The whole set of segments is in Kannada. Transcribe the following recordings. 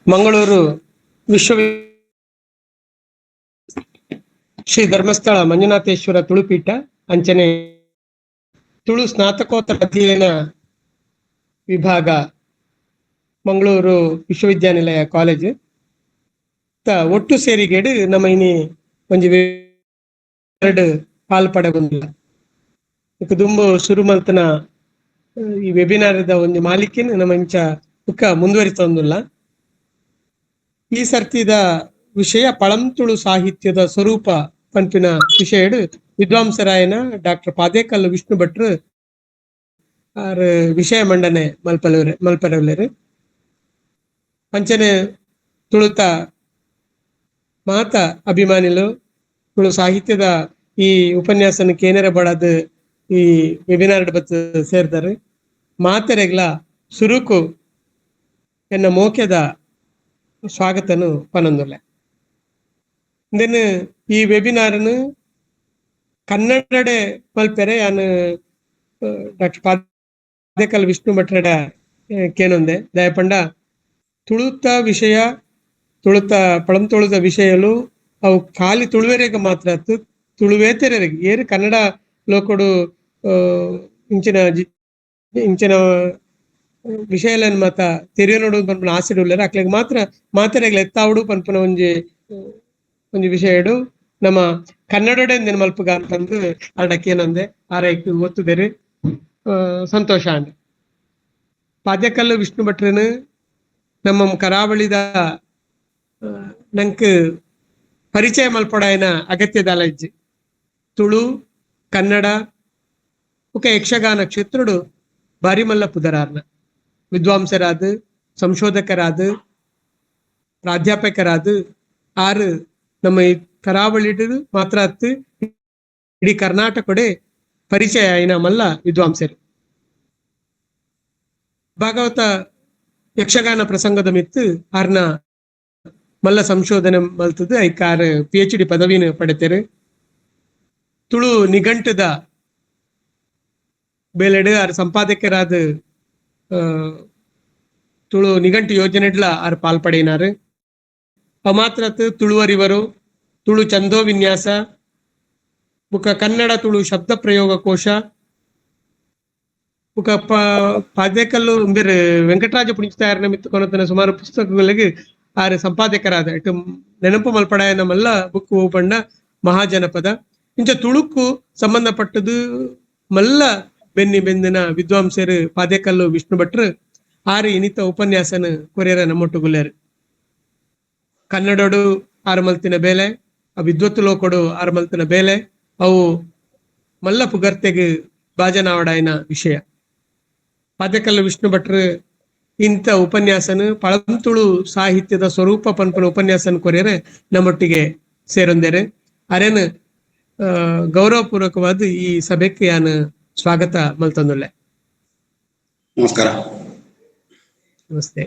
ಮಂಗಳೂರು ವಿಶ್ವ ಶ್ರೀ ಧರ್ಮಸ್ಥಳ ಮಂಜುನಾಥೇಶ್ವರ ತುಳುಪೀಠ ಅಂಚನೆ ತುಳು ಸ್ನಾತಕೋತ್ತರ ಅಧ್ಯಯನ ವಿಭಾಗ ಮಂಗಳೂರು ವಿಶ್ವವಿದ್ಯಾನಿಲಯ ಕಾಲೇಜ್ ಒಟ್ಟು ಸೇರಿಗೇಡು ನಮ್ಮ ಇನಿ ಒಂಜಿ ಎರಡು ಪಾಲ್ಪಡ ಬಂದಿಲ್ಲ ದುಂಬು ಶುರು ಮಲ್ತನ ಈ ವೆಬಿನಾರದ ಒಂದು ಮಾಲಿಕೆನ್ ನಮ್ಮ ಇಂಚ ಬುಕ್ಕ ಮುಂದುವರಿತೊಂದಿಲ್ಲ. ಈ ಸರ್ತಿದ ವಿಷಯ ಪಳಂತುಳು ಸಾಹಿತ್ಯದ ಸ್ವರೂಪ ಪಂಪಿನ ವಿಷಯ ವಿದ್ವಾಂಸರಾಯನ ಡಾಕ್ಟರ್ ಪಾದೇಕಲ್ಲು ವಿಷ್ಣು ಭಟ್ರು ವಿಷಯ ಮಂಡನೆ ಮಲ್ಪರವಲೇರು. ಅಂಚನೆ ತುಳುತ ಮಾತ ಅಭಿಮಾನಿಲು ತುಳು ಸಾಹಿತ್ಯದ ಈ ಉಪನ್ಯಾಸನಕ್ಕೆ ಏನಾರ ಬಡದು ಈ ವೆಬಿನಾರ್ ಬತ್ತು ಸೇರ್ತಾರೆ. ಮಾತೆರೆಗ್ಲ ಸುರುಕು ಎನ್ನ ಮೋಕೆದ ಸ್ವಾಗತನು ಪನೊಂದುಲ್ಲೆ. ದೆನ್ ಈ ವೆಬಿನಾರ್ನು ಕನ್ನಡಡೆ ಮಲ್ಪೆರೆ ಯಾನು ಡಾಕ್ಟರ್ ಪಾದೇಕಲ್ ವಿಷ್ಣು ಭಟ್ರಡ ಕೇನೊಂದೆ ದಯಪಂಡ ತುಳುತ ವಿಷಯ ತುಳುತ ಪಳಂ ತುಳುದ ವಿಷಯಲು ಅವು ಖಾಲಿ ತುಳುವೆರೆಗೆ ಮಾತ್ರ ತುಳುವೇತೆರೆಗೆ ಏರು ಕನ್ನಡ ಲೋಕಡು ಇಂಚಿನ ವಿಷಯలను ಮಾತ ತೆರೆಯೋಡು ಪನ್ಪನ ಆಸೆಡು ಉಳ್ಳರು ಅಕ್ಲೆಗ್ ಮಾತ್ರ ಮಾತೆರೆಗ್ಲ ಎತ್ತಾವಡು ಪನ್ಪನ ಒಂಜಿ ವಿಷಯಡು ನಮ್ಮ ಕನ್ನಡಡೆ ಮಲ್ಪುಗ ಅಂತಂದು ಅಡಕ್ಕೇನಂದೆ ಆರೈಕ್ ಒತ್ತುದೇರು ಸಂತೋಷ ಅಂಡ್. ಪಾದ್ಯಕಲ್ಲು ವಿಷ್ಣು ಭಟ್ರನು ನಮ್ಮ ಕರಾವಳಿದ ನಂಕ್ ಪರಿಚಯ ಮಲ್ಪಡಾಯನ ಅಗತ್ಯದ ಇಜ್ಜಿ ತುಳು ಕನ್ನಡ ಒಕ ಯಕ್ಷಗಾನ ಕ್ಷೇತ್ರಡು ಬಾರಿ ಮಲ್ಲ ಪುದರಾರ್ನ ವಿದ್ವಾಂಸರಾದ ಸಂಶೋಧಕರಾದ ಪ್ರಾಧ್ಯಾಪಕರಾದ ಆರು ನಮ್ಮ ಈ ಕರಾವಳಿಡು ಮಾತ್ರ ಅತ್ತು ಇಡೀ ಕರ್ನಾಟಕಡೆ ಪರಿಚಯ ಆಯ್ನ ಮಲ್ಲ ವಿದ್ವಾಂಸರು. ಭಾಗವತ ಯಕ್ಷಗಾನ ಪ್ರಸಂಗದ ಮಿತ್ತು ಆರ್ನ ಮಲ್ಲ ಸಂಶೋಧನೆ ಮಲ್ತದ್ದು ಐಕಾರ್ PhD ಪದವಿನ ಪಡೆತೇರು. ತುಳು ನಿಘಂಟುದ ಬೇಲೆಡು ಆರು ಸಂಪಾದಕರಾದ ತುಳು ನಿಘಂಟು ಯೋಜನೆಡ್ಲ ಆರು ಪಾಲ್ಪಡೇನಾರು. ಅಮಾತ್ರತ್ ತುಳುವರಿವರು ತುಳು ಚಂದೋ ವಿನ್ಯಾಸ ಬುಕ ಕನ್ನಡ ತುಳು ಶಬ್ದ ಪ್ರಯೋಗ ಕೋಶ ಬುಕ ಪಾದೇಕಲ್ಲು ಬೇರೆ ವೆಂಕಟರಾಜ ಪುಣಿತಾಯರನ ಮಿತ್ತು ಕೊನತನ ಸುಮಾರು ಪುಸ್ತಕಗಳಿಗೆ ಆರು ಸಂಪಾದಕರಾದ ಇಟ್ಟು ನೆನಪು ಮಲ್ಪಡಾಯನ ಮಲ್ಲ ಬುಕ್ ಪಂಡ ಮಹಾಜನಪದ ಇಂಚ ತುಳುಕು ಸಂಬಂಧಪಟ್ಟದು ಮಲ್ಲ ಬೆಂದಿನ ವಿದ್ವಾಂಸರು ಪಾದೇಕಲ್ಲು ವಿಷ್ಣು ಭಟ್ರು ಆರು ಇನಿತ ಉಪನ್ಯಾಸನ ಕೊರಿಯರ ನಮ್ಮೊಟ್ಟುಗುಲ್ಲೇರು. ಕನ್ನಡಡು ಆರು ಮಲ್ತಿನ ಬೇಲೆ ಆ ವಿದ್ವತ್ತು ಲೋಕಡು ಆರು ಮಲ್ತಿನ ಬೇಲೆ ಅವು ಮಲ್ಲ ಪುಗರ್ತೆಗೆ ಬಾಜನಾವಡಾಯನ ವಿಷಯ. ಪಾದೇಕಲ್ಲು ವಿಷ್ಣು ಭಟ್ರು ಇಂಥ ಉಪನ್ಯಾಸನ ಪಳಂತುಳು ಸಾಹಿತ್ಯದ ಸ್ವರೂಪ ಪನ್ಪನ ಉಪನ್ಯಾಸನ ಕೊರಿಯರೆ ನಮ್ಮೊಟ್ಟಿಗೆ ಸೇರೊಂದೇರೆ. ಅರೇನು ಗೌರವಪೂರ್ವಕವಾದ ಈ ಸಭೆಗೆ ನಾನು ಸ್ವಾಗತ ಮಲ್ತೊಂದುಲ್ಲೆ. ನಮಸ್ಕಾರ. ನಮಸ್ತೆ.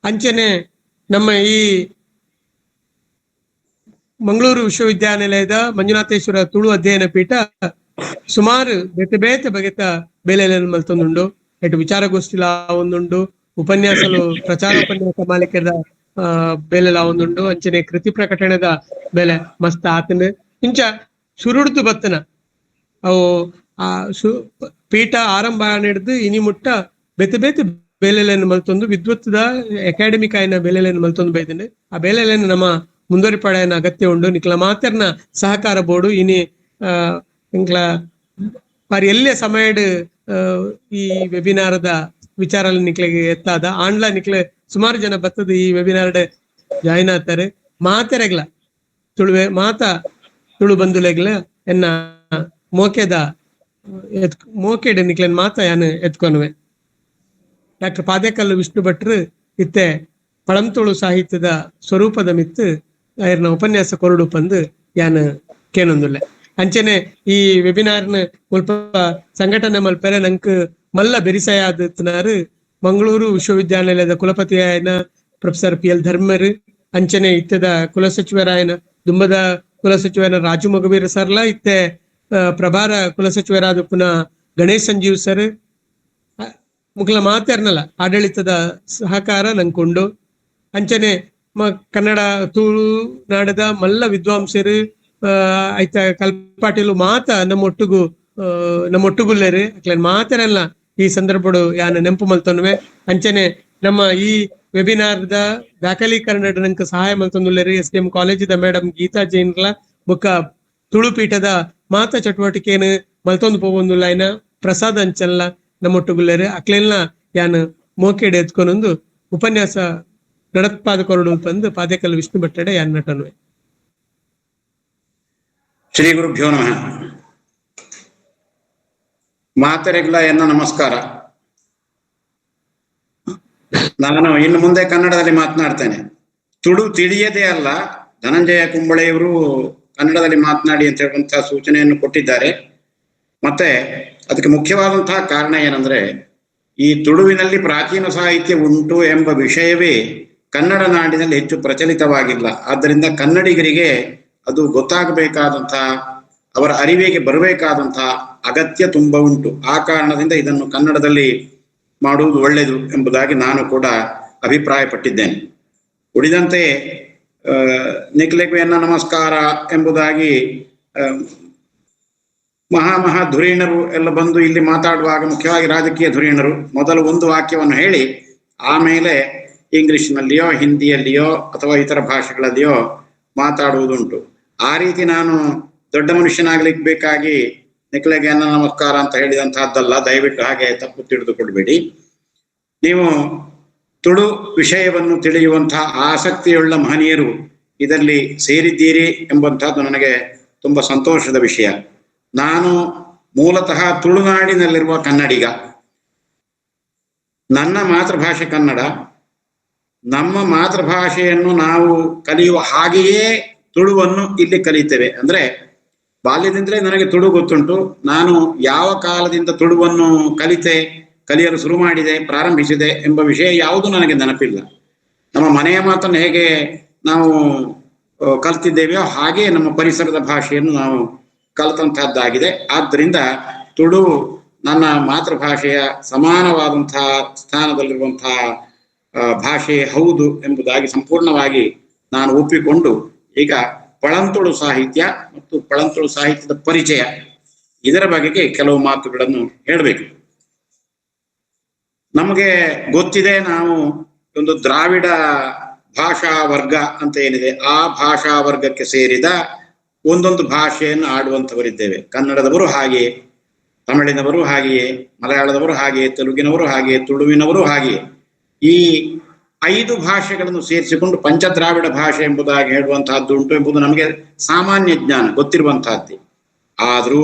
ಅಂಚನೆ ನಮ್ಮ ಈ ಮಂಗಳೂರು ವಿಶ್ವವಿದ್ಯಾನಿಲಯದ ಮಂಜುನಾಥೇಶ್ವರ ತುಳು ಅಧ್ಯಯನ ಪೀಠ ಸುಮಾರು ಬೇತೆ ಬಗೆತ ಬೇಲೆಯನ್ನು ಮಲ್ತೊಂದುಂಡು. ಎಟ್ಟು ವಿಚಾರಗೋಷ್ಠಿಲ ಒಂದುಂಡು, ಉಪನ್ಯಾಸಲು ಪ್ರಚಾರ ಉಪನ್ಯಾಸ ಮಾಲಿಕೆದ ಬೇಲೆಲ ಒಂದುಂಡು, ಅಂಚನೆ ಕೃತಿ ಪ್ರಕಟಣೆದ ಬೇಲೆ ಮಸ್ತ್ ಆತನ ಇಂಚ ಶುರುಡ್ದು ಬತ್ತನ ಅವು ಆ ಪೀಠ ಆರಂಭ ಹಿಡಿದು ಇನಿ ಮುಟ್ಟ ಬೇತೆ ಬೇಲೆಲೆಯನ್ನು ಮಲ್ತೊಂದು ವಿದ್ವತ್ತದ ಅಕಾಡೆಮಿಕ್ ಆಯ್ನ ಬೇಲೆಲೆಯನ್ನು ಮಲ್ತೊಂದು ಬೈದನೆ. ಆ ಬೇಲೆಲೆಯನ್ನು ನಮ್ಮ ಮುಂದುವರಿಪಡೆಯನ ಅಗತ್ಯ ಉಂಡು. ನಿಕ್ಲ ಮಾತೆರ್ನ ಸಹಕಾರ ಬೋರ್ಡು ಇನಿ ಇಂಕ್ಲ ಬಾರಿ ಎಲ್ಲೇ ಸಮಯಡ್ ಈ ವೆಬಿನಾರದ ವಿಚಾರ ನಿಕ್ಲೆಗೆ ಎತ್ತಾದ ಆಂಡ್ಲ ನಿಕ್ಲೆ ಸುಮಾರು ಜನ ಬತ್ತದ ಈ ವೆಬಿನಾರ್ಡ್ ಜಾಯಿನ್ ಆಗ್ತಾರೆ. ಮಾತೆರೆಗ್ಲ ತುಳುವೆ ಮಾತಾ ತುಳು ಬಂಧುಲೆಗ್ಲ ಎನ್ನ ಮೋಕೆಡ್ ನಿಕ್ಲೆನ್ ಮಾತ ಯಾನು ಎತ್ಕೊನುವೆ. ಡಾಕ್ಟರ್ ಪಾದೇಕಲ್ಲು ವಿಷ್ಣು ಭಟ್ರು ಇತ್ತೆ ಪಳಂತುಳು ಸಾಹಿತ್ಯದ ಸ್ವರೂಪದ ಮಿತ್ತು ಆಯ್ನ ಉಪನ್ಯಾಸ ಕೊರಡು ಪಂದು ಯಾನು ಕೇನೊಂದುಲ್ಲೆ. ಅಂಚನೆ ಈ ವೆಬಿನಾರ್ನ ಮುಲ್ಪ ಸಂಘಟನೆ ಮಲ್ಪೆರೆ ನಂಕ್ ಮಲ್ಲ ಬೆರಿಸಯಾದನಾರು ಮಂಗಳೂರು ವಿಶ್ವವಿದ್ಯಾನಿಲಯದ ಕುಲಪತಿ ಆಯ್ನ ಪ್ರೊಫೆಸರ್ PL ಧರ್ಮರು, ಅಂಚನೆ ಇತ್ತದ ಕುಲಸಚಿವರಾಯನ ದುಂಬದ ಕುಲಸಚಿವರ ರಾಜು ಮಗುವೀರ ಸರ್ಲ ಇತ್ತೆ ಪ್ರಭಾರ ಕುಲಸಚಿವರಾದ ಪುನಃ ಗಣೇಶ್ ಸಂಜೀವ್ ಸರ್ ಮುಗ್ಲ ಮಾತಾರ್ನಲ್ಲ ಆಡಳಿತದ ಸಹಕಾರ ನಂಗೊಂಡು ಅಂಚನೆ ಕನ್ನಡ ತುಳುನಾಡದ ಮಲ್ಲ ವಿದ್ವಾಂಸರು ಐತ ಕಲ್ಪಾಟಿಲು ಮಾತ ನಮ್ಮೊಟ್ಟುಗುಲ್ಲೇರು ಅಕ್ಲೇನ್ ಮಾತನೆಲ್ಲ ಈ ಸಂದರ್ಭಡು ಯಾನ ನೆಂಪು ಮಲ್ತೊನ್ನುವೆ. ಅಂಚನೆ ನಮ್ಮ ಈ ವೆಬಿನಾರ್ದ ದಾಖಲೀಕರಣದ ನಂಗೆ ಸಹಾಯ ಮಲ್ತೊಂದುಲ್ಲೇರು SDM ಕಾಲೇಜಿದ ಮೇಡಮ್ ಗೀತಾ ಜೈನ್ಲ ಬೊಕ್ಕ ತುಳು ಪೀಠದ ಮಾತ ಚಟುವಟಿಕೆಯನ್ನು ಮಲ್ತೊಂದು ಪೋವೊಂದುಲ್ಲ ಐನ ಪ್ರಸಾದ್ ಅಂಚಲ್ಲ ನಮ್ಮೊಟ್ಟುಗುಲ್ಲೇರು ಅಕ್ಲೆಲ್ಲ ಯಾನ್ ಮೋಕೆಡೆ ಎತ್ಕೊಂಡೊಂದು ಉಪನ್ಯಾಸ ನಡತ್ಪಾದ ಕೊರಡು ತಂದು ಪಾದೇಕಲ್ ವಿಷ್ಣು ಭಟ್ಟಡೆ ಯಾನ್ ನಟನ್ವೆ. ಶ್ರೀ ಗುರುಭ್ಯೋ ನಮಃ. ಮಾತರಿಗಳ ಎನ್ನ ನಮಸ್ಕಾರ. ನಾನು ಇನ್ನು ಮುಂದೆ ಕನ್ನಡದಲ್ಲಿ ಮಾತನಾಡ್ತೇನೆ. ತುಳು ತಿಳಿಯದೇ ಅಲ್ಲ, ಧನಂಜಯ ಕುಂಬಳೆಯವರು ಕನ್ನಡದಲ್ಲಿ ಮಾತನಾಡಿ ಅಂತ ಹೇಳುವಂತಹ ಸೂಚನೆಯನ್ನು ಕೊಟ್ಟಿದ್ದಾರೆ. ಮತ್ತೆ ಅದಕ್ಕೆ ಮುಖ್ಯವಾದಂತಹ ಕಾರಣ ಏನಂದ್ರೆ, ಈ ತುಳುವಿನಲ್ಲಿ ಪ್ರಾಚೀನ ಸಾಹಿತ್ಯ ಉಂಟು ಎಂಬ ವಿಷಯವೇ ಕನ್ನಡ ನಾಡಿನಲ್ಲಿ ಹೆಚ್ಚು ಪ್ರಚಲಿತವಾಗಿಲ್ಲ. ಆದ್ದರಿಂದ ಕನ್ನಡಿಗರಿಗೆ ಅದು ಗೊತ್ತಾಗಬೇಕಾದಂತಹ, ಅವರ ಅರಿವಿಗೆ ಬರಬೇಕಾದಂತಹ ಅಗತ್ಯ ತುಂಬಾ ಉಂಟು. ಆ ಕಾರಣದಿಂದ ಇದನ್ನು ಕನ್ನಡದಲ್ಲಿ ಮಾಡುವುದು ಒಳ್ಳೆಯದು ಎಂಬುದಾಗಿ ನಾನು ಕೂಡ ಅಭಿಪ್ರಾಯಪಟ್ಟಿದ್ದೇನೆ. ಉಳಿದಂತೆ ನಿಖಿಲೆಗೂ ಎನ್ನ ನಮಸ್ಕಾರ ಎಂಬುದಾಗಿ ಮಹಾ ಧುರೀಣರು ಎಲ್ಲ ಬಂದು ಇಲ್ಲಿ ಮಾತಾಡುವಾಗ, ಮುಖ್ಯವಾಗಿ ರಾಜಕೀಯ ಧುರೀಣರು, ಮೊದಲು ಒಂದು ವಾಕ್ಯವನ್ನು ಹೇಳಿ ಆಮೇಲೆ ಇಂಗ್ಲಿಷ್ನಲ್ಲಿಯೋ ಹಿಂದಿಯಲ್ಲಿಯೋ ಅಥವಾ ಇತರ ಭಾಷೆಗಳಲ್ಲಿಯೋ ಮಾತಾಡುವುದುಂಟು. ಆ ರೀತಿ ನಾನು ದೊಡ್ಡ ಮನುಷ್ಯನಾಗ್ಲಿಕ್ಕೆ ಬೇಕಾಗಿ ನಿಖಿಲೆಗೆ ಎನ್ನ ನಮಸ್ಕಾರ ಅಂತ ಹೇಳಿದಂತಹದ್ದಲ್ಲ. ದಯವಿಟ್ಟು ಹಾಗೆ ತಪ್ಪು ತಿಳಿದುಕೊಳ್ಬೇಡಿ. ನೀವು ತುಳು ವಿಷಯವನ್ನು ತಿಳಿಯುವಂತಹ ಆಸಕ್ತಿಯುಳ್ಳ ಮಹನೀಯರು ಇದರಲ್ಲಿ ಸೇರಿದ್ದೀರಿ ಎಂಬಂತಹದ್ದು ನನಗೆ ತುಂಬಾ ಸಂತೋಷದ ವಿಷಯ. ನಾನು ಮೂಲತಃ ತುಳುನಾಡಿನಲ್ಲಿರುವ ಕನ್ನಡಿಗ. ನನ್ನ ಮಾತೃಭಾಷೆ ಕನ್ನಡ. ನಮ್ಮ ಮಾತೃಭಾಷೆಯನ್ನು ನಾವು ಕಲಿಯುವ ಹಾಗೆಯೇ ತುಳುವನ್ನು ಇಲ್ಲಿ ಕಲಿತೇವೆ. ಅಂದ್ರೆ ಬಾಲ್ಯದಿಂದಲೇ ನನಗೆ ತುಳು ಗೊತ್ತುಂಟು. ನಾನು ಯಾವ ಕಾಲದಿಂದ ತುಳುವನ್ನು ಕಲಿಯಲು ಶುರು ಮಾಡಿದೆ, ಪ್ರಾರಂಭಿಸಿದೆ ಎಂಬ ವಿಷಯ ಯಾವುದು ನನಗೆ ನೆನಪಿಲ್ಲ. ನಮ್ಮ ಮನೆಯ ಮಾತನ್ನು ಹೇಗೆ ನಾವು ಕಲ್ತಿದ್ದೇವೆಯೋ ಹಾಗೆ ನಮ್ಮ ಪರಿಸರದ ಭಾಷೆಯನ್ನು ನಾವು ಕಲಿತಂತಹದ್ದಾಗಿದೆ. ಆದ್ದರಿಂದ ತುಳು ನನ್ನ ಮಾತೃಭಾಷೆಯ ಸಮಾನವಾದಂತಹ ಸ್ಥಾನದಲ್ಲಿರುವಂತಹ ಭಾಷೆ ಹೌದು ಎಂಬುದಾಗಿ ಸಂಪೂರ್ಣವಾಗಿ ನಾನು ಒಪ್ಪಿಕೊಂಡು ಈಗ ಪಳಂತುಳು ಸಾಹಿತ್ಯ ಮತ್ತು ಪಳಂತುಳು ಸಾಹಿತ್ಯದ ಪರಿಚಯ ಇದರ ಬಗೆಗೆ ಕೆಲವು ಮಾತುಗಳನ್ನು ಹೇಳಬೇಕು. ನಮಗೆ ಗೊತ್ತಿದೆ, ನಾವು ಒಂದು ದ್ರಾವಿಡ ಭಾಷಾ ವರ್ಗ ಅಂತ ಏನಿದೆ, ಆ ಭಾಷಾ ವರ್ಗಕ್ಕೆ ಸೇರಿದ ಒಂದೊಂದು ಭಾಷೆಯನ್ನು ಆಡುವಂಥವರಿದ್ದೇವೆ. ಕನ್ನಡದವರು ಹಾಗೆಯೇ, ತಮಿಳಿನವರು ಹಾಗೆಯೇ, ಮಲಯಾಳದವರು ಹಾಗೆಯೇ, ತೆಲುಗಿನವರು ಹಾಗೆಯೇ, ತುಳುವಿನವರು ಹಾಗೆಯೇ. ಈ 5 ಭಾಷೆಗಳನ್ನು ಸೇರಿಸಿಕೊಂಡು ಪಂಚದ್ರಾವಿಡ ಭಾಷೆ ಎಂಬುದಾಗಿ ಹೇಳುವಂತಹದ್ದು ಉಂಟು ಎಂಬುದು ನಮಗೆ ಸಾಮಾನ್ಯ ಜ್ಞಾನ, ಗೊತ್ತಿರುವಂತಹದ್ದೇ. ಆದರೂ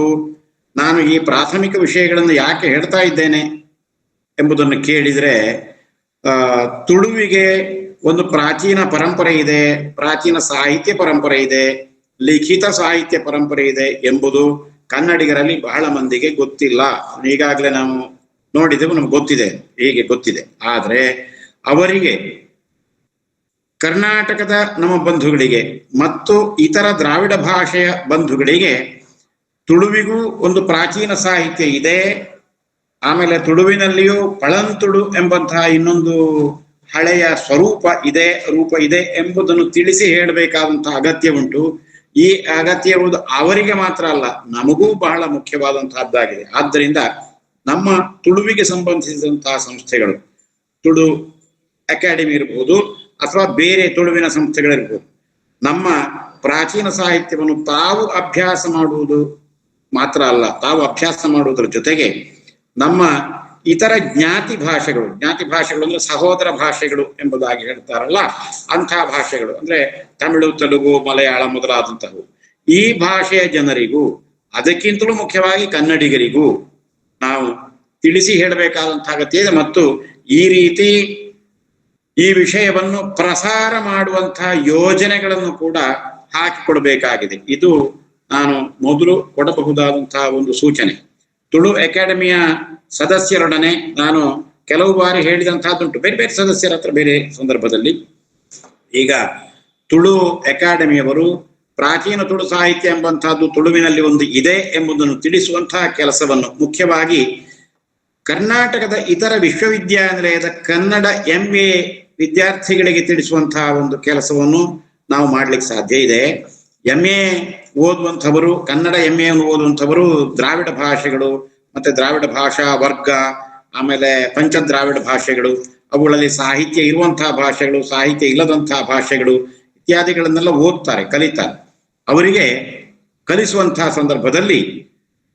ನಾನು ಈ ಪ್ರಾಥಮಿಕ ವಿಷಯಗಳನ್ನು ಯಾಕೆ ಹೇಳ್ತಾ ಇದ್ದೇನೆ ಎಂಬುದನ್ನು ಕೇಳಿದರೆ, ತುಳುವಿಗೆ ಒಂದು ಪ್ರಾಚೀನ ಪರಂಪರೆ ಇದೆ, ಪ್ರಾಚೀನ ಸಾಹಿತ್ಯ ಪರಂಪರೆ ಇದೆ, ಲಿಖಿತ ಸಾಹಿತ್ಯ ಪರಂಪರೆ ಇದೆ ಎಂಬುದು ಕನ್ನಡಿಗರಲ್ಲಿ ಬಹಳ ಮಂದಿಗೆ ಗೊತ್ತಿಲ್ಲ. ಈಗಾಗಲೇ ನಾವು ನೋಡಿದೆವು, ನಮ್ಗೆ ಗೊತ್ತಿದೆ, ಹೀಗೆ ಗೊತ್ತಿದೆ. ಆದ್ರೆ ಅವರಿಗೆ, ಕರ್ನಾಟಕದ ನಮ್ಮ ಬಂಧುಗಳಿಗೆ ಮತ್ತು ಇತರ ದ್ರಾವಿಡ ಭಾಷೆಯ ಬಂಧುಗಳಿಗೆ ತುಳುವಿಗೂ ಒಂದು ಪ್ರಾಚೀನ ಸಾಹಿತ್ಯ ಇದೆ, ಆಮೇಲೆ ತುಳುವಿನಲ್ಲಿಯೂ ಪಳಂತುಳು ಎಂಬಂತಹ ಇನ್ನೊಂದು ಹಳೆಯ ರೂಪ ಇದೆ ಎಂಬುದನ್ನು ತಿಳಿಸಿ ಹೇಳಬೇಕಾದಂತಹ ಅಗತ್ಯ ಉಂಟು. ಈ ಅಗತ್ಯ ಇರುವುದು ಅವರಿಗೆ ಮಾತ್ರ ಅಲ್ಲ, ನಮಗೂ ಬಹಳ ಮುಖ್ಯವಾದಂತಹದ್ದಾಗಿದೆ. ಆದ್ದರಿಂದ ನಮ್ಮ ತುಳುವಿಗೆ ಸಂಬಂಧಿಸಿದಂತಹ ಸಂಸ್ಥೆಗಳು, ತುಳು ಅಕಾಡೆಮಿ ಇರಬಹುದು ಅಥವಾ ಬೇರೆ ತುಳುವಿನ ಸಂಸ್ಥೆಗಳಿರ್ಬೋದು, ನಮ್ಮ ಪ್ರಾಚೀನ ಸಾಹಿತ್ಯವನ್ನು ತಾವು ಅಭ್ಯಾಸ ಮಾಡುವುದು ಮಾತ್ರ ಅಲ್ಲ, ತಾವು ಅಭ್ಯಾಸ ಮಾಡುವುದರ ಜೊತೆಗೆ ನಮ್ಮ ಇತರ ಜ್ಞಾತಿ ಭಾಷೆಗಳು ಅಂದ್ರೆ ಸಹೋದರ ಭಾಷೆಗಳು ಎಂಬುದಾಗಿ ಹೇಳ್ತಾರಲ್ಲ, ಅಂತಹ ಭಾಷೆಗಳು ಅಂದ್ರೆ ತಮಿಳು, ತೆಲುಗು, ಮಲಯಾಳ ಮೊದಲಾದಂತಹವು, ಈ ಭಾಷೆಯ ಜನರಿಗೂ ಅದಕ್ಕಿಂತಲೂ ಮುಖ್ಯವಾಗಿ ಕನ್ನಡಿಗರಿಗೂ ನಾವು ತಿಳಿಸಿ ಹೇಳಬೇಕಾದಂತಹ ಅಗತ್ಯ ಇದೆ. ಮತ್ತು ಈ ರೀತಿ ಈ ವಿಷಯವನ್ನು ಪ್ರಸಾರ ಮಾಡುವಂತಹ ಯೋಜನೆಗಳನ್ನು ಕೂಡ ಹಾಕಿಕೊಡಬೇಕಾಗಿದೆ. ಇದು ನಾನು ಮೊದಲು ಕೊಡಬಹುದಾದಂತಹ ಒಂದು ಸೂಚನೆ. ತುಳು ಅಕಾಡೆಮಿಯ ಸದಸ್ಯರೊಡನೆ ನಾನು ಕೆಲವು ಬಾರಿ ಹೇಳಿದಂತಹದ್ದುಂಟು, ಬೇರೆ ಬೇರೆ ಸದಸ್ಯರ ಹತ್ರ ಬೇರೆ ಸಂದರ್ಭದಲ್ಲಿ. ಈಗ ತುಳು ಅಕಾಡೆಮಿಯವರು ಪ್ರಾಚೀನ ತುಳು ಸಾಹಿತ್ಯ ಎಂಬಂತಹದ್ದು ತುಳುವಿನಲ್ಲಿ ಒಂದು ಇದೆ ಎಂಬುದನ್ನು ತಿಳಿಸುವಂತಹ ಕೆಲಸವನ್ನು, ಮುಖ್ಯವಾಗಿ ಕರ್ನಾಟಕದ ಇತರ ವಿಶ್ವವಿದ್ಯಾನಿಲಯದ ಕನ್ನಡ MA ವಿದ್ಯಾರ್ಥಿಗಳಿಗೆ ತಿಳಿಸುವಂತಹ ಒಂದು ಕೆಲಸವನ್ನು ನಾವು ಮಾಡ್ಲಿಕ್ಕೆ ಸಾಧ್ಯ ಇದೆ. MA ಓದುವಂಥವರು, ಕನ್ನಡ MA ಓದುವಂಥವರು ದ್ರಾವಿಡ ಭಾಷೆಗಳು ಮತ್ತೆ ದ್ರಾವಿಡ ಭಾಷಾ ವರ್ಗ, ಆಮೇಲೆ ಪಂಚದ್ರಾವಿಡ ಭಾಷೆಗಳು, ಅವುಗಳಲ್ಲಿ ಸಾಹಿತ್ಯ ಇರುವಂತಹ ಭಾಷೆಗಳು, ಸಾಹಿತ್ಯ ಇಲ್ಲದಂತಹ ಭಾಷೆಗಳು ಇತ್ಯಾದಿಗಳನ್ನೆಲ್ಲ ಓದ್ತಾರೆ, ಕಲಿತಾರೆ. ಅವರಿಗೆ ಕಲಿಸುವಂತಹ ಸಂದರ್ಭದಲ್ಲಿ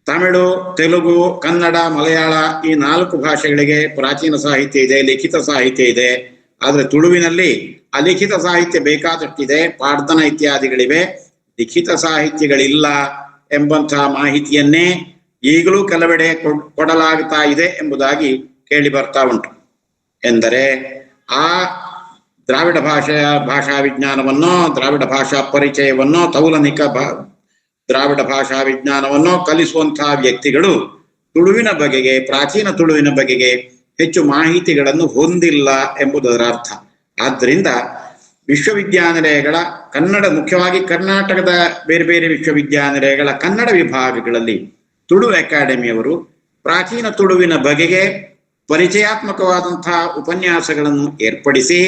ತಮಿಳು, ತೆಲುಗು, ಕನ್ನಡ, ಮಲಯಾಳ ಈ 4 ಭಾಷೆಗಳಿಗೆ ಪ್ರಾಚೀನ ಸಾಹಿತ್ಯ ಇದೆ, ಲಿಖಿತ ಸಾಹಿತ್ಯ ಇದೆ. ಆದ್ರೆ ತುಳುವಿನಲ್ಲಿ ಅಲಿಖಿತ ಸಾಹಿತ್ಯ ಬೇಕಾದಷ್ಟಿದೆ, ಪಾಡ್ದನ ಇತ್ಯಾದಿಗಳಿವೆ, ಲಿಖಿತ ಸಾಹಿತ್ಯಗಳಿಲ್ಲ ಎಂಬಂತಹ ಮಾಹಿತಿಯನ್ನೇ ಈಗಲೂ ಕೆಲವೆಡೆ ಕೊಡಲಾಗ್ತಾ ಇದೆ ಎಂಬುದಾಗಿ ಕೇಳಿ ಬರ್ತಾ ಉಂಟು. ಎಂದರೆ ಆ ದ್ರಾವಿಡ ಭಾಷಾ ವಿಜ್ಞಾನವನ್ನೋ, ದ್ರಾವಿಡ ಭಾಷಾ ಪರಿಚಯವನ್ನೋ, ತೌಲನಿಕ ದ್ರಾವಿಡ ಭಾಷಾ ವಿಜ್ಞಾನವನ್ನೋ ಕಲಿಸುವಂತಹ ವ್ಯಕ್ತಿಗಳು ತುಳುವಿನ ಬಗೆಗೆ, ಪ್ರಾಚೀನ ತುಳುವಿನ ಬಗೆಗೆ ಹೆಚ್ಚು ಮಾಹಿತಿಗಳನ್ನು ಹೊಂದಿಲ್ಲ ಎಂಬುದರ ಅರ್ಥ. ಆದ್ದರಿಂದ ವಿಶ್ವವಿದ್ಯಾನಿಲಯಗಳ ಕನ್ನಡ, ಮುಖ್ಯವಾಗಿ ಕರ್ನಾಟಕದ ಬೇರೆ ಬೇರೆ ವಿಶ್ವವಿದ್ಯಾನಿಲಯಗಳ ಕನ್ನಡ ವಿಭಾಗಗಳಲ್ಲಿ ತುಳು ಅಕಾಡೆಮಿಯವರು ಪ್ರಾಚೀನ ತುಳುವಿನ ಬಗೆಗೆ ಪರಿಚಯಾತ್ಮಕವಾದಂತಹ ಉಪನ್ಯಾಸಗಳನ್ನು ಏರ್ಪಡಿಸಿ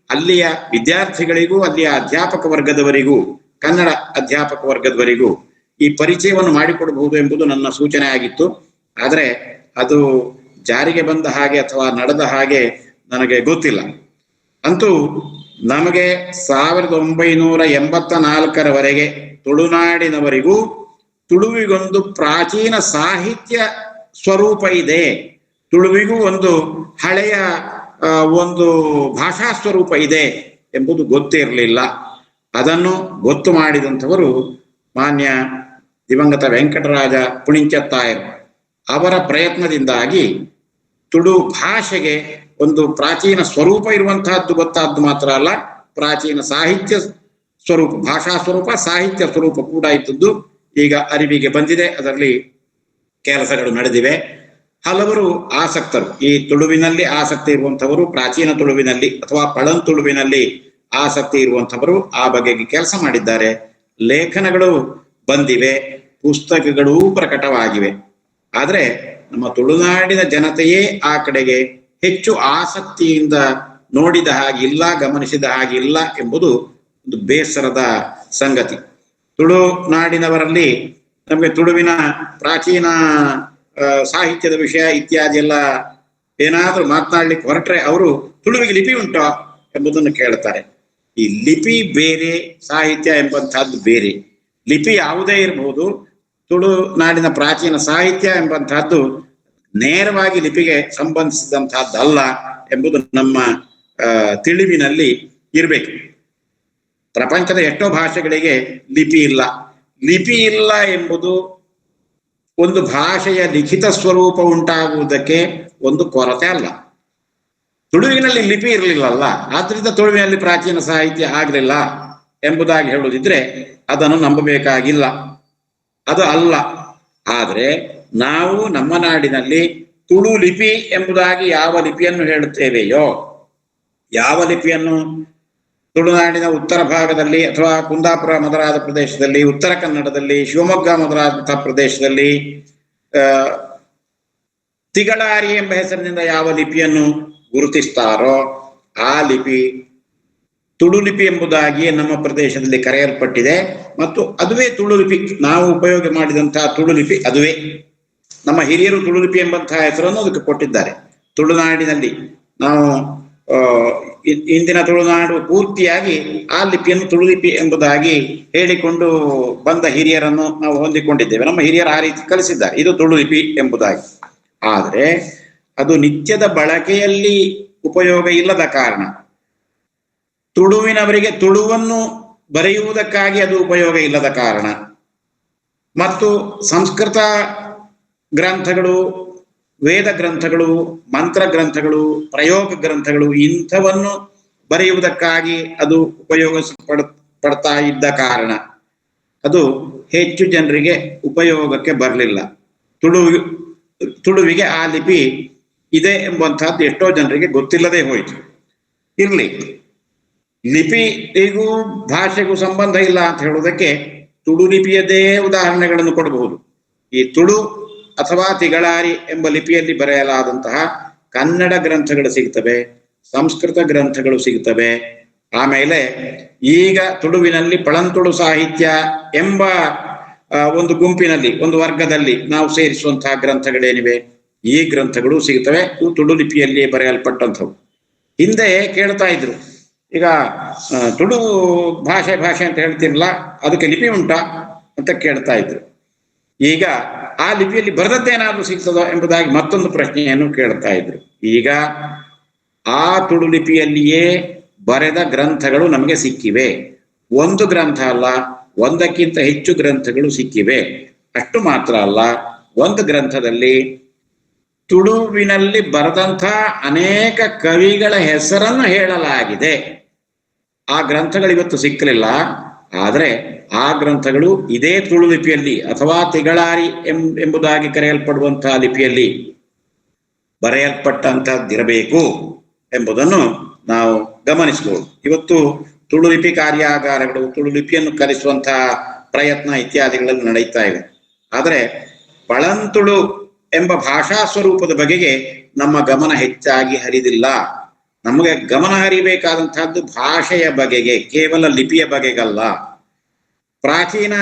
ಅಲ್ಲಿಯ ವಿದ್ಯಾರ್ಥಿಗಳಿಗೂ, ಅಲ್ಲಿಯ ಅಧ್ಯಾಪಕ ವರ್ಗದವರಿಗೂ, ಕನ್ನಡ ಅಧ್ಯಾಪಕ ವರ್ಗದವರಿಗೂ ಈ ಪರಿಚಯವನ್ನು ಮಾಡಿಕೊಡಬಹುದು ಎಂಬುದು ನನ್ನ ಸೂಚನೆ ಆಗಿತ್ತು. ಆದರೆ ಅದು ಜಾರಿಗೆ ಬಂದ ಹಾಗೆ ಅಥವಾ ನಡೆದ ಹಾಗೆ ನನಗೆ ಗೊತ್ತಿಲ್ಲ. ಅಂತೂ ನಮಗೆ 1984ರವರೆಗೆ ತುಳುನಾಡಿನವರಿಗೂ ತುಳುವಿಗೊಂದು ಪ್ರಾಚೀನ ಸಾಹಿತ್ಯ ಸ್ವರೂಪ ಇದೆ, ತುಳುವಿಗೂ ಒಂದು ಹಳೆಯ ಒಂದು ಭಾಷಾ ಸ್ವರೂಪ ಇದೆ ಎಂಬುದು ಗೊತ್ತಿರಲಿಲ್ಲ. ಅದನ್ನು ಗೊತ್ತು ಮಾಡಿದಂಥವರು ಮಾನ್ಯ ದಿವಂಗತ ವೆಂಕಟರಾಜ ಪುಣಿಂಚತ್ತಾಯರು. ಅವರ ಪ್ರಯತ್ನದಿಂದಾಗಿ ತುಳು ಭಾಷೆಗೆ ಒಂದು ಪ್ರಾಚೀನ ಸ್ವರೂಪ ಇರುವಂತಹದ್ದು ಗೊತ್ತಾದ್ದು ಮಾತ್ರ ಅಲ್ಲ, ಪ್ರಾಚೀನ ಸಾಹಿತ್ಯ ಸ್ವರೂಪ, ಭಾಷಾ ಸ್ವರೂಪ, ಸಾಹಿತ್ಯ ಸ್ವರೂಪ ಕೂಡ ಇದ್ದದ್ದು ಈಗ ಅರಿವಿಗೆ ಬಂದಿದೆ. ಅದರಲ್ಲಿ ಕೆಲಸಗಳು ನಡೆದಿವೆ. ಹಲವರು ಆಸಕ್ತರು, ಈ ತುಳುವಿನಲ್ಲಿ ಆಸಕ್ತಿ ಇರುವಂಥವರು, ಪ್ರಾಚೀನ ತುಳುವಿನಲ್ಲಿ ಅಥವಾ ಪಳಂತುಳುವಿನಲ್ಲಿ ಆಸಕ್ತಿ ಇರುವಂಥವರು ಆ ಬಗೆಗೆ ಕೆಲಸ ಮಾಡಿದ್ದಾರೆ. ಲೇಖನಗಳು ಬಂದಿವೆ, ಪುಸ್ತಕಗಳೂ ಪ್ರಕಟವಾಗಿವೆ. ಆದರೆ ನಮ್ಮ ತುಳುನಾಡಿನ ಜನತೆಯೇ ಆ ಕಡೆಗೆ ಹೆಚ್ಚು ಆಸಕ್ತಿಯಿಂದ ನೋಡಿದ ಹಾಗಿಲ್ಲ, ಗಮನಿಸಿದ ಹಾಗಿಲ್ಲ ಎಂಬುದು ಒಂದು ಬೇಸರದ ಸಂಗತಿ. ತುಳುನಾಡಿನವರಲ್ಲಿ ನಮಗೆ ತುಳುವಿನ ಪ್ರಾಚೀನ ಸಾಹಿತ್ಯದ ವಿಷಯ ಇತ್ಯಾದಿ ಎಲ್ಲ ಏನಾದ್ರೂ ಮಾತನಾಡ್ಲಿಕ್ಕೆ ಹೊರಟ್ರೆ ಅವರು ತುಳುವಿಗೆ ಲಿಪಿ ಉಂಟೋ ಎಂಬುದನ್ನು ಕೇಳ್ತಾರೆ. ಈ ಲಿಪಿ ಬೇರೆ, ಸಾಹಿತ್ಯ ಎಂಬಂತಹದ್ದು ಬೇರೆ. ಲಿಪಿ ಯಾವುದೇ ಇರಬಹುದು, ತುಳುನಾಡಿನ ಪ್ರಾಚೀನ ಸಾಹಿತ್ಯ ಎಂಬಂತಹದ್ದು ನೇರವಾಗಿ ಲಿಪಿಗೆ ಸಂಬಂಧಿಸಿದಂತಹದ್ದಲ್ಲ ಎಂಬುದು ನಮ್ಮ ತಿಳಿವಿನಲ್ಲಿ ಇರಬೇಕು. ಪ್ರಪಂಚದ ಎಷ್ಟೋ ಭಾಷೆಗಳಿಗೆ ಲಿಪಿ ಇಲ್ಲ. ಲಿಪಿ ಇಲ್ಲ ಎಂಬುದು ಒಂದು ಭಾಷೆಯ ಲಿಖಿತ ಸ್ವರೂಪ ಉಂಟಾಗುವುದಕ್ಕೆ ಒಂದು ಕೊರತೆ ಅಲ್ಲ. ತುಳುವಿನಲ್ಲಿ ಲಿಪಿ ಇರಲಿಲ್ಲಲ್ಲ, ಆದ್ರಿಂದ ತುಳುವಿನಲ್ಲಿ ಪ್ರಾಚೀನ ಸಾಹಿತ್ಯ ಆಗಲಿಲ್ಲ ಎಂಬುದಾಗಿ ಹೇಳುವುದಿದ್ರೆ ಅದನ್ನು ನಂಬಬೇಕಾಗಿಲ್ಲ, ಅದು ಅಲ್ಲ. ಆದರೆ ನಾವು ನಮ್ಮ ನಾಡಿನಲ್ಲಿ ತುಳು ಲಿಪಿ ಎಂಬುದಾಗಿ ಯಾವ ಲಿಪಿಯನ್ನು ಹೇಳುತ್ತೇವೆಯೋ, ಯಾವ ಲಿಪಿಯನ್ನು ತುಳುನಾಡಿನ ಉತ್ತರ ಭಾಗದಲ್ಲಿ ಅಥವಾ ಕುಂದಾಪುರ ಮೊದಲಾದ ಪ್ರದೇಶದಲ್ಲಿ, ಉತ್ತರ ಕನ್ನಡದಲ್ಲಿ, ಶಿವಮೊಗ್ಗ ಮೊದಲಾದಂತಹ ಪ್ರದೇಶದಲ್ಲಿ ತಿಗಳಾರಿ ಎಂಬ ಹೆಸರಿನಿಂದ ಯಾವ ಲಿಪಿಯನ್ನು ಗುರುತಿಸ್ತಾರೋ ಆ ಲಿಪಿ ತುಳು ಲಿಪಿ ಎಂಬುದಾಗಿ ನಮ್ಮ ಪ್ರದೇಶದಲ್ಲಿ ಕರೆಯಲ್ಪಟ್ಟಿದೆ. ಮತ್ತು ಅದುವೇ ತುಳು ಲಿಪಿ. ನಾವು ಉಪಯೋಗ ಮಾಡಿದಂತಹ ತುಳು ಲಿಪಿ ಅದುವೇ. ನಮ್ಮ ಹಿರಿಯರು ತುಳು ಲಿಪಿ ಎಂಬಂತಹ ಹೆಸರನ್ನು ಅದಕ್ಕೆ ಕೊಟ್ಟಿದ್ದಾರೆ. ತುಳುನಾಡಿನಲ್ಲಿ ನಾವು ಇಂದಿನ ತುಳುನಾಡು ಪೂರ್ತಿಯಾಗಿ ಆ ಲಿಪಿಯನ್ನು ತುಳು ಲಿಪಿ ಎಂಬುದಾಗಿ ಹೇಳಿಕೊಂಡು ಬಂದ ಹಿರಿಯರನ್ನು ನಾವು ಹೊಂದಿಕೊಂಡಿದ್ದೇವೆ. ನಮ್ಮ ಹಿರಿಯರು ಆ ರೀತಿ ಕಲಿಸಿದ್ದಾರೆ, ಇದು ತುಳು ಲಿಪಿ ಎಂಬುದಾಗಿ. ಆದರೆ ಅದು ನಿತ್ಯದ ಬಳಕೆಯಲ್ಲಿ ಉಪಯೋಗ ಇಲ್ಲದ ಕಾರಣ, ತುಳುವಿನವರಿಗೆ ತುಳುವನ್ನು ಬರೆಯುವುದಕ್ಕಾಗಿ ಅದು ಉಪಯೋಗ ಇಲ್ಲದ ಕಾರಣ, ಮತ್ತು ಸಂಸ್ಕೃತ ಗ್ರಂಥಗಳು, ವೇದ ಗ್ರಂಥಗಳು, ಮಂತ್ರ ಗ್ರಂಥಗಳು, ಪ್ರಯೋಗ ಗ್ರಂಥಗಳು ಇಂಥವನ್ನು ಬರೆಯುವುದಕ್ಕಾಗಿ ಅದು ಪಡ್ತಾ ಇದ್ದ ಕಾರಣ ಅದು ಹೆಚ್ಚು ಜನರಿಗೆ ಉಪಯೋಗಕ್ಕೆ ಬರಲಿಲ್ಲ. ತುಳುವಿಗೆ ಆ ಲಿಪಿ ಇದೆ ಎಂಬಂತಹದ್ದು ಎಷ್ಟೋ ಜನರಿಗೆ ಗೊತ್ತಿಲ್ಲದೆ ಹೋಯಿತು. ಇರ್ಲಿ, ಲಿಪಿಗೂ ಭಾಷೆಗೂ ಸಂಬಂಧ ಇಲ್ಲ ಅಂತ ಹೇಳುವುದಕ್ಕೆ ತುಳು ಲಿಪಿಯದೇ ಉದಾಹರಣೆಗಳನ್ನು ಕೊಡಬಹುದು. ಈ ತುಳು ಅಥವಾ ತಿಗಳಾರಿ ಎಂಬ ಲಿಪಿಯಲ್ಲಿ ಬರೆಯಲಾದಂತಹ ಕನ್ನಡ ಗ್ರಂಥಗಳು ಸಿಗ್ತವೆ, ಸಂಸ್ಕೃತ ಗ್ರಂಥಗಳು ಸಿಗುತ್ತವೆ. ಆಮೇಲೆ ಈಗ ತುಳುವಿನಲ್ಲಿ ಪಳಂತುಳು ಸಾಹಿತ್ಯ ಎಂಬ ಒಂದು ಗುಂಪಿನಲ್ಲಿ, ಒಂದು ವರ್ಗದಲ್ಲಿ ನಾವು ಸೇರಿಸುವಂತಹ ಗ್ರಂಥಗಳೇನಿವೆ, ಈ ಗ್ರಂಥಗಳು ಸಿಗುತ್ತವೆ. ಇವು ತುಳು ಲಿಪಿಯಲ್ಲಿ ಬರೆಯಲ್ಪಟ್ಟಂಥವು. ಹಿಂದೆ ಕೇಳ್ತಾ ಇದ್ರು, ಈಗ ತುಳು ಭಾಷೆ ಅಂತ ಹೇಳ್ತಿರಲ್ಲ, ಅದಕ್ಕೆ ಲಿಪಿ ಉಂಟಾ ಅಂತ ಕೇಳ್ತಾ ಇದ್ರು. ಈಗ ಆ ಲಿಪಿಯಲ್ಲಿ ಬರೆದದ್ದೇನಾದ್ರೂ ಸಿಗ್ತದೋ ಎಂಬುದಾಗಿ ಮತ್ತೊಂದು ಪ್ರಶ್ನೆಯನ್ನು ಕೇಳ್ತಾ ಇದ್ರು. ಈಗ ಆ ತುಳು ಲಿಪಿಯಲ್ಲಿಯೇ ಬರೆದ ಗ್ರಂಥಗಳು ನಮಗೆ ಸಿಕ್ಕಿವೆ. ಒಂದು ಗ್ರಂಥ ಅಲ್ಲ, ಒಂದಕ್ಕಿಂತ ಹೆಚ್ಚು ಗ್ರಂಥಗಳು ಸಿಕ್ಕಿವೆ. ಅಷ್ಟು ಮಾತ್ರ ಅಲ್ಲ, ಒಂದು ಗ್ರಂಥದಲ್ಲಿ ತುಳುವಿನಲ್ಲಿ ಬರೆದಂಥ ಅನೇಕ ಕವಿಗಳ ಹೆಸರನ್ನು ಹೇಳಲಾಗಿದೆ. ಆ ಗ್ರಂಥಗಳು ಇವತ್ತು ಸಿಕ್ಕಲಿಲ್ಲ, ಆದರೆ ಆ ಗ್ರಂಥಗಳು ಇದೇ ತುಳು ಲಿಪಿಯಲ್ಲಿ ಅಥವಾ ತಿಗಳಾರಿ ಎಂಬುದಾಗಿ ಕರೆಯಲ್ಪಡುವಂತಹ ಲಿಪಿಯಲ್ಲಿ ಬರೆಯಲ್ಪಟ್ಟಂತಹದ್ದಿರಬೇಕು ಎಂಬುದನ್ನು ನಾವು ಗಮನಿಸಬಹುದು. ಇವತ್ತು ತುಳು ಲಿಪಿ ಕಾರ್ಯಾಗಾರಗಳು, ತುಳು ಲಿಪಿಯನ್ನು ಕಲಿಸುವಂತಹ ಪ್ರಯತ್ನ ಇತ್ಯಾದಿಗಳಲ್ಲಿ ನಡೀತಾ ಇವೆ. ಆದರೆ ಪಳಂತುಳು ಎಂಬ ಭಾಷಾ ಸ್ವರೂಪದ ಬಗೆಗೆ ನಮ್ಮ ಗಮನ ಹೆಚ್ಚಾಗಿ ಹರಿದಿಲ್ಲ. ನಮಗೆ ಗಮನ ಹರಿಬೇಕಾದಂತಹದ್ದು ಭಾಷೆಯ ಬಗೆಗೆ, ಕೇವಲ ಲಿಪಿಯ ಬಗೆಗಲ್ಲ. ಪ್ರಾಚೀನ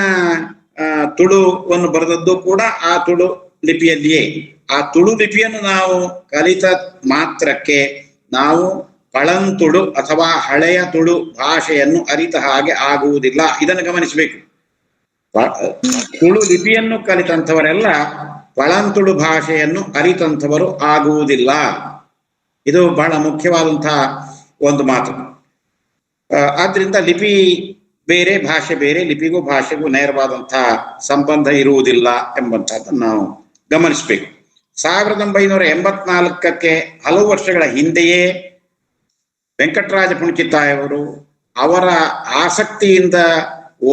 ತುಳುವನ್ನು ಬರೆದದ್ದು ಕೂಡ ಆ ತುಳು ಲಿಪಿಯಲ್ಲಿಯೇ. ಆ ತುಳು ಲಿಪಿಯನ್ನು ನಾವು ಕಲಿತ ಮಾತ್ರಕ್ಕೆ ನಾವು ಪಳಂತುಳು ಅಥವಾ ಹಳೆಯ ತುಳು ಭಾಷೆಯನ್ನು ಅರಿತ ಹಾಗೆ ಆಗುವುದಿಲ್ಲ. ಇದನ್ನು ಗಮನಿಸಬೇಕು. ತುಳು ಲಿಪಿಯನ್ನು ಕಲಿತಂಥವರೆಲ್ಲ ಪಳಂತುಳು ಭಾಷೆಯನ್ನು ಅರಿತಂಥವರು ಆಗುವುದಿಲ್ಲ. ಇದು ಬಹಳ ಮುಖ್ಯವಾದಂತಹ ಒಂದು ಮಾತು. ಆದ್ರಿಂದ ಲಿಪಿ ಬೇರೆ, ಭಾಷೆ ಬೇರೆ, ಲಿಪಿಗೂ ಭಾಷೆಗೂ ನೇರವಾದಂತಹ ಸಂಬಂಧ ಇರುವುದಿಲ್ಲ ಎಂಬಂತಹದ್ದನ್ನು ನಾವು ಗಮನಿಸಬೇಕು. 1984 ಹಲವು ವರ್ಷಗಳ ಹಿಂದೆಯೇ ವೆಂಕಟರಾಜ ಪುಣಚಿತ್ತಾಯವರು ಅವರ ಆಸಕ್ತಿಯಿಂದ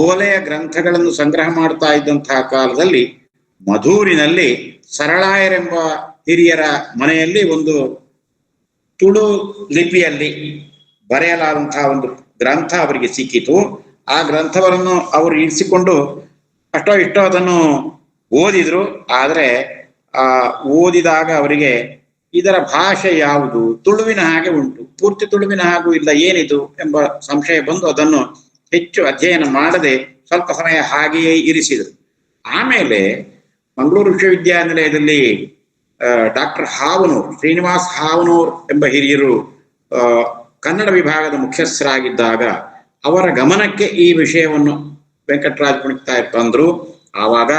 ಓಲೆಯ ಗ್ರಂಥಗಳನ್ನು ಸಂಗ್ರಹ ಮಾಡ್ತಾ ಇದ್ದಂತಹ ಕಾಲದಲ್ಲಿ ಮಧೂರಿನಲ್ಲಿ ಸರಳಾಯರೆಂಬ ಹಿರಿಯರ ಮನೆಯಲ್ಲಿ ಒಂದು ತುಳು ಲಿಪಿಯಲ್ಲಿ ಬರೆಯಲಾದಂತಹ ಒಂದು ಗ್ರಂಥ ಅವರಿಗೆ ಸಿಕ್ಕಿತು. ಆ ಗ್ರಂಥವನ್ನು ಅವರು ಇರಿಸಿಕೊಂಡು ಅಷ್ಟೋ ಇಷ್ಟೋ ಅದನ್ನು ಓದಿದ್ರು. ಆದರೆ ಓದಿದಾಗ ಅವರಿಗೆ ಇದರ ಭಾಷೆ ಯಾವುದು, ತುಳುವಿನ ಹಾಗೆ ಉಂಟು, ಪೂರ್ತಿ ತುಳುವಿನ ಹಾಗೂ ಇಲ್ಲ, ಏನಿದು ಎಂಬ ಸಂಶಯ ಬಂದು ಅದನ್ನು ಹೆಚ್ಚು ಅಧ್ಯಯನ ಮಾಡದೆ ಸ್ವಲ್ಪ ಸಮಯ ಹಾಗೆಯೇ ಇರಿಸಿದರು. ಆಮೇಲೆ ಮಂಗಳೂರು ವಿಶ್ವವಿದ್ಯಾನಿಲಯದಲ್ಲಿ ಡಾಕ್ಟರ್ ಹಾವನೂರ್, ಶ್ರೀನಿವಾಸ್ ಹಾವನೂರ್ ಎಂಬ ಹಿರಿಯರು ಕನ್ನಡ ವಿಭಾಗದ ಮುಖ್ಯಸ್ಥರಾಗಿದ್ದಾಗ ಅವರ ಗಮನಕ್ಕೆ ಈ ವಿಷಯವನ್ನು ವೆಂಕಟರಾಜ ಪುಣಚಿತ್ತಾಯರು ತಂದರು. ಆವಾಗ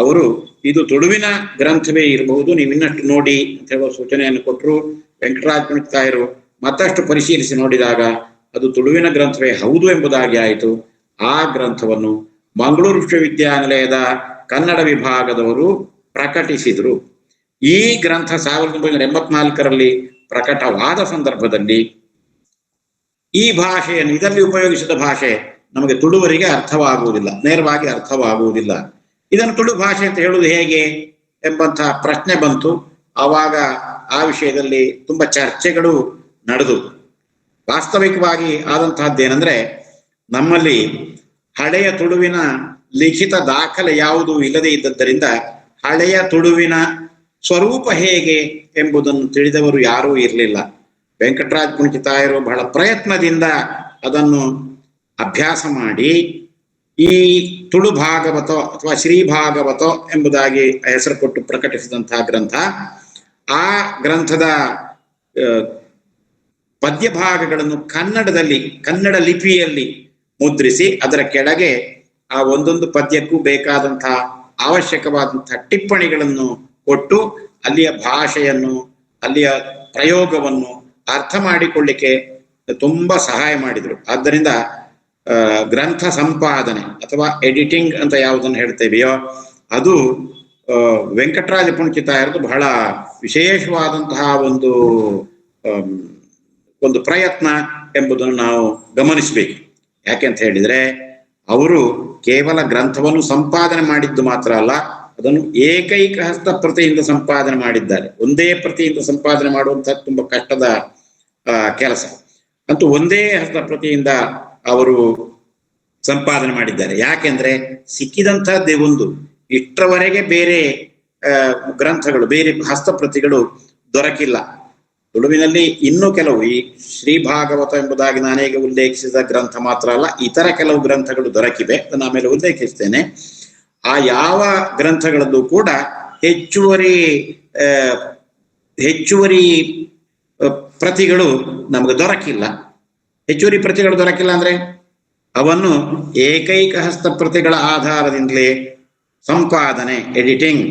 ಅವರು ಇದು ತುಳುವಿನ ಗ್ರಂಥವೇ ಇರಬಹುದು, ನೀವು ಇನ್ನಷ್ಟು ನೋಡಿ ಅಂತ ಹೇಳುವ ಸೂಚನೆಯನ್ನು ಕೊಟ್ಟರು. ವೆಂಕಟರಾಜ ಪುಣಚಿತ್ತಾಯರು ಮತ್ತಷ್ಟು ಪರಿಶೀಲಿಸಿ ನೋಡಿದಾಗ ಅದು ತುಳುವಿನ ಗ್ರಂಥವೇ ಹೌದು ಎಂಬುದಾಗಿ ಆಯಿತು. ಆ ಗ್ರಂಥವನ್ನು ಮಂಗಳೂರು ವಿಶ್ವವಿದ್ಯಾನಿಲಯದ ಕನ್ನಡ ವಿಭಾಗದವರು ಪ್ರಕಟಿಸಿದರು. ಈ ಗ್ರಂಥ 1984 ಪ್ರಕಟವಾದ ಸಂದರ್ಭದಲ್ಲಿ ಈ ಭಾಷೆಯನ್ನು, ಇದರಲ್ಲಿ ಉಪಯೋಗಿಸಿದ ಭಾಷೆ ನಮಗೆ ತುಳುವರಿಗೆ ಅರ್ಥವಾಗುವುದಿಲ್ಲ, ನೇರವಾಗಿ ಅರ್ಥವಾಗುವುದಿಲ್ಲ. ಇದನ್ನು ತುಳು ಭಾಷೆ ಅಂತ ಹೇಳುವುದು ಹೇಗೆ ಎಂಬಂತಹ ಪ್ರಶ್ನೆ ಬಂತು. ಆವಾಗ ಆ ವಿಷಯದಲ್ಲಿ ತುಂಬಾ ಚರ್ಚೆಗಳು ನಡೆದು ವಾಸ್ತವಿಕವಾಗಿ ಆದಂತಹದ್ದೇನೆಂದ್ರೆ, ನಮ್ಮಲ್ಲಿ ಹಳೆಯ ತುಳುವಿನ ಲಿಖಿತ ದಾಖಲೆ ಯಾವುದೂ ಇಲ್ಲದೆ ಇದ್ದದ್ದರಿಂದ ಹಳೆಯ ತುಳುವಿನ ಸ್ವರೂಪ ಹೇಗೆ ಎಂಬುದನ್ನು ತಿಳಿದವರು ಯಾರೂ ಇರಲಿಲ್ಲ. ವೆಂಕಟರಾಜ ಪುಣಚಿತ್ತಾಯರು ಬಹಳ ಪ್ರಯತ್ನದಿಂದ ಅದನ್ನು ಅಭ್ಯಾಸ ಮಾಡಿ ಈ ತುಳು ಭಾಗವತ ಅಥವಾ ಶ್ರೀ ಭಾಗವತ ಎಂಬುದಾಗಿ ಹೆಸರು ಕೊಟ್ಟು ಪ್ರಕಟಿಸಿದಂತಹ ಗ್ರಂಥ. ಆ ಗ್ರಂಥದ ಪದ್ಯ ಭಾಗಗಳನ್ನು ಕನ್ನಡದಲ್ಲಿ, ಕನ್ನಡ ಲಿಪಿಯಲ್ಲಿ ಮುದ್ರಿಸಿ ಅದರ ಕೆಳಗೆ ಆ ಒಂದೊಂದು ಪದ್ಯಕ್ಕೂ ಬೇಕಾದಂತಹ ಅವಶ್ಯಕವಾದಂತಹ ಟಿಪ್ಪಣಿಗಳನ್ನು ಕೊಟ್ಟು ಅಲ್ಲಿಯ ಭಾಷೆಯನ್ನು, ಅಲ್ಲಿಯ ಪ್ರಯೋಗವನ್ನು ಅರ್ಥ ಮಾಡಿಕೊಳ್ಳಿಕ್ಕೆ ತುಂಬಾ ಸಹಾಯ ಮಾಡಿದರು. ಆದ್ದರಿಂದ ಗ್ರಂಥ ಸಂಪಾದನೆ ಅಥವಾ ಎಡಿಟಿಂಗ್ ಅಂತ ಯಾವುದನ್ನು ಹೇಳ್ತೇವೆಯೋ ಅದು ವೆಂಕಟರಾಜ ಪುಣಚಿತ್ತಾಯರದು ಬಹಳ ವಿಶೇಷವಾದಂತಹ ಒಂದು ಪ್ರಯತ್ನ ಎಂಬುದನ್ನು ನಾವು ಗಮನಿಸಬೇಕು. ಯಾಕೆಂತ ಹೇಳಿದ್ರೆ ಅವರು ಕೇವಲ ಗ್ರಂಥವನ್ನು ಸಂಪಾದನೆ ಮಾಡಿದ್ದು ಮಾತ್ರ ಅಲ್ಲ, ಅದನ್ನು ಏಕೈಕ ಹಸ್ತ ಪ್ರತಿಯಿಂದ ಸಂಪಾದನೆ ಮಾಡಿದ್ದಾರೆ. ಒಂದೇ ಪ್ರತಿಯಿಂದ ಸಂಪಾದನೆ ಮಾಡುವಂತಹ ತುಂಬಾ ಕಷ್ಟದ ಕೆಲಸ. ಅಂತೂ ಒಂದೇ ಹಸ್ತ ಪ್ರತಿಯಿಂದ ಅವರು ಸಂಪಾದನೆ ಮಾಡಿದ್ದಾರೆ. ಯಾಕೆಂದ್ರೆ ಸಿಕ್ಕಿದಂತಹದ್ದೇ ಒಂದು, ಇಷ್ಟರವರೆಗೆ ಬೇರೆ ಗ್ರಂಥಗಳು, ಬೇರೆ ಹಸ್ತಪ್ರತಿಗಳು ದೊರಕಿಲ್ಲ. ತುಳುವಿನಲ್ಲಿ ಇನ್ನೂ ಕೆಲವು, ಈ ಶ್ರೀ ಭಾಗವತ ಎಂಬುದಾಗಿ ನಾನೀಗ ಉಲ್ಲೇಖಿಸಿದ ಗ್ರಂಥ ಮಾತ್ರ ಅಲ್ಲ, ಇತರ ಕೆಲವು ಗ್ರಂಥಗಳು ದೊರಕಿವೆ, ಅದನ್ನು ಆಮೇಲೆ ಉಲ್ಲೇಖಿಸ್ತೇನೆ. ಆ ಯಾವ ಗ್ರಂಥಗಳಲ್ಲೂ ಕೂಡ ಹೆಚ್ಚುವರಿ ಪ್ರತಿಗಳು ನಮಗೆ ದೊರಕಿಲ್ಲ. ಹೆಚ್ಚುವರಿ ಪ್ರತಿಗಳು ದೊರಕಿಲ್ಲ ಅಂದ್ರೆ ಅವನ್ನು ಏಕೈಕ ಹಸ್ತ ಪ್ರತಿಗಳ ಆಧಾರದಿಂದಲೇ ಸಂಪಾದನೆ, ಎಡಿಟಿಂಗ್,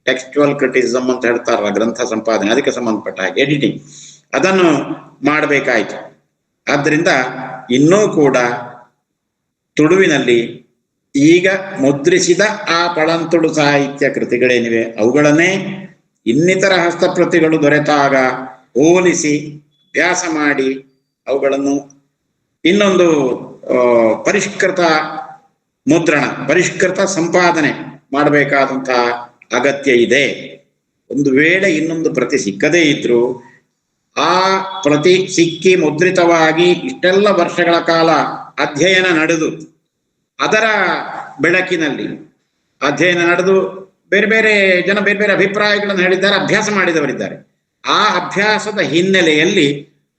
ಟೆಕ್ಸ್ಚುವಲ್ ಕ್ರಿಟಿಸಿಸಮ್ ಅಂತ ಹೇಳ್ತಾರಲ್ಲ, ಗ್ರಂಥ ಸಂಪಾದನೆ, ಅದಕ್ಕೆ ಸಂಬಂಧಪಟ್ಟ ಹಾಗೆ ಎಡಿಟಿಂಗ್ ಅದನ್ನು ಮಾಡಬೇಕಾಯಿತು. ಆದ್ದರಿಂದ ಇನ್ನೂ ಕೂಡ ತುಳುವಿನಲ್ಲಿ ಈಗ ಮುದ್ರಿಸಿದ ಆ ಪಳಂತುಳು ಸಾಹಿತ್ಯ ಕೃತಿಗಳೇನಿವೆ ಅವುಗಳನ್ನೇ ಇನ್ನಿತರ ಹಸ್ತಪ್ರತಿಗಳು ದೊರೆತಾಗ ಹೋಲಿಸಿ ಅಭ್ಯಾಸ ಮಾಡಿ ಅವುಗಳನ್ನು ಇನ್ನೊಂದು ಪರಿಷ್ಕೃತ ಮುದ್ರಣ, ಪರಿಷ್ಕೃತ ಸಂಪಾದನೆ ಮಾಡಬೇಕಾದಂತಹ ಅಗತ್ಯ ಇದೆ. ಒಂದು ವೇಳೆ ಇನ್ನೊಂದು ಪ್ರತಿ ಸಿಕ್ಕದೇ ಇದ್ರು ಆ ಪ್ರತಿ ಸಿಕ್ಕಿ ಮುದ್ರಿತವಾಗಿ ಇಷ್ಟೆಲ್ಲ ವರ್ಷಗಳ ಕಾಲ ಅಧ್ಯಯನ ನಡೆದು ಅದರ ಬೆಳಕಿನಲ್ಲಿ ಅಧ್ಯಯನ ನಡೆದು ಬೇರೆ ಬೇರೆ ಜನ ಬೇರೆ ಬೇರೆ ಅಭಿಪ್ರಾಯಗಳನ್ನು ಹೇಳಿದ್ದಾರೆ, ಅಭ್ಯಾಸ ಮಾಡಿದವರಿದ್ದಾರೆ. ಆ ಅಭ್ಯಾಸದ ಹಿನ್ನೆಲೆಯಲ್ಲಿ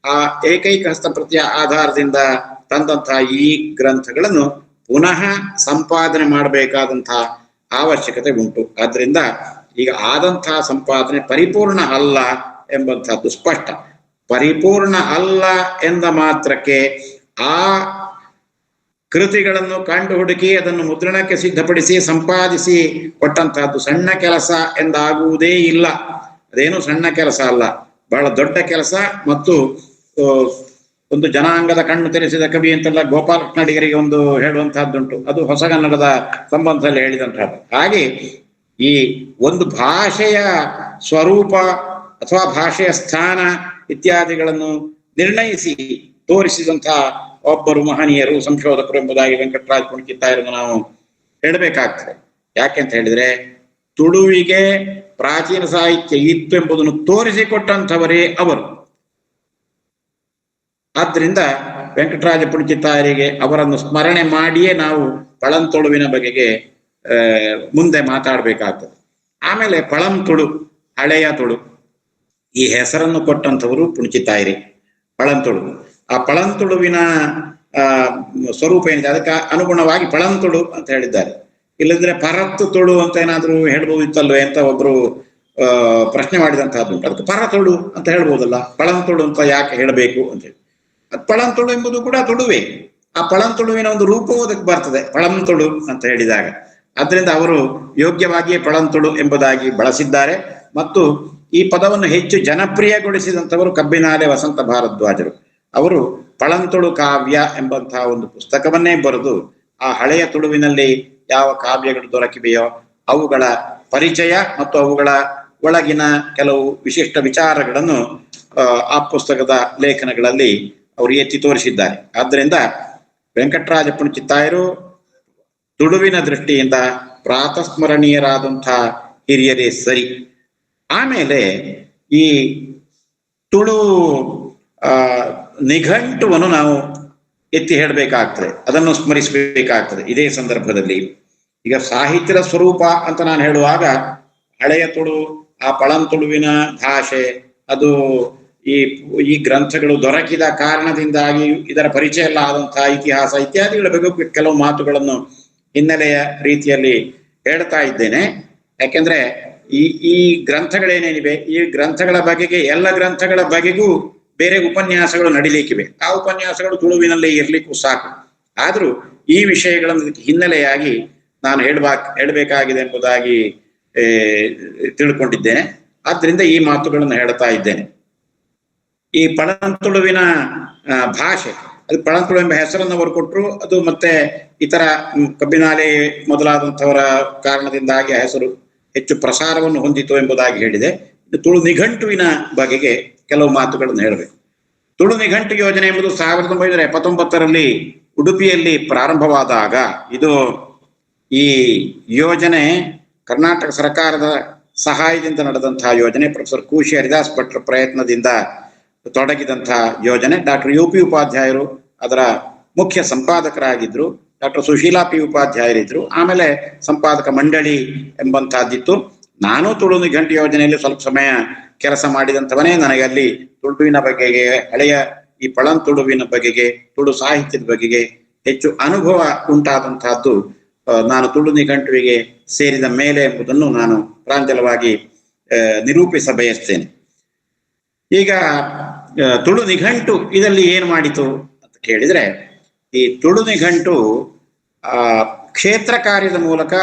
ಆ ಏಕೈಕ ಹಸ್ತಪ್ರತಿಯ ಆಧಾರದಿಂದ ತಂದಂತಹ ಈ ಗ್ರಂಥಗಳನ್ನು ಪುನಃ ಸಂಪಾದನೆ ಮಾಡಬೇಕಾದಂತಹ ಅವಶ್ಯಕತೆ ಉಂಟು. ಆದ್ರಿಂದ ಈಗ ಆದಂತಹ ಸಂಪಾದನೆ ಪರಿಪೂರ್ಣ ಅಲ್ಲ ಎಂಬಂತಹದ್ದು ಸ್ಪಷ್ಟ. ಪರಿಪೂರ್ಣ ಅಲ್ಲ ಎಂದ ಮಾತ್ರಕ್ಕೆ ಆ ಕೃತಿಗಳನ್ನು ಕಂಡು ಹುಡುಕಿ ಅದನ್ನು ಮುದ್ರಣಕ್ಕೆ ಸಿದ್ಧಪಡಿಸಿ ಸಂಪಾದಿಸಿ ಕೊಟ್ಟಂತಹದ್ದು ಸಣ್ಣ ಕೆಲಸ ಎಂದಾಗುವುದೇ ಇಲ್ಲ. ಅದೇನು ಸಣ್ಣ ಕೆಲಸ ಅಲ್ಲ, ಬಹಳ ದೊಡ್ಡ ಕೆಲಸ. ಮತ್ತು ಒಂದು ಜನಾಂಗದ ಕಣ್ಣು ತೆರೆಸಿದ ಕವಿ ಅಂತೆಲ್ಲ ಗೋಪಾಲಕೃಷ್ಣ ಅಡಿಗರಿಗೆ ಒಂದು ಹೇಳುವಂತಹದ್ದುಂಟು, ಅದು ಹೊಸಗನ್ನಡದ ಸಂಬಂಧದಲ್ಲಿ ಹೇಳಿದಂತಹದ್ದು. ಹಾಗೆ ಈ ಒಂದು ಭಾಷೆಯ ಸ್ವರೂಪ ಅಥವಾ ಭಾಷೆಯ ಸ್ಥಾನ ಇತ್ಯಾದಿಗಳನ್ನು ನಿರ್ಣಯಿಸಿ ತೋರಿಸಿದಂತಹ ಒಬ್ಬರು ಮಹನೀಯರು, ಸಂಶೋಧಕರು ಎಂಬುದಾಗಿ ವೆಂಕಟರಾಜ ಪುಣಚಿತ್ತಾಯರನ್ನು ನಾವು ಹೇಳಬೇಕಾಗ್ತದೆ. ಯಾಕೆಂತ ಹೇಳಿದ್ರೆ ತುಳುವಿಗೆ ಪ್ರಾಚೀನ ಸಾಹಿತ್ಯ ಇತ್ತು ಎಂಬುದನ್ನು ತೋರಿಸಿಕೊಟ್ಟಂಥವರೇ ಅವರು. ಆದ್ರಿಂದ ವೆಂಕಟರಾಜ ಪುಣಚಿತ್ತಾಯರಿಗೆ ಅವರನ್ನು ಸ್ಮರಣೆ ಮಾಡಿಯೇ ನಾವು ಪಳಂತುಳುವಿನ ಬಗೆಗೆ ಮುಂದೆ ಮಾತಾಡಬೇಕಾಗ್ತದೆ. ಆಮೇಲೆ ಪಳಂತುಳು, ಹಳೆಯ ತುಳು, ಈ ಹೆಸರನ್ನು ಕೊಟ್ಟಂಥವರು ಪುಣಚಿತ್ತಾಯರಿ. ಪಳಂತುಳು, ಆ ಪಳಂತುಳುವಿನ ಸ್ವರೂಪ ಏನಿದೆ ಅದಕ್ಕೆ ಅನುಗುಣವಾಗಿ ಪಳಂತುಳು ಅಂತ ಹೇಳಿದ್ದಾರೆ. ಇಲ್ಲದ್ರೆ ಪರತ್ತು ತುಳು ಅಂತ ಏನಾದ್ರೂ ಹೇಳ್ಬೋದಿತ್ತಲ್ವೇ ಅಂತ ಒಬ್ರು ಪ್ರಶ್ನೆ ಮಾಡಿದಂತಹದ್ದು. ಅದಕ್ಕೆ ಪರತುಳು ಅಂತ ಹೇಳ್ಬೋದಲ್ಲ, ಪಳಂತುಳು ಅಂತ ಯಾಕೆ ಹೇಳಬೇಕು ಅಂತ ಹೇಳಿ. ಅದು ಪಳಂತುಳು ಎಂಬುದು ಕೂಡ ತುಳುವೆ. ಆ ಪಳಂತುಳುವಿನ ಒಂದು ರೂಪವೂ ಅದಕ್ಕೆ ಬರ್ತದೆ, ಪಳಂತುಳು ಅಂತ ಹೇಳಿದಾಗ. ಆದ್ರಿಂದ ಅವರು ಯೋಗ್ಯವಾಗಿಯೇ ಪಳಂತುಳು ಎಂಬುದಾಗಿ ಬಳಸಿದ್ದಾರೆ. ಮತ್ತು ಈ ಪದವನ್ನು ಹೆಚ್ಚು ಜನಪ್ರಿಯಗೊಳಿಸಿದಂಥವರು ಕಬ್ಬಿನಾಲೆ ವಸಂತ ಭಾರದ್ವಾಜರು. ಅವರು ಪಳಂತುಳು ಕಾವ್ಯ ಎಂಬಂತಹ ಒಂದು ಪುಸ್ತಕವನ್ನೇ ಬರೆದು ಆ ಹಳೆಯ ತುಳುವಿನಲ್ಲಿ ಯಾವ ಕಾವ್ಯಗಳು ದೊರಕಿವೆಯೋ ಅವುಗಳ ಪರಿಚಯ ಮತ್ತು ಅವುಗಳ ಒಳಗಿನ ಕೆಲವು ವಿಶಿಷ್ಟ ವಿಚಾರಗಳನ್ನು ಆ ಪುಸ್ತಕದ ಲೇಖನಗಳಲ್ಲಿ ಅವರು ಎತ್ತಿ ತೋರಿಸಿದ್ದಾರೆ. ಆದ್ದರಿಂದ ವೆಂಕಟರಾಜ ಪುಣಚಿತ್ತಾಯರು ತುಳುವಿನ ದೃಷ್ಟಿಯಿಂದ ಪ್ರಾತಸ್ಮರಣೀಯರಾದಂತಹ ಹಿರಿಯರೇ ಸರಿ. ಆಮೇಲೆ ಈ ತುಳು ನಿಘಂಟುವನ್ನು ನಾವು ಎತ್ತಿ ಹೇಳಬೇಕಾಗ್ತದೆ, ಅದನ್ನು ಸ್ಮರಿಸಬೇಕಾಗ್ತದೆ ಇದೇ ಸಂದರ್ಭದಲ್ಲಿ. ಈಗ ಸಾಹಿತ್ಯದ ಸ್ವರೂಪ ಅಂತ ನಾನು ಹೇಳುವಾಗ ಹಳೆಯ ತುಳು, ಆ ಪಳಂತುಳುವಿನ ಭಾಷೆ, ಅದು ಈ ಗ್ರಂಥಗಳು ದೊರಕಿದ ಕಾರಣದಿಂದಾಗಿ ಇದರ ಪರಿಚಯ ಎಲ್ಲ ಆದಂತಹ ಇತಿಹಾಸ ಇತ್ಯಾದಿಗಳ ಬಗ್ಗೆ ಕೆಲವು ಮಾತುಗಳನ್ನು ಹಿನ್ನೆಲೆಯ ರೀತಿಯಲ್ಲಿ ಹೇಳ್ತಾ ಇದ್ದೇನೆ. ಯಾಕೆಂದ್ರೆ ಈ ಗ್ರಂಥಗಳೇನೇನಿವೆ ಈ ಗ್ರಂಥಗಳ ಬಗೆಗೆ, ಎಲ್ಲ ಗ್ರಂಥಗಳ ಬಗೆಗೂ ಬೇರೆ ಉಪನ್ಯಾಸಗಳು ನಡಿಲಿಕ್ಕಿವೆ. ಆ ಉಪನ್ಯಾಸಗಳು ತುಳುವಿನಲ್ಲೇ ಇರ್ಲಿಕ್ಕೂ ಸಾಕು. ಆದ್ರೂ ಈ ವಿಷಯಗಳನ್ನು ಹಿನ್ನೆಲೆಯಾಗಿ ನಾನು ಹೇಳಬೇಕಾಗಿದೆ ಎಂಬುದಾಗಿ ತಿಳ್ಕೊಂಡಿದ್ದೇನೆ. ಆದ್ರಿಂದ ಈ ಮಾತುಗಳನ್ನು ಹೇಳ್ತಾ ಇದ್ದೇನೆ. ಈ ಪಳಂತುಳುವಿನ ಭಾಷೆ, ಅದು ಪಳಂತುಳು ಎಂಬ ಹೆಸರನ್ನು ಅವರು ಕೊಟ್ಟರು. ಅದು ಮತ್ತೆ ಇತರ ಕಬ್ಬಿನಾಲೆ ಮೊದಲಾದಂಥವರ ಕಾರಣದಿಂದಾಗಿ ಆ ಹೆಸರು ಹೆಚ್ಚು ಪ್ರಸಾರವನ್ನು ಹೊಂದಿತು ಎಂಬುದಾಗಿ ಹೇಳಿದೆ. ತುಳು ನಿಘಂಟುವಿನ ಬಗೆಗೆ ಕೆಲವು ಮಾತುಗಳನ್ನು ಹೇಳಬೇಕು. ತುಳು ನಿಘಂಟು ಯೋಜನೆ ಎಂಬುದು 1979ರಲ್ಲಿ ಉಡುಪಿಯಲ್ಲಿ ಪ್ರಾರಂಭವಾದಾಗ, ಇದು ಈ ಯೋಜನೆ ಕರ್ನಾಟಕ ಸರ್ಕಾರದ ಸಹಾಯದಿಂದ ನಡೆದಂತಹ ಯೋಜನೆ. ಪ್ರೊಫೆಸರ್ ಕೂಶಿ ಹರಿದಾಸ್ ಭಟ್ರ ಪ್ರಯತ್ನದಿಂದ ತೊಡಗಿದಂತಹ ಯೋಜನೆ. ಡಾಕ್ಟರ್ UP ಉಪಾಧ್ಯಾಯರು ಅದರ ಮುಖ್ಯ ಸಂಪಾದಕರಾಗಿದ್ರು. ಡಾಕ್ಟರ್ ಸುಶೀಲಾ P ಉಪಾಧ್ಯಾಯರಿದ್ರು. ಆಮೇಲೆ ಸಂಪಾದಕ ಮಂಡಳಿ ಎಂಬಂತಹದ್ದಿತ್ತು. ನಾನು ತುಳು ನಿಘಂಟು ಯೋಜನೆಯಲ್ಲಿ ಸ್ವಲ್ಪ ಸಮಯ ಕೆಲಸ ಮಾಡಿದಂಥವನೇ. ನನಗೆ ಅಲ್ಲಿ ತುಳುವಿನ ಬಗೆಗೆ, ಹಳೆಯ ಈ ಪಳಂತುಳುವಿನ ಬಗೆಗೆ, ತುಳು ಸಾಹಿತ್ಯದ ಬಗೆಗೆ ಹೆಚ್ಚು ಅನುಭವ ಉಂಟಾದಂತಹದ್ದು ನಾನು ತುಳು ನಿಘಂಟುವಿಗೆ ಸೇರಿದ ಮೇಲೆ ಎಂಬುದನ್ನು ನಾನು ಪ್ರಾಂಜಲವಾಗಿ ನಿರೂಪಿಸ ಬಯಸ್ತೇನೆ. ಈಗ ತುಳು ನಿಘಂಟು ಇದರಲ್ಲಿ ಏನು ಮಾಡಿತು ಅಂತ ಕೇಳಿದ್ರೆ, ಈ ತುಳು ನಿಘಂಟು ಕ್ಷೇತ್ರ ಕಾರ್ಯದ ಮೂಲಕ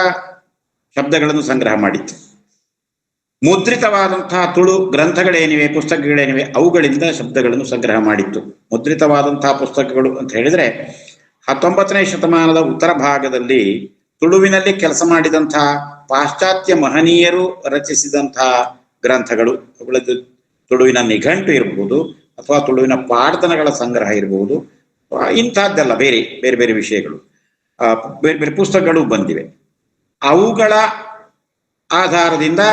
ಶಬ್ದಗಳನ್ನು ಸಂಗ್ರಹ ಮಾಡಿತ್ತು. ಮುದ್ರಿತವಾದಂತಹ ತುಳು ಗ್ರಂಥಗಳೇನಿವೆ, ಪುಸ್ತಕಗಳೇನಿವೆ, ಅವುಗಳಿಂದ ಶಬ್ದಗಳನ್ನು ಸಂಗ್ರಹ ಮಾಡಿತ್ತು. ಮುದ್ರಿತವಾದಂತಹ ಪುಸ್ತಕಗಳು ಅಂತ ಹೇಳಿದ್ರೆ 19ನೇ ಶತಮಾನದ ಉತ್ತರ ಭಾಗದಲ್ಲಿ ತುಳುವಿನಲ್ಲಿ ಕೆಲಸ ಮಾಡಿದಂತಹ ಪಾಶ್ಚಾತ್ಯ ಮಹನೀಯರು ರಚಿಸಿದಂತಹ ಗ್ರಂಥಗಳು. ಅವುಗಳದ್ದು ತುಳುವಿನ ನಿಘಂಟು ಇರಬಹುದು, ಅಥವಾ ತುಳುವಿನ ಪಾಡ್ದನಗಳ ಸಂಗ್ರಹ ಇರಬಹುದು, ಇಂಥದ್ದೆಲ್ಲ ಬೇರೆ ಬೇರೆ ಬೇರೆ ವಿಷಯಗಳು, ಬೇರೆ ಬೇರೆ ಪುಸ್ತಕಗಳು ಬಂದಿವೆ. ಅವುಗಳ ಆಧಾರದಿಂದ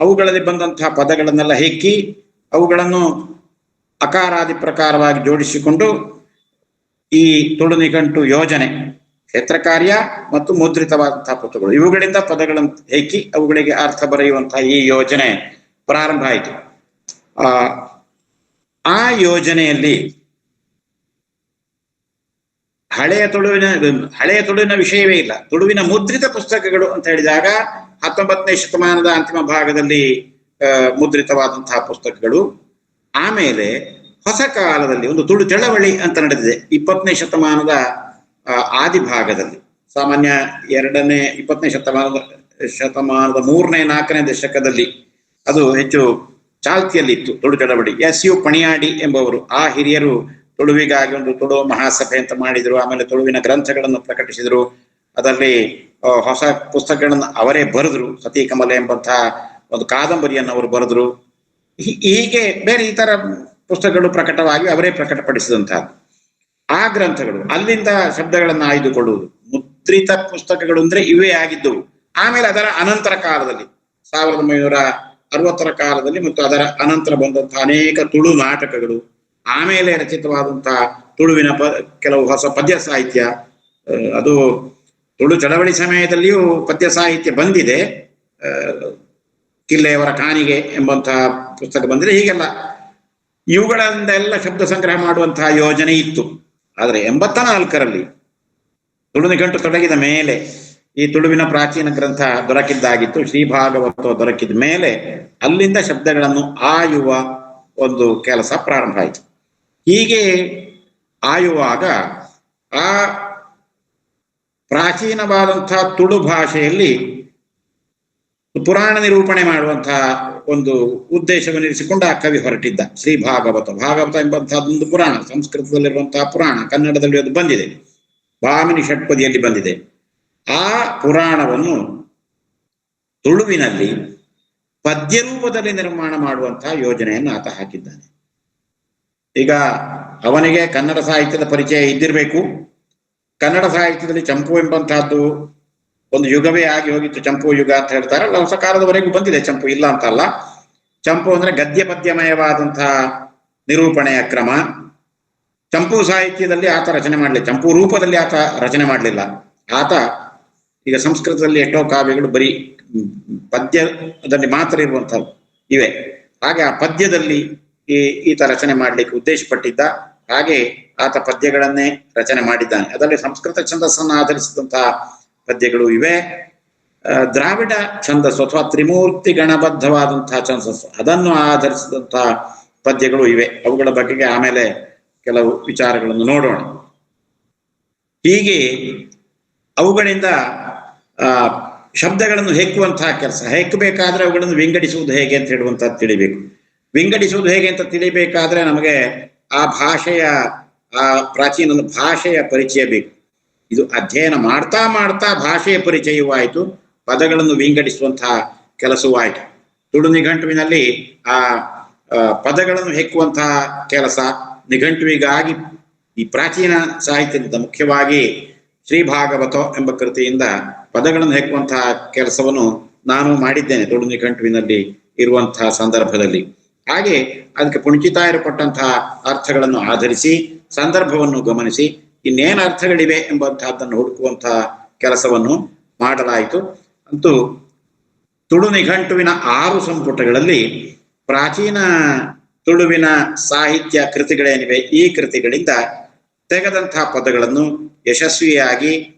ಅವುಗಳಲ್ಲಿ ಬಂದಂತಹ ಪದಗಳನ್ನೆಲ್ಲ ಹೆಕ್ಕಿ ಅವುಗಳನ್ನು ಅಕಾರಾದಿ ಪ್ರಕಾರವಾಗಿ ಜೋಡಿಸಿಕೊಂಡು ಈ ತುಳು ನಿಘಂಟು ಯೋಜನೆ, ಕ್ಷೇತ್ರ ಕಾರ್ಯ ಮತ್ತು ಮುದ್ರಿತವಾದಂತಹ ಪುಸ್ತಕಗಳು, ಇವುಗಳಿಂದ ಪದಗಳನ್ನು ಹೆಕ್ಕಿ ಅವುಗಳಿಗೆ ಅರ್ಥ ಬರೆಯುವಂತಹ ಈ ಯೋಜನೆ ಪ್ರಾರಂಭ ಆಯಿತು. ಆ ಯೋಜನೆಯಲ್ಲಿ ಹಳೆಯ ತುಳುವಿನ ವಿಷಯವೇ ಇಲ್ಲ. ತುಳುವಿನ ಮುದ್ರಿತ ಪುಸ್ತಕಗಳು ಅಂತ ಹೇಳಿದಾಗ 19ನೇ ಶತಮಾನದ ಅಂತಿಮ ಭಾಗದಲ್ಲಿ ಮುದ್ರಿತವಾದಂತಹ ಪುಸ್ತಕಗಳು. ಆಮೇಲೆ ಹೊಸ ಕಾಲದಲ್ಲಿ ಒಂದು ತುಳು ಚಳವಳಿ ಅಂತ ನಡೆದಿದೆ 20ನೇ ಶತಮಾನದ ಆದಿ ಭಾಗದಲ್ಲಿ. ಸಾಮಾನ್ಯ 20ನೇ ಶತಮಾನದ 3ನೇ 4ನೇ ದಶಕದಲ್ಲಿ ಅದು ಹೆಚ್ಚು ಚಾಲ್ತಿಯಲ್ಲಿತ್ತು ತುಳು ಚಳವಳಿ. SU ಪಣಿಯಾಡಿ ಎಂಬುವರು, ಆ ಹಿರಿಯರು ತುಳುವಿಗಾಗಿ ಒಂದು ತುಳು ಮಹಾಸಭೆ ಅಂತ ಮಾಡಿದ್ರು. ಆಮೇಲೆ ತುಳುವಿನ ಗ್ರಂಥಗಳನ್ನು ಪ್ರಕಟಿಸಿದರು. ಅದರಲ್ಲಿ ಹೊಸ ಪುಸ್ತಕಗಳನ್ನು ಅವರೇ ಬರೆದ್ರು. ಸತೀಕಮಲ ಎಂಬಂತಹ ಒಂದು ಕಾದಂಬರಿಯನ್ನು ಅವರು ಬರೆದ್ರು. ಹೀಗೆ ಬೇರೆ ಇತರ ಪುಸ್ತಕಗಳು ಪ್ರಕಟವಾಗಿ ಅವರೇ ಪ್ರಕಟಪಡಿಸಿದಂತಹದ್ದು. ಆ ಗ್ರಂಥಗಳು ಅಲ್ಲಿಂದ ಶಬ್ದಗಳನ್ನು ಆಯ್ದುಕೊಳ್ಳುವುದು. ಮುದ್ರಿತ ಪುಸ್ತಕಗಳು ಅಂದ್ರೆ ಇವೇ ಆಗಿದ್ದವು. ಆಮೇಲೆ ಅದರ ಅನಂತರ ಕಾಲದಲ್ಲಿ 1960ರ ಕಾಲದಲ್ಲಿ ಮತ್ತು ಅದರ ಅನಂತರ ಬಂದಂತಹ ಅನೇಕ ತುಳು ನಾಟಕಗಳು, ಆಮೇಲೆ ರಚಿತವಾದಂತಹ ತುಳುವಿನ ಕೆಲವು ಹೊಸ ಪದ್ಯ ಸಾಹಿತ್ಯ, ಅದು ತುಳು ಚಳವಳಿ ಸಮಯದಲ್ಲಿಯೂ ಪದ್ಯ ಸಾಹಿತ್ಯ ಬಂದಿದೆ. ಕಿಲ್ಲೆಯವರ ಕಾಣಿಗೆ ಎಂಬಂತಹ ಪುಸ್ತಕ ಬಂದಿದೆ. ಹೀಗೆಲ್ಲ ಇವುಗಳಿಂದೆಲ್ಲ ಶಬ್ದ ಸಂಗ್ರಹ ಮಾಡುವಂತಹ ಯೋಜನೆ ಇತ್ತು. ಆದರೆ 84ರಲ್ಲಿ ತುಳು ನಿಘಂಟು ತೊಡಗಿದ ಮೇಲೆ ಈ ತುಳುವಿನ ಪ್ರಾಚೀನ ಗ್ರಂಥ ದೊರಕಿದ್ದಾಗಿತ್ತು. ಶ್ರೀಭಾಗವತ ದೊರಕಿದ ಮೇಲೆ ಅಲ್ಲಿಂದ ಶಬ್ದಗಳನ್ನು ಆಯುವ ಒಂದು ಕೆಲಸ ಪ್ರಾರಂಭ ಆಯಿತು. ಹೀಗೆ ಆಯುವಾಗ ಆ ಪ್ರಾಚೀನವಾದಂತಹ ತುಳು ಭಾಷೆಯಲ್ಲಿ ಪುರಾಣ ನಿರೂಪಣೆ ಮಾಡುವಂತಹ ಒಂದು ಉದ್ದೇಶವನ್ನಿರಿಸಿಕೊಂಡು ಆ ಕವಿ ಹೊರಟಿದ್ದ. ಭಾಗವತ ಎಂಬಂತಹದ್ದೊಂದು ಪುರಾಣ, ಸಂಸ್ಕೃತದಲ್ಲಿರುವಂತಹ ಪುರಾಣ, ಕನ್ನಡದಲ್ಲಿ ಅದು ಬಂದಿದೆ, ಭಾಮಿನಿ ಷಟ್ಪದಿಯಲ್ಲಿ ಬಂದಿದೆ. ಆ ಪುರಾಣವನ್ನು ತುಳುವಿನಲ್ಲಿ ಪದ್ಯ ರೂಪದಲ್ಲಿ ನಿರ್ಮಾಣ ಮಾಡುವಂತಹ ಯೋಜನೆಯನ್ನು ಆತ ಹಾಕಿದ್ದಾನೆ. ಈಗ ಅವನಿಗೆ ಕನ್ನಡ ಸಾಹಿತ್ಯದ ಪರಿಚಯ ಇದ್ದಿರಬೇಕು. ಕನ್ನಡ ಸಾಹಿತ್ಯದಲ್ಲಿ ಚಂಪು ಎಂಬಂತಹದ್ದು ಒಂದು ಯುಗವೇ ಆಗಿ ಹೋಗಿತ್ತು. ಚಂಪು ಯುಗ ಅಂತ ಹೇಳ್ತಾರೆ. ಹೊಸ ಕಾಲದವರೆಗೂ ಬಂದಿದೆ ಚಂಪು, ಇಲ್ಲ ಅಂತಲ್ಲ. ಚಂಪು ಅಂದ್ರೆ ಗದ್ಯ ಪದ್ಯಮಯವಾದಂತಹ ನಿರೂಪಣೆಯ ಕ್ರಮ. ಚಂಪು ಸಾಹಿತ್ಯದಲ್ಲಿ ಆತ ರಚನೆ ಮಾಡಲಿಲ್ಲ, ಚಂಪು ರೂಪದಲ್ಲಿ ಆತ ರಚನೆ ಮಾಡಲಿಲ್ಲ. ಆತ ಈಗ ಸಂಸ್ಕೃತದಲ್ಲಿ ಎಷ್ಟೋ ಕಾವ್ಯಗಳು ಬರೀ ಪದ್ಯದಲ್ಲಿ ಮಾತ್ರ ಇರುವಂಥವು ಇವೆ. ಹಾಗೆ ಆ ಪದ್ಯದಲ್ಲಿ ಈತ ರಚನೆ ಮಾಡಲಿಕ್ಕೆ ಉದ್ದೇಶಪಟ್ಟಿದ್ದ. ಹಾಗೆ ಆತ ಪದ್ಯಗಳನ್ನೇ ರಚನೆ ಮಾಡಿದ್ದಾನೆ. ಅದರಲ್ಲಿ ಸಂಸ್ಕೃತ ಛಂದಸ್ಸನ್ನು ಆಧರಿಸಿದಂತಹ ಪದ್ಯಗಳು ಇವೆ. ದ್ರಾವಿಡ ಛಂದಸ್ಸು ಅಥವಾ ತ್ರಿಮೂರ್ತಿ ಗಣಬದ್ಧವಾದಂತಹ ಛಂದಸ್ಸು, ಅದನ್ನು ಆಧರಿಸಿದಂತಹ ಪದ್ಯಗಳು ಇವೆ. ಅವುಗಳ ಬಗೆಗೆ ಆಮೇಲೆ ಕೆಲವು ವಿಚಾರಗಳನ್ನು ನೋಡೋಣ. ಹೀಗೆ ಅವುಗಳಿಂದ ಶಬ್ದಗಳನ್ನು ಹೆಕ್ಕುವಂತಹ ಕೆಲಸ. ಹೆಕ್ಕಬೇಕಾದ್ರೆ ಅವುಗಳನ್ನು ವಿಂಗಡಿಸುವುದು ಹೇಗೆ ಅಂತ ಹೇಳುವಂತಹದ್ದು ತಿಳಿಬೇಕು. ವಿಂಗಡಿಸುವುದು ಹೇಗೆ ಅಂತ ತಿಳಿಬೇಕಾದ್ರೆ ನಮಗೆ ಆ ಭಾಷೆಯ, ಆ ಪ್ರಾಚೀನ ಭಾಷೆಯ ಪರಿಚಯ ಬೇಕು. ಇದು ಅಧ್ಯಯನ ಮಾಡ್ತಾ ಮಾಡ್ತಾ ಭಾಷೆಯ ಪರಿಚಯವೂ ಆಯಿತು, ಪದಗಳನ್ನು ವಿಂಗಡಿಸುವಂತಹ ಕೆಲಸವೂ ಆಯಿತು. ತುಳು ನಿಘಂಟುವಿನಲ್ಲಿ ಆ ಪದಗಳನ್ನು ಹೆಕ್ಕುವಂತಹ ಕೆಲಸ ನಿಘಂಟುವಿಗಾಗಿ ಈ ಪ್ರಾಚೀನ ಸಾಹಿತ್ಯದಿಂದ ಮುಖ್ಯವಾಗಿ ಶ್ರೀಭಾಗವತ ಎಂಬ ಕೃತಿಯಿಂದ ಪದಗಳನ್ನು ಹೆಕ್ಕುವಂತಹ ಕೆಲಸವನ್ನು ನಾನು ಮಾಡಿದ್ದೇನೆ ತುಳು ನಿಘಂಟುವಿನಲ್ಲಿ ಇರುವಂತಹ ಸಂದರ್ಭದಲ್ಲಿ. ಹಾಗೆ ಅದಕ್ಕೆ ಪುಣ್ಚಿತಾಯರು ಕೊಟ್ಟಂತಹ ಅರ್ಥಗಳನ್ನು ಆಧರಿಸಿ, ಸಂದರ್ಭವನ್ನು ಗಮನಿಸಿ, ಇನ್ನೇನು ಅರ್ಥಗಳಿವೆ ಎಂಬಂತಹದ್ದನ್ನು ಹುಡುಕುವಂತಹ ಕೆಲಸವನ್ನು ಮಾಡಲಾಯಿತು. ಅಂತೂ ತುಳು ನಿಘಂಟುವಿನ 6 ಸಂಪುಟಗಳಲ್ಲಿ ಪ್ರಾಚೀನ ತುಳುವಿನ ಸಾಹಿತ್ಯ ಕೃತಿಗಳೇನಿವೆ ಈ ಕೃತಿಗಳಿಂದ ತೆಗೆದಂತಹ ಪದಗಳನ್ನು ಯಶಸ್ವಿಯಾಗಿ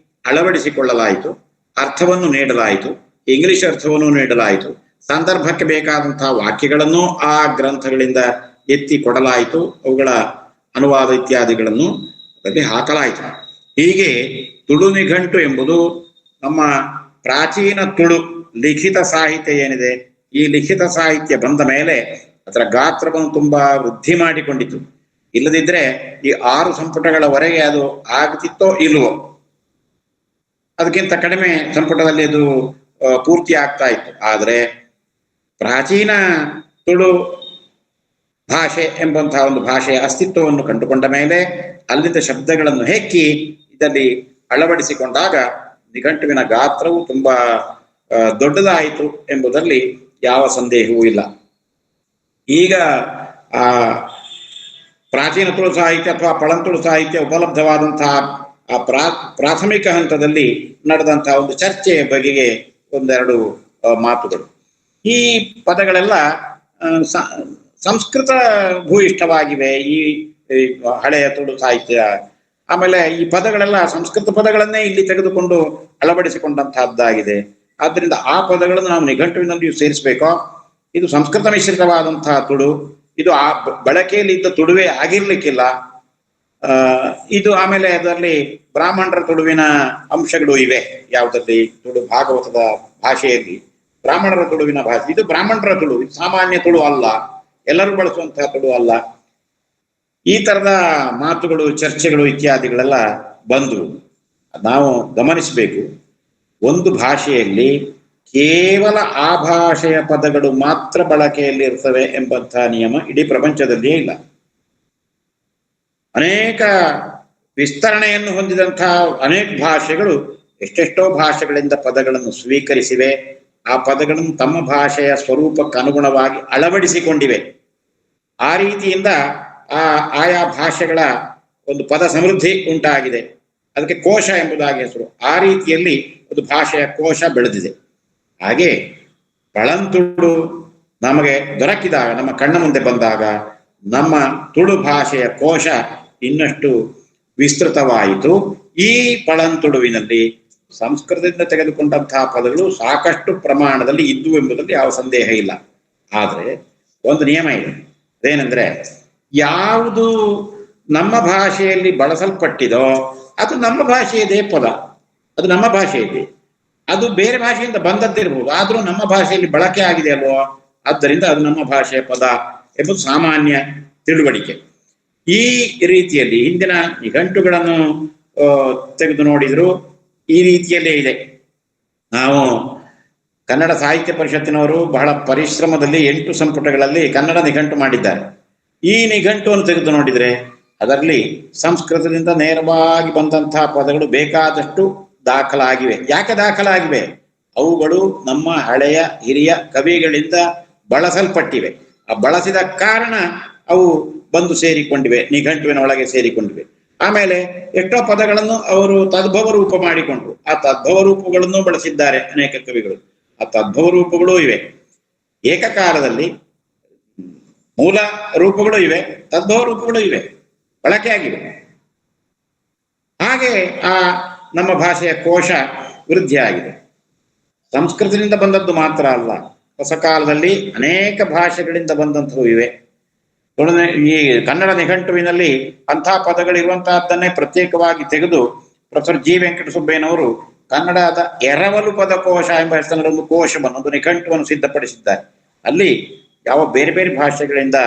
ಅಳವಡಿಸಿಕೊಳ್ಳಲಾಯಿತು, ಅರ್ಥವನ್ನು ನೀಡಲಾಯಿತು, ಇಂಗ್ಲಿಷ್ ಅರ್ಥವನ್ನು ನೀಡಲಾಯಿತು, ಸಂದರ್ಭಕ್ಕೆ ಬೇಕಾದಂತಹ ವಾಕ್ಯಗಳನ್ನು ಆ ಗ್ರಂಥಗಳಿಂದ ಎತ್ತಿ ಕೊಡಲಾಯಿತು, ಅವುಗಳ ಅನುವಾದ ಇತ್ಯಾದಿಗಳನ್ನು ಅದರಲ್ಲಿ ಹಾಕಲಾಯಿತು. ಹೀಗೆ ತುಳು ನಿಘಂಟು ಎಂಬುದು ನಮ್ಮ ಪ್ರಾಚೀನ ತುಳು ಲಿಖಿತ ಸಾಹಿತ್ಯ ಏನಿದೆ, ಈ ಲಿಖಿತ ಸಾಹಿತ್ಯ ಬಂದ ಮೇಲೆ ಅದರ ಗಾತ್ರವನ್ನು ತುಂಬಾ ವೃದ್ಧಿ ಮಾಡಿಕೊಂಡಿತು. ಇಲ್ಲದಿದ್ರೆ ಈ 6 ಸಂಪುಟಗಳವರೆಗೆ ಅದು ಆಗ್ತಿತ್ತೋ ಇಲ್ವೋ, ಅದಕ್ಕಿಂತ ಕಡಿಮೆ ಸಂಪುಟದಲ್ಲಿ ಅದು ಪೂರ್ತಿ ಆಗ್ತಾ ಇತ್ತು. ಆದರೆ ಪ್ರಾಚೀನ ತುಳು ಭಾಷೆ ಎಂಬಂತಹ ಒಂದು ಭಾಷೆಯ ಅಸ್ತಿತ್ವವನ್ನು ಕಂಡುಕೊಂಡ ಮೇಲೆ ಅಲ್ಲಿಂದ ಶಬ್ದಗಳನ್ನು ಹೆಕ್ಕಿ ಇದರಲ್ಲಿ ಅಳವಡಿಸಿಕೊಂಡಾಗ ನಿಘಂಟುವಿನ ಗಾತ್ರವು ತುಂಬಾ ದೊಡ್ಡದಾಯಿತು ಎಂಬುದರಲ್ಲಿ ಯಾವ ಸಂದೇಹವೂ ಇಲ್ಲ. ಈಗ ಆ ಪ್ರಾಚೀನ ತುಳು ಸಾಹಿತ್ಯ ಅಥವಾ ಪಳಂತುಳು ಸಾಹಿತ್ಯ ಉಪಲಬ್ಧವಾದಂತಹ ಆ ಪ್ರಾಥಮಿಕ ಹಂತದಲ್ಲಿ ನಡೆದಂತಹ ಒಂದು ಚರ್ಚೆಯ ಬಗೆಗೆ ಒಂದೆರಡು ಮಾತುಗಳು. ಈ ಪದಗಳೆಲ್ಲ ಸಂಸ್ಕೃತ ಭೂಯಿಷ್ಠವಾಗಿವೆ ಈ ಹಳೆಯ ತುಳು ಸಾಹಿತ್ಯ. ಆಮೇಲೆ ಈ ಪದಗಳೆಲ್ಲ ಸಂಸ್ಕೃತ ಪದಗಳನ್ನೇ ಇಲ್ಲಿ ತೆಗೆದುಕೊಂಡು ಅಳವಡಿಸಿಕೊಂಡಂತಹದ್ದಾಗಿದೆ. ಆದ್ದರಿಂದ ಆ ಪದಗಳನ್ನು ನಾವು ನಿಘಂಟುವಿನಲ್ಲಿಯೂ ಸೇರಿಸಬೇಕೋ, ಇದು ಸಂಸ್ಕೃತ ಮಿಶ್ರಿತವಾದಂತಹ ತುಳು, ಇದು ಆ ಬಳಕೆಯಲ್ಲಿ ಇದ್ದ ತುಳುವೇ ಆಗಿರ್ಲಿಕ್ಕಿಲ್ಲ. ಇದು ಆಮೇಲೆ ಅದರಲ್ಲಿ ಬ್ರಾಹ್ಮಣರ ತುಳುವಿನ ಅಂಶಗಳು ಇವೆ. ಯಾವುದಲ್ಲಿ ತುಳು ಭಾಗವತದ ಭಾಷೆಯಲ್ಲಿ ಬ್ರಾಹ್ಮಣರ ತುಳುವಿನ ಭಾಷೆ, ಇದು ಬ್ರಾಹ್ಮಣರ ತುಳು, ಇದು ಸಾಮಾನ್ಯ ತುಳು ಅಲ್ಲ, ಎಲ್ಲರೂ ಬಳಸುವಂತಹ ತುಳು ಅಲ್ಲ. ಈ ತರದ ಮಾತುಗಳು, ಚರ್ಚೆಗಳು ಇತ್ಯಾದಿಗಳೆಲ್ಲ ಬಂದು ನಾವು ಗಮನಿಸಬೇಕು. ಒಂದು ಭಾಷೆಯಲ್ಲಿ ಕೇವಲ ಆ ಭಾಷೆಯ ಪದಗಳು ಮಾತ್ರ ಬಳಕೆಯಲ್ಲಿ ಇರ್ತವೆ ಎಂಬಂತಹ ನಿಯಮ ಇಡೀ ಪ್ರಪಂಚದಲ್ಲಿಯೇ ಇಲ್ಲ. ಅನೇಕ ವಿಸ್ತರಣೆಯನ್ನು ಹೊಂದಿದಂತಹ ಅನೇಕ ಭಾಷೆಗಳು ಎಷ್ಟೆಷ್ಟೋ ಭಾಷೆಗಳಿಂದ ಪದಗಳನ್ನು ಸ್ವೀಕರಿಸಿವೆ. ಆ ಪದಗಳನ್ನು ತಮ್ಮ ಭಾಷೆಯ ಸ್ವರೂಪಕ್ಕೆ ಅನುಗುಣವಾಗಿ ಅಳವಡಿಸಿಕೊಂಡಿವೆ. ಆ ರೀತಿಯಿಂದ ಆಯಾ ಭಾಷೆಗಳ ಒಂದು ಪದ ಸಮೃದ್ಧಿ ಉಂಟಾಗಿದೆ. ಅದಕ್ಕೆ ಕೋಶ ಎಂಬುದಾಗಿ ಹೆಸರು. ಆ ರೀತಿಯಲ್ಲಿ ಒಂದು ಭಾಷೆಯ ಕೋಶ ಬೆಳೆದಿದೆ. ಹಾಗೆ ಪಳಂತುಳು ನಮಗೆ ದೊರಕಿದಾಗ, ನಮ್ಮ ಕಣ್ಣ ಮುಂದೆ ಬಂದಾಗ ನಮ್ಮ ತುಳು ಭಾಷೆಯ ಕೋಶ ಇನ್ನಷ್ಟು ವಿಸ್ತೃತವಾಯಿತು. ಈ ಪಳಂತುಳುವಿನಲ್ಲಿ ಸಂಸ್ಕೃತದಿಂದ ತೆಗೆದುಕೊಂಡಂತಹ ಪದಗಳು ಸಾಕಷ್ಟು ಪ್ರಮಾಣದಲ್ಲಿ ಇದ್ದು ಎಂಬುದರಲ್ಲಿ ಯಾವ ಸಂದೇಹ ಇಲ್ಲ. ಆದರೆ ಒಂದು ನಿಯಮ ಇದೆ. ಅದೇನೆಂದ್ರೆ, ಯಾವುದು ನಮ್ಮ ಭಾಷೆಯಲ್ಲಿ ಬಳಸಲ್ಪಟ್ಟಿದೋ ಅದು ನಮ್ಮ ಭಾಷೆಯದೇ ಪದ, ಅದು ನಮ್ಮ ಭಾಷೆಯಲ್ಲಿ. ಅದು ಬೇರೆ ಭಾಷೆಯಿಂದ ಬಂದದ್ದಿರ್ಬೋದು, ಆದ್ರೂ ನಮ್ಮ ಭಾಷೆಯಲ್ಲಿ ಬಳಕೆ ಆಗಿದೆ ಅಲ್ವೋ, ಆದ್ದರಿಂದ ಅದು ನಮ್ಮ ಭಾಷೆಯ ಪದ ಎಂಬುದು ಸಾಮಾನ್ಯ ತಿಳುವಳಿಕೆ. ಈ ರೀತಿಯಲ್ಲಿ ಹಿಂದಿನ ನಿಘಂಟುಗಳನ್ನು ತೆಗೆದು ನೋಡಿದ್ರು ಈ ರೀತಿಯಲ್ಲೇ ಇದೆ. ನಾವು ಕನ್ನಡ ಸಾಹಿತ್ಯ ಪರಿಷತ್ತಿನವರು ಬಹಳ ಪರಿಶ್ರಮದಲ್ಲಿ 8 ಸಂಪುಟಗಳಲ್ಲಿ ಕನ್ನಡ ನಿಘಂಟು ಮಾಡಿದ್ದಾರೆ. ಈ ನಿಘಂಟುವನ್ನು ತೆಗೆದು ನೋಡಿದ್ರೆ ಅದರಲ್ಲಿ ಸಂಸ್ಕೃತದಿಂದ ನೇರವಾಗಿ ಬಂದಂತಹ ಪದಗಳು ಬೇಕಾದಷ್ಟು ದಾಖಲಾಗಿವೆ. ಯಾಕೆ ದಾಖಲಾಗಿವೆ? ಅವುಗಳು ನಮ್ಮ ಹಳೆಯ ಹಿರಿಯ ಕವಿಗಳಿಂದ ಬಳಸಲ್ಪಟ್ಟಿವೆ. ಆ ಬಳಸಿದ ಕಾರಣ ಅವು ಬಂದು ಸೇರಿಕೊಂಡಿವೆ, ನಿಘಂಟುವಿನ ಒಳಗೆ ಸೇರಿಕೊಂಡಿವೆ. ಆಮೇಲೆ ಎಷ್ಟೋ ಪದಗಳನ್ನು ಅವರು ತದ್ಭವ ರೂಪ ಮಾಡಿಕೊಂಡ್ರು. ಆ ತದ್ಭವ ರೂಪಗಳನ್ನು ಬಳಸಿದ್ದಾರೆ ಅನೇಕ ಕವಿಗಳು. ಆ ತದ್ಭವ ರೂಪಗಳು ಇವೆ. ಏಕಕಾಲದಲ್ಲಿ ಮೂಲ ರೂಪಗಳು ಇವೆ, ತದ್ಭವ ರೂಪಗಳು ಇವೆ, ಬಳಕೆಯಾಗಿವೆ. ಹಾಗೆ ಆ ನಮ್ಮ ಭಾಷೆಯ ಕೋಶ ವೃದ್ಧಿಯಾಗಿದೆ. ಸಂಸ್ಕೃತದಿಂದ ಬಂದದ್ದು ಮಾತ್ರ ಅಲ್ಲ, ಹೊಸ ಕಾಲದಲ್ಲಿ ಅನೇಕ ಭಾಷೆಗಳಿಂದ ಬಂದಂಥವು ಇವೆ. ಈ ಕನ್ನಡ ನಿಘಂಟುವಿನಲ್ಲಿ ಅಂಥ ಪದಗಳಿರುವಂತಹದ್ದನ್ನೇ ಪ್ರತ್ಯೇಕವಾಗಿ ತೆಗೆದು ಪ್ರೊಫೆಸರ್ ಜಿ ವೆಂಕಟಸುಬ್ಬಯ್ಯನವರು ಕನ್ನಡದ ಎರವಲು ಪದಕೋಶ ಎಂಬ ಹೆಸರಿನ ಒಂದು ಕೋಶವನ್ನು, ಒಂದು ನಿಘಂಟುವನ್ನು ಸಿದ್ಧಪಡಿಸಿದ್ದಾರೆ. ಅಲ್ಲಿ ಯಾವ ಬೇರೆ ಬೇರೆ ಭಾಷೆಗಳಿಂದ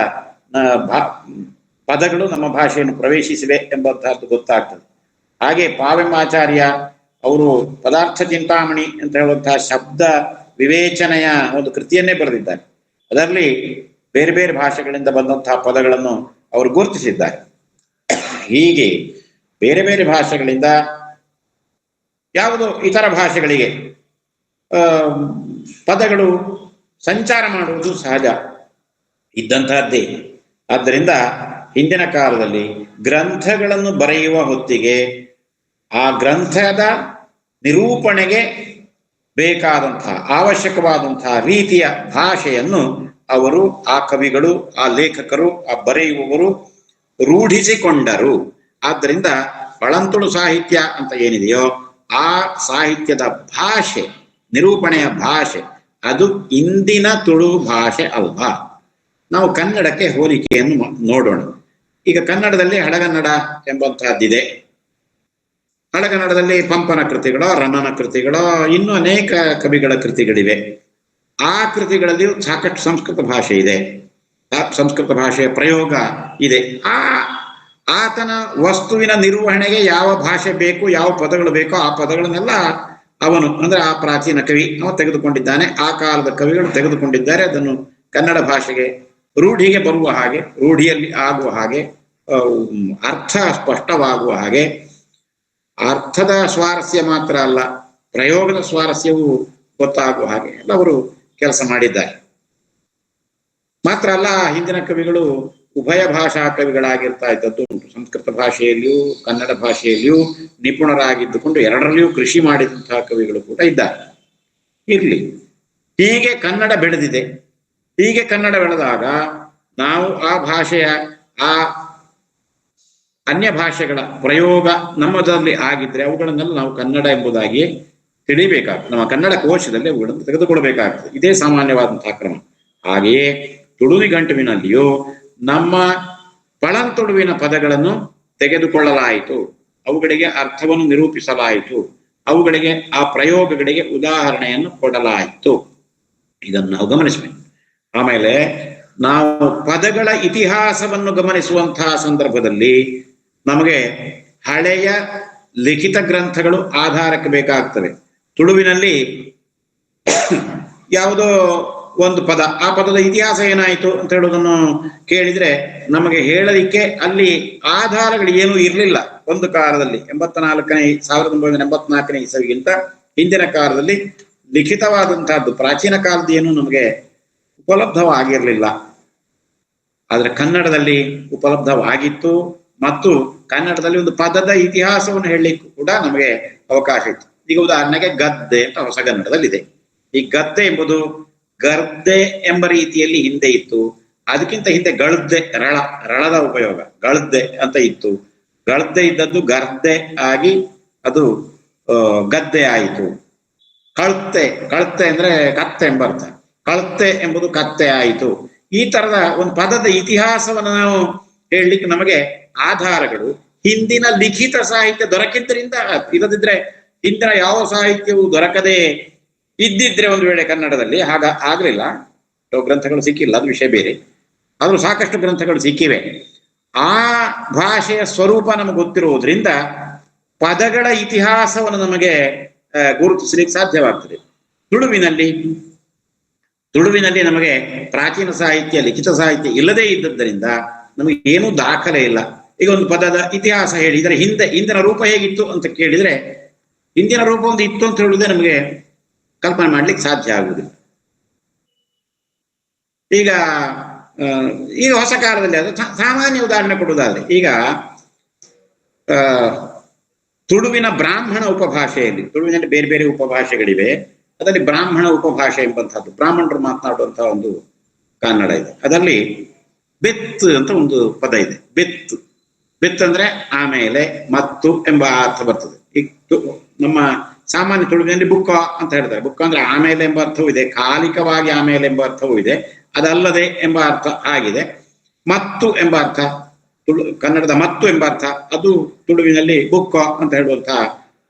ಪದಗಳು ನಮ್ಮ ಭಾಷೆಯನ್ನು ಪ್ರವೇಶಿಸಿವೆ ಎಂಬಂತಹದ್ದು ಗೊತ್ತಾಗ್ತದೆ. ಹಾಗೆ ಪಾವೆಮಾಚಾರ್ಯ ಅವರು ಪದಾರ್ಥ ಚಿಂತಾಮಣಿ ಅಂತ ಹೇಳುವಂತಹ ಶಬ್ದ ವಿವೇಚನೆಯ ಒಂದು ಕೃತಿಯನ್ನೇ ಬರೆದಿದ್ದಾರೆ. ಅದರಲ್ಲಿ ಬೇರೆ ಬೇರೆ ಭಾಷೆಗಳಿಂದ ಬಂದಂತಹ ಪದಗಳನ್ನು ಅವರು ಗುರುತಿಸಿದ್ದಾರೆ. ಹೀಗೆ ಬೇರೆ ಬೇರೆ ಭಾಷೆಗಳಿಂದ ಯಾವುದೋ ಇತರ ಭಾಷೆಗಳಿಗೆ ಪದಗಳು ಸಂಚಾರ ಮಾಡುವುದು ಸಹಜ ಇದ್ದಂತಹದ್ದೇ. ಆದ್ದರಿಂದ ಹಿಂದಿನ ಕಾಲದಲ್ಲಿ ಗ್ರಂಥಗಳನ್ನು ಬರೆಯುವ ಹೊತ್ತಿಗೆ ಆ ಗ್ರಂಥದ ನಿರೂಪಣೆಗೆ ಬೇಕಾದಂತಹ ಅವಶ್ಯಕವಾದಂತಹ ರೀತಿಯ ಭಾಷೆಯನ್ನು ಅವರು, ಆ ಕವಿಗಳು, ಆ ಲೇಖಕರು, ಆ ಬರೆಯುವವರು ರೂಢಿಸಿಕೊಂಡರು. ಆದ್ದರಿಂದ ಪಳಂತುಳು ಸಾಹಿತ್ಯ ಅಂತ ಏನಿದೆಯೋ ಆ ಸಾಹಿತ್ಯದ ಭಾಷೆ, ನಿರೂಪಣೆಯ ಭಾಷೆ ಅದು ಇಂದಿನ ತುಳು ಭಾಷೆ ಅಲ್ವಾ. ನಾವು ಕನ್ನಡಕ್ಕೆ ಹೋಲಿಕೆಯನ್ನು ನೋಡೋಣ. ಈಗ ಕನ್ನಡದಲ್ಲಿ ಹಳಗನ್ನಡ ಎಂಬಂತಹದ್ದಿದೆ. ಹಳಗನ್ನಡದಲ್ಲಿ ಪಂಪನ ಕೃತಿಗಳೋ, ರನ್ನನ ಕೃತಿಗಳೋ, ಇನ್ನೂ ಅನೇಕ ಕವಿಗಳ ಕೃತಿಗಳಿವೆ. ಆ ಕೃತಿಗಳಲ್ಲಿಯೂ ಸಾಕಷ್ಟು ಸಂಸ್ಕೃತ ಭಾಷೆ ಇದೆ, ಸಂಸ್ಕೃತ ಭಾಷೆಯ ಪ್ರಯೋಗ ಇದೆ. ಆತನ ವಸ್ತುವಿನ ನಿರ್ವಹಣೆಗೆ ಯಾವ ಭಾಷೆ ಬೇಕು, ಯಾವ ಪದಗಳು ಬೇಕೋ ಆ ಪದಗಳನ್ನೆಲ್ಲ ಅವನು, ಅಂದ್ರೆ ಆ ಪ್ರಾಚೀನ ಕವಿ ಅವನು ತೆಗೆದುಕೊಂಡಿದ್ದಾನೆ. ಆ ಕಾಲದ ಕವಿಗಳು ತೆಗೆದುಕೊಂಡಿದ್ದಾರೆ. ಅದನ್ನು ಕನ್ನಡ ಭಾಷೆಗೆ ರೂಢಿಗೆ ಬರುವ ಹಾಗೆ, ರೂಢಿಯಲ್ಲಿ ಆಗುವ ಹಾಗೆ, ಅರ್ಥ ಸ್ಪಷ್ಟವಾಗುವ ಹಾಗೆ, ಅರ್ಥದ ಸ್ವಾರಸ್ಯ ಮಾತ್ರ ಅಲ್ಲ, ಪ್ರಯೋಗದ ಸ್ವಾರಸ್ಯವೂ ಗೊತ್ತಾಗುವ ಹಾಗೆ ಎಲ್ಲ ಅವರು ಕೆಲಸ ಮಾಡಿದ್ದಾರೆ. ಮಾತ್ರ ಅಲ್ಲ, ಹಿಂದಿನ ಕವಿಗಳು ಉಭಯ ಭಾಷಾ ಕವಿಗಳಾಗಿರ್ತಾ ಇದ್ದದ್ದು ಉಂಟು. ಸಂಸ್ಕೃತ ಭಾಷೆಯಲ್ಲಿಯೂ ಕನ್ನಡ ಭಾಷೆಯಲ್ಲಿಯೂ ನಿಪುಣರಾಗಿದ್ದುಕೊಂಡು ಎರಡರಲ್ಲಿಯೂ ಕೃಷಿ ಮಾಡಿದಂತಹ ಕವಿಗಳು ಕೂಡ ಇದ್ದಾರೆ. ಇರ್ಲಿ, ಹೀಗೆ ಕನ್ನಡ ಬೆಳೆದಿದೆ. ಹೀಗೆ ಕನ್ನಡ ಬೆಳೆದಾಗ ನಾವು ಆ ಭಾಷೆಯ, ಆ ಅನ್ಯ ಭಾಷೆಗಳ ಪ್ರಯೋಗ ನಮ್ಮದಲ್ಲಿ ಆಗಿದ್ರೆ ಅವುಗಳನ್ನೆಲ್ಲ ನಾವು ಕನ್ನಡ ಎಂಬುದಾಗಿ ತಿಳಿಬೇಕಾಗ್ತದೆ. ನಮ್ಮ ಕನ್ನಡ ಕೋಶದಲ್ಲಿ ಅವುಗಳನ್ನು ತೆಗೆದುಕೊಳ್ಬೇಕಾಗ್ತದೆ. ಇದೇ ಸಾಮಾನ್ಯವಾದಂತಹ ಕ್ರಮ. ಹಾಗೆಯೇ ತುಳುವಿಗಂಟುವಿನಲ್ಲಿಯೂ ನಮ್ಮ ಪಳಂತುಳುವಿನ ಪದಗಳನ್ನು ತೆಗೆದುಕೊಳ್ಳಲಾಯಿತು, ಅವುಗಳಿಗೆ ಅರ್ಥವನ್ನು ನಿರೂಪಿಸಲಾಯಿತು, ಅವುಗಳಿಗೆ ಆ ಪ್ರಯೋಗಗಳಿಗೆ ಉದಾಹರಣೆಯನ್ನು ಕೊಡಲಾಯಿತು. ಇದನ್ನು ನಾವು ಗಮನಿಸಬೇಕು. ಆಮೇಲೆ ನಾವು ಪದಗಳ ಇತಿಹಾಸವನ್ನು ಗಮನಿಸುವಂತಹ ಸಂದರ್ಭದಲ್ಲಿ ನಮಗೆ ಹಳೆಯ ಲಿಖಿತ ಗ್ರಂಥಗಳು ಆಧಾರಕ್ಕೆ ಬೇಕಾಗ್ತವೆ. ತುಳುವಿನಲ್ಲಿ ಯಾವುದೋ ಒಂದು ಪದ, ಆ ಪದದ ಇತಿಹಾಸ ಏನಾಯಿತು ಅಂತ ಹೇಳುವುದನ್ನು ಕೇಳಿದ್ರೆ ನಮಗೆ ಹೇಳಲಿಕ್ಕೆ ಅಲ್ಲಿ ಆಧಾರಗಳು ಏನೂ ಇರಲಿಲ್ಲ. ಒಂದು ಕಾಲದಲ್ಲಿ 1984 ಇಸವಿಗಿಂತ ಹಿಂದಿನ ಕಾಲದಲ್ಲಿ ಲಿಖಿತವಾದಂತಹದ್ದು ಪ್ರಾಚೀನ ಕಾಲದ ಏನು ನಮಗೆ ಉಪಲಬ್ಧವಾಗಿರಲಿಲ್ಲ. ಆದ್ರೆ ಕನ್ನಡದಲ್ಲಿ ಉಪಲಬ್ಧವಾಗಿತ್ತು. ಮತ್ತು ಕನ್ನಡದಲ್ಲಿ ಒಂದು ಪದದ ಇತಿಹಾಸವನ್ನು ಹೇಳಲಿಕ್ಕೂ ಕೂಡ ನಮಗೆ ಅವಕಾಶ ಇತ್ತು. ಈಗ ಉದಾಹರಣೆಗೆ ಗದ್ದೆ ಅಂತ ಹೊಸಗನ್ನಡದಲ್ಲಿದೆ. ಈ ಗದ್ದೆ ಎಂಬುದು ಗರ್ದೆ ಎಂಬ ರೀತಿಯಲ್ಲಿ ಹಿಂದೆ ಇತ್ತು. ಅದಕ್ಕಿಂತ ಹಿಂದೆ ಗಳದ್ದೆ, ರಳದ ಉಪಯೋಗ ಗಳದ್ದೆ ಅಂತ ಇತ್ತು. ಗಳದ್ದೆ ಇದ್ದದ್ದು ಗರ್ದೆ ಆಗಿ ಅದು ಗದ್ದೆ ಆಯಿತು. ಕಳ್ತೆ ಅಂದ್ರೆ ಕತ್ತೆ ಎಂಬ ಅರ್ಥ. ಕಳ್ತೆ ಎಂಬುದು ಕತ್ತೆ ಆಯಿತು. ಈ ತರದ ಒಂದು ಪದದ ಇತಿಹಾಸವನ್ನು ನಾವು ಹೇಳಲಿಕ್ಕೆ ನಮಗೆ ಆಧಾರಗಳು ಹಿಂದಿನ ಲಿಖಿತ ಸಾಹಿತ್ಯ ದೊರಕಿದ್ದರಿಂದ, ಇಲ್ಲದಿದ್ರೆ ಹಿಂದಿನ ಯಾವ ಸಾಹಿತ್ಯವೂ ದೊರಕದೆ ಇದ್ದಿದ್ರೆ ಒಂದು ವೇಳೆ ಕನ್ನಡದಲ್ಲಿ ಆಗ್ಲಿಲ್ಲ. ಗ್ರಂಥಗಳು ಸಿಕ್ಕಿಲ್ಲ, ಅದು ವಿಷಯ ಬೇರೆ. ಆದ್ರೂ ಸಾಕಷ್ಟು ಗ್ರಂಥಗಳು ಸಿಕ್ಕಿವೆ. ಆ ಭಾಷೆಯ ಸ್ವರೂಪ ನಮಗೆ ಗೊತ್ತಿರುವುದರಿಂದ ಪದಗಳ ಇತಿಹಾಸವನ್ನು ನಮಗೆ ಗುರುತಿಸಲಿಕ್ಕೆ ಸಾಧ್ಯವಾಗ್ತದೆ. ತುಳುವಿನಲ್ಲಿ ನಮಗೆ ಪ್ರಾಚೀನ ಸಾಹಿತ್ಯ, ಲಿಖಿತ ಸಾಹಿತ್ಯ ಇಲ್ಲದೇ ಇದ್ದದ್ದರಿಂದ ನಮಗೆ ಏನೂ ದಾಖಲೆ ಇಲ್ಲ. ಈಗ ಒಂದು ಪದದ ಇತಿಹಾಸ ಹೇಳಿ ಇದರ ಹಿಂದಿನ ರೂಪ ಹೇಗಿತ್ತು ಅಂತ ಕೇಳಿದ್ರೆ, ಹಿಂದಿನ ರೂಪ ಒಂದು ಇತ್ತು ಅಂತ ಹೇಳುವುದೇ ನಮಗೆ ಕಲ್ಪನೆ ಮಾಡ್ಲಿಕ್ಕೆ ಸಾಧ್ಯ ಆಗುವುದಿಲ್ಲ. ಈಗ ಹೊಸ ಕಾಲದಲ್ಲಿ ಅದು ಸಾಮಾನ್ಯ ಉದಾಹರಣೆ ಕೊಡುವುದಾದ್ರೆ, ಈಗ ತುಳುವಿನ ಬ್ರಾಹ್ಮಣ ಉಪಭಾಷೆಯಲ್ಲಿ, ತುಳುವಿನಲ್ಲಿ ಬೇರೆ ಬೇರೆ ಉಪಭಾಷೆಗಳಿವೆ. ಅದರಲ್ಲಿ ಬ್ರಾಹ್ಮಣ ಉಪಭಾಷೆ ಎಂಬಂತಹದ್ದು, ಬ್ರಾಹ್ಮಣರು ಮಾತನಾಡುವಂತಹ ಒಂದು ಕನ್ನಡ ಇದೆ. ಅದರಲ್ಲಿ ಬೆತ್ತು ಅಂತ ಒಂದು ಪದ ಇದೆ. ಬೆತ್ತು ಅಂದ್ರೆ ಆಮೇಲೆ, ಮತ್ತು ಎಂಬ ಅರ್ಥ ಬರ್ತದೆ. ಈ ನಮ್ಮ ಸಾಮಾನ್ಯ ತುಳುವಿನಲ್ಲಿ ಬುಕ್ಕ ಅಂತ ಹೇಳ್ತಾರೆ. ಬುಕ್ಕ ಅಂದ್ರೆ ಆಮೇಲೆ ಎಂಬ ಅರ್ಥವೂ ಇದೆ, ಕಾಲಿಕವಾಗಿ ಆಮೇಲೆ ಎಂಬ ಅರ್ಥವೂ ಇದೆ, ಅದಲ್ಲದೆ ಎಂಬ ಅರ್ಥ ಆಗಿದೆ. ಮತ್ತು ಎಂಬ ಅರ್ಥ, ಕನ್ನಡದ ಮತ್ತು ಎಂಬ ಅರ್ಥ, ಅದು ತುಳುವಿನಲ್ಲಿ ಬುಕ್ಕ ಅಂತ ಹೇಳುವಂತಹ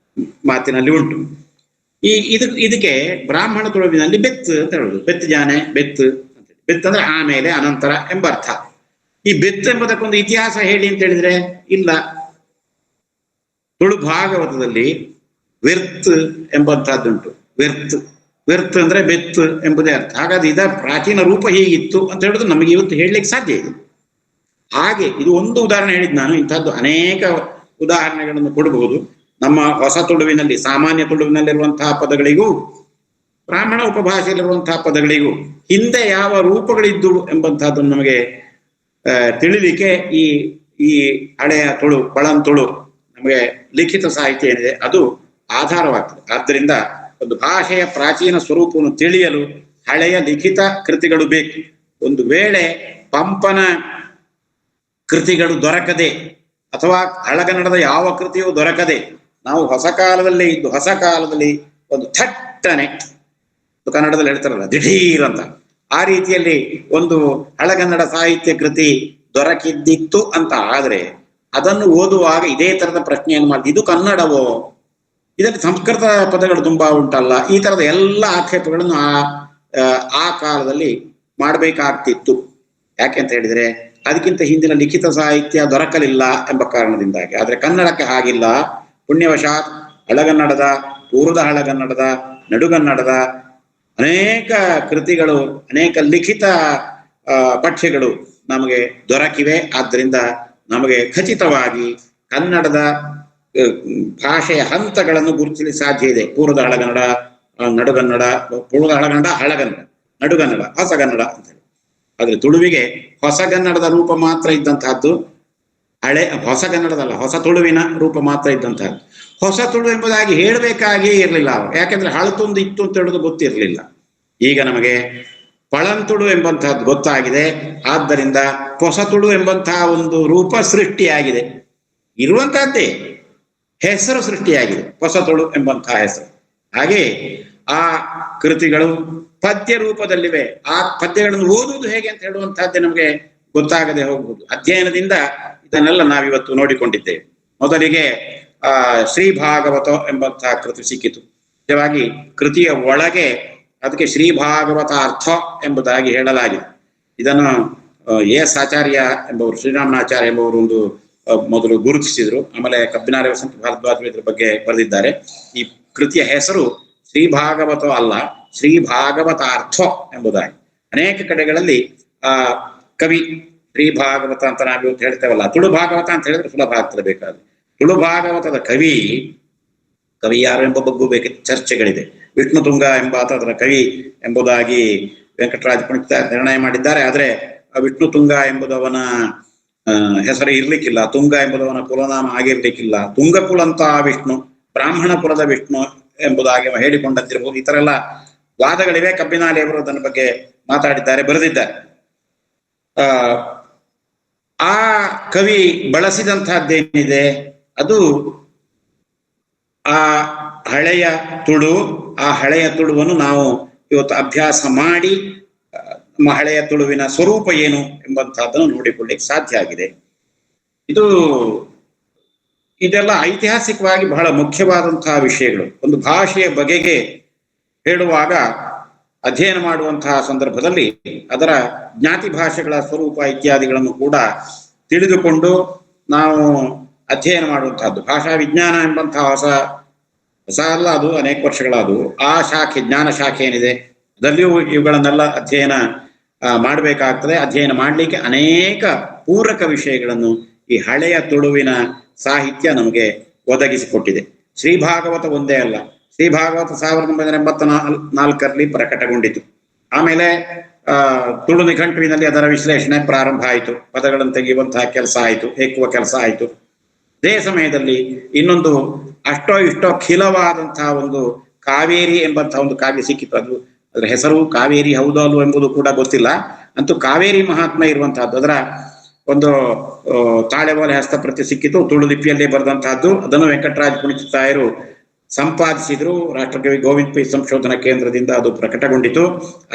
ಮಾತಿನಲ್ಲಿ ಉಂಟು. ಇದಕ್ಕೆ ಬ್ರಾಹ್ಮಣ ತುಳುವಿನಲ್ಲಿ ಬೆತ್ತು ಅಂತ ಹೇಳುದು. ಬೆತ್ತು ಜಾನೆ, ಬೆತ್ತು ಅಂತ. ಬೆತ್ತು ಅಂದ್ರೆ ಆಮೇಲೆ, ಅನಂತರ ಎಂಬ ಅರ್ಥ. ಈ ಬೆತ್ತು ಎಂಬುದಕ್ಕೊಂದು ಇತಿಹಾಸ ಹೇಳಿ ಅಂತ ಹೇಳಿದ್ರೆ ಇಲ್ಲ. ತುಳು ಭಾಗವತದಲ್ಲಿ ವ್ಯರ್ತ್ ಎಂಬಂತಹದ್ದುಂಟು. ವ್ಯರ್ತ್ ಅಂದ್ರೆ ಬೆತ್ತು ಎಂಬುದೇ ಅರ್ಥ. ಹಾಗಾದ್ರೆ ಇದರ ಪ್ರಾಚೀನ ರೂಪ ಹೀಗಿತ್ತು ಅಂತ ಹೇಳುದು ನಮಗೆ ಇವತ್ತು ಹೇಳಲಿಕ್ಕೆ ಸಾಧ್ಯ ಇದೆ. ಹಾಗೆ ಇದು ಒಂದು ಉದಾಹರಣೆ ಹೇಳಿದ್ ನಾನು. ಇಂಥದ್ದು ಅನೇಕ ಉದಾಹರಣೆಗಳನ್ನು ಕೊಡಬಹುದು. ನಮ್ಮ ಹೊಸ ತುಳುವಿನಲ್ಲಿ, ಸಾಮಾನ್ಯ ತುಳುವಿನಲ್ಲಿರುವಂತಹ ಪದಗಳಿಗೂ ಬ್ರಾಹ್ಮಣ ಉಪಭಾಷೆಯಲ್ಲಿರುವಂತಹ ಪದಗಳಿಗೂ ಹಿಂದೆ ಯಾವ ರೂಪಗಳಿದ್ದು ಎಂಬಂತಹದ್ದನ್ನು ನಮಗೆ ತಿಳಿಲಿಕ್ಕೆ ಈ ಹಳೆಯ ತುಳು, ಪಳಂತುಳು ನಮಗೆ ಲಿಖಿತ ಸಾಹಿತ್ಯ ಏನಿದೆ ಅದು ಆಧಾರವಾಗ್ತದೆ. ಆದ್ದರಿಂದ ಒಂದು ಭಾಷೆಯ ಪ್ರಾಚೀನ ಸ್ವರೂಪವನ್ನು ತಿಳಿಯಲು ಹಳೆಯ ಲಿಖಿತ ಕೃತಿಗಳು ಬೇಕು. ಒಂದು ವೇಳೆ ಪಂಪನ ಕೃತಿಗಳು ದೊರಕದೆ ಅಥವಾ ಹಳಗನ್ನಡದ ಯಾವ ಕೃತಿಯೂ ದೊರಕದೆ ನಾವು ಹೊಸ ಕಾಲದಲ್ಲೇ ಇದ್ದು ಹೊಸ ಕಾಲದಲ್ಲಿ ಒಂದು ಥಟ್ಟನೆ ಕನ್ನಡದಲ್ಲಿ ಹೇಳ್ತಾರಲ್ಲ ದಿಢೀರ್ ಅಂತ, ಆ ರೀತಿಯಲ್ಲಿ ಒಂದು ಹಳಗನ್ನಡ ಸಾಹಿತ್ಯ ಕೃತಿ ದೊರಕಿದ್ದಿತ್ತು ಅಂತ ಆದ್ರೆ ಅದನ್ನು ಓದುವಾಗ ಇದೇ ತರದ ಪ್ರಶ್ನೆಯನ್ನು ಮಾಡಿ, ಇದು ಕನ್ನಡವೋ, ಇದಕ್ಕೆ ಸಂಸ್ಕೃತ ಪದಗಳು ತುಂಬಾ ಉಂಟಲ್ಲ, ಈ ತರದ ಎಲ್ಲ ಆಕ್ಷೇಪಗಳನ್ನು ಆ ಕಾಲದಲ್ಲಿ ಮಾಡಬೇಕಾಗ್ತಿತ್ತು. ಯಾಕೆ ಅಂತ ಹೇಳಿದ್ರೆ ಅದಕ್ಕಿಂತ ಹಿಂದಿನ ಲಿಖಿತ ಸಾಹಿತ್ಯ ದೊರಕಲಿಲ್ಲ ಎಂಬ ಕಾರಣದಿಂದಾಗಿ. ಆದ್ರೆ ಕನ್ನಡಕ್ಕೆ ಹಾಗಿಲ್ಲ. ಪುಣ್ಯವಶಾತ್ ಹಳಗನ್ನಡದ, ಪೂರ್ವದ ಹಳಗನ್ನಡದ, ನಡುಗನ್ನಡದ ಅನೇಕ ಕೃತಿಗಳು, ಅನೇಕ ಲಿಖಿತ ಪಠ್ಯಗಳು ನಮಗೆ ದೊರಕಿವೆ. ಆದ್ದರಿಂದ ನಮಗೆ ಖಚಿತವಾಗಿ ಕನ್ನಡದ ಭಾಷೆಯ ಹಂತಗಳನ್ನು ಗುರುತಿಸಲು ಸಾಧ್ಯ ಇದೆ. ಪೂರ್ವದ ಹಳಗನ್ನಡ, ನಡುಗನ್ನಡ, ಪೂರ್ವದ ಹಳಗನ್ನಡ, ಹಳಗನ್ನಡ, ನಡುಗನ್ನಡ, ಹೊಸಗನ್ನಡ ಅಂತ ಹೇಳಿ. ಆದ್ರೆ ತುಳುವಿಗೆ ಹೊಸಗನ್ನಡದ ರೂಪ ಮಾತ್ರ ಇದ್ದಂತಹದ್ದು, ಹೊಸಗನ್ನಡದಲ್ಲ, ಹೊಸ ತುಳುವಿನ ರೂಪ ಮಾತ್ರ ಇದ್ದಂತಹದ್ದು. ಹೊಸ ತುಳು ಎಂಬುದಾಗಿ ಹೇಳಬೇಕಾಗಿಯೇ ಇರಲಿಲ್ಲ ಅವರು, ಯಾಕೆಂದ್ರೆ ಹಳತೊಂದು ಇತ್ತು ಅಂತ ಹೇಳೋದು ಗೊತ್ತಿರಲಿಲ್ಲ. ಈಗ ನಮಗೆ ಪಳಂತುಳು ಎಂಬಂತಹದ್ದು ಗೊತ್ತಾಗಿದೆ. ಆದ್ದರಿಂದ ಹೊಸ ತುಳು ಎಂಬಂತಹ ಒಂದು ರೂಪ ಸೃಷ್ಟಿಯಾಗಿದೆ. ಇರುವಂತಹದ್ದೇ ಹೆಸರು ಸೃಷ್ಟಿಯಾಗಿದೆ, ಹೊಸ ತುಳು ಎಂಬಂತಹ ಹೆಸರು. ಹಾಗೆ ಆ ಕೃತಿಗಳು ಪದ್ಯ ರೂಪದಲ್ಲಿವೆ. ಆ ಪದ್ಯಗಳನ್ನು ಓದುವುದು ಹೇಗೆ ಅಂತ ಹೇಳುವಂತಹದ್ದೇ ನಮಗೆ ಗೊತ್ತಾಗದೆ ಹೋಗುವುದು. ಅಧ್ಯಯನದಿಂದ ಇದನ್ನೆಲ್ಲ ನಾವಿವತ್ತು ನೋಡಿಕೊಂಡಿದ್ದೇವೆ. ಮೊದಲಿಗೆ ಶ್ರೀ ಭಾಗವತ ಎಂಬಂತಹ ಕೃತಿ ಸಿಕ್ಕಿತು. ನಿಜವಾಗಿ ಕೃತಿಯ ಒಳಗೆ ಅದಕ್ಕೆ ಶ್ರೀ ಭಾಗವತ ಅರ್ಥ ಎಂಬುದಾಗಿ ಹೇಳಲಾಗಿದೆ. ಇದನ್ನು ಎಸ್ ಆಚಾರ್ಯ ಎಂಬವರು, ಶ್ರೀರಾಮನಾಚಾರ್ಯ ಎಂಬವರು ಒಂದು ಮೊದಲು ಗುರುತಿಸಿದ್ರು. ಆಮೇಲೆ ಕಬ್ಬಿನಾಲೆ ವಸಂತ ಭಾರದ್ವಾಜರು ಇದ್ರ ಬಗ್ಗೆ ಬರೆದಿದ್ದಾರೆ. ಈ ಕೃತಿಯ ಹೆಸರು ಶ್ರೀ ಭಾಗವತ ಅಲ್ಲ, ಶ್ರೀ ಭಾಗವತ ಅರ್ಥ ಎಂಬುದಾಗಿ. ಅನೇಕ ಕಡೆಗಳಲ್ಲಿ ಕವಿ ಶ್ರೀ ಭಾಗವತ ಅಂತ ನಾವು ಇವತ್ತು ಹೇಳ್ತೇವಲ್ಲ, ತುಳು ಭಾಗವತ ಅಂತ ಹೇಳಿದ್ರೆ ಸುಲಭ ಆಗ್ತದೆ. ಬೇಕಾದ್ರೆ ತುಳು ಭಾಗವತದ ಕವಿ ಯಾರು ಎಂಬ ಬಗ್ಗೂ ಬೇಕಿತ್ತು ಚರ್ಚೆಗಳಿದೆ. ವಿಷ್ಣು ತುಂಗ ಎಂಬಾತ ಅದರ ಕವಿ ಎಂಬುದಾಗಿ ವೆಂಕಟರಾಜ ಪಂಡಿತ ನಿರ್ಣಯ ಮಾಡಿದ್ದಾರೆ. ಆದ್ರೆ ವಿಷ್ಣು ತುಂಗ ಎಂಬುದವನ ಹೆಸರು ಇರ್ಲಿಕ್ಕಿಲ್ಲ, ತುಂಗ ಎಂಬುದವನ ಕುಲನಾಮ ಆಗಿರ್ಲಿಕ್ಕಿಲ್ಲ. ತುಂಗ ಕುಲಂತ ವಿಷ್ಣು, ಬ್ರಾಹ್ಮಣ ಕುಲದ ವಿಷ್ಣು ಎಂಬುದಾಗಿ ಹೇಳಿಕೊಂಡಂತಿರ್ಬೋದು. ಈ ತರ ಎಲ್ಲ ವಾದಗಳಿವೆ. ಕಬ್ಬಿನಾಲೆಯವರು ಅದನ್ನ ಬಗ್ಗೆ ಮಾತಾಡಿದ್ದಾರೆ, ಬರೆದಿದ್ದಾರೆ. ಆ ಕವಿ ಬಳಸಿದಂತಹದ್ದೇನಿದೆ ಅದು ಆ ಹಳೆಯ ತುಳು. ಆ ಹಳೆಯ ತುಳುವನ್ನು ನಾವು ಇವತ್ತು ಅಭ್ಯಾಸ ಮಾಡಿ ನಮ್ಮ ಹಳೆಯ ತುಳುವಿನ ಸ್ವರೂಪ ಏನು ಎಂಬಂತಹದ್ದನ್ನು ನೋಡಿಕೊಳ್ಳಿಕ್ಕೆ ಸಾಧ್ಯ ಆಗಿದೆ. ಇದೆಲ್ಲ ಐತಿಹಾಸಿಕವಾಗಿ ಬಹಳ ಮುಖ್ಯವಾದಂತಹ ವಿಷಯಗಳು. ಒಂದು ಭಾಷೆಯ ಬಗೆಗೆ ಹೇಳುವಾಗ, ಅಧ್ಯಯನ ಮಾಡುವಂತಹ ಸಂದರ್ಭದಲ್ಲಿ ಅದರ ಜ್ಞಾತಿ ಭಾಷೆಗಳ ಸ್ವರೂಪ ಇತ್ಯಾದಿಗಳನ್ನು ಕೂಡ ತಿಳಿದುಕೊಂಡು ನಾವು ಅಧ್ಯಯನ ಮಾಡುವಂತಹದ್ದು. ಭಾಷಾ ವಿಜ್ಞಾನ ಎಂಬಂತಹ ಹೊಸ ಅಲ್ಲ, ಅದು ಅನೇಕ ವರ್ಷಗಳಾದವು. ಆ ಶಾಖೆ, ಜ್ಞಾನ ಶಾಖೆ ಏನಿದೆ ಅದರಲ್ಲಿಯೂ ಇವುಗಳನ್ನೆಲ್ಲ ಅಧ್ಯಯನ ಮಾಡಬೇಕಾಗ್ತದೆ. ಅಧ್ಯಯನ ಮಾಡಲಿಕ್ಕೆ ಅನೇಕ ಪೂರಕ ವಿಷಯಗಳನ್ನು ಈ ಹಳೆಯ ತುಳುವಿನ ಸಾಹಿತ್ಯ ನಮಗೆ ಒದಗಿಸಿಕೊಟ್ಟಿದೆ. ಶ್ರೀ ಭಾಗವತ ಒಂದೇ ಅಲ್ಲ, ಶ್ರೀ ಭಾಗವತ 1984ರಲ್ಲಿ ಪ್ರಕಟಗೊಂಡಿತು. ಆಮೇಲೆ ತುಳು ನಿಘಂಟುವಿನಲ್ಲಿ ಅದರ ವಿಶ್ಲೇಷಣೆ ಪ್ರಾರಂಭ ಆಯಿತು. ಪದಗಳನ್ನು ತೆಗೆಯುವಂತಹ ಕೆಲಸ ಆಯಿತು, ಹೆಕ್ಕುವ ಕೆಲಸ ಆಯಿತು. ಅದೇ ಸಮಯದಲ್ಲಿ ಇನ್ನೊಂದು ಅಷ್ಟೋ ಇಷ್ಟೋ ಖಿಲವಾದಂತಹ ಒಂದು ಕಾವೇರಿ ಎಂಬಂತಹ ಒಂದು ಕಾವ್ಯ ಸಿಕ್ಕಿತು. ಅದರ ಹೆಸರು ಕಾವೇರಿ ಹೌದೋ ಅಲ್ವೋ ಎಂಬುದು ಕೂಡ ಗೊತ್ತಿಲ್ಲ. ಅಂತೂ ಕಾವೇರಿ ಮಹಾತ್ಮ ಇರುವಂತಹದ್ದು, ಅದರ ಒಂದು ತಾಳೆಬೋಲೆ ಹಸ್ತಪ್ರತಿ ಸಿಕ್ಕಿತು, ತುಳು ಲಿಪಿಯಲ್ಲೇ ಬರೆದಂತಹದ್ದು. ಅದನ್ನು ವೆಂಕಟರಾಜ ಪುಣಿತಾಯರು ಸಂಪಾದಿಸಿದ್ರು. ರಾಷ್ಟ್ರಕವಿ ಗೋವಿಂದ ಪೈ ಸಂಶೋಧನಾ ಕೇಂದ್ರದಿಂದ ಅದು ಪ್ರಕಟಗೊಂಡಿತು.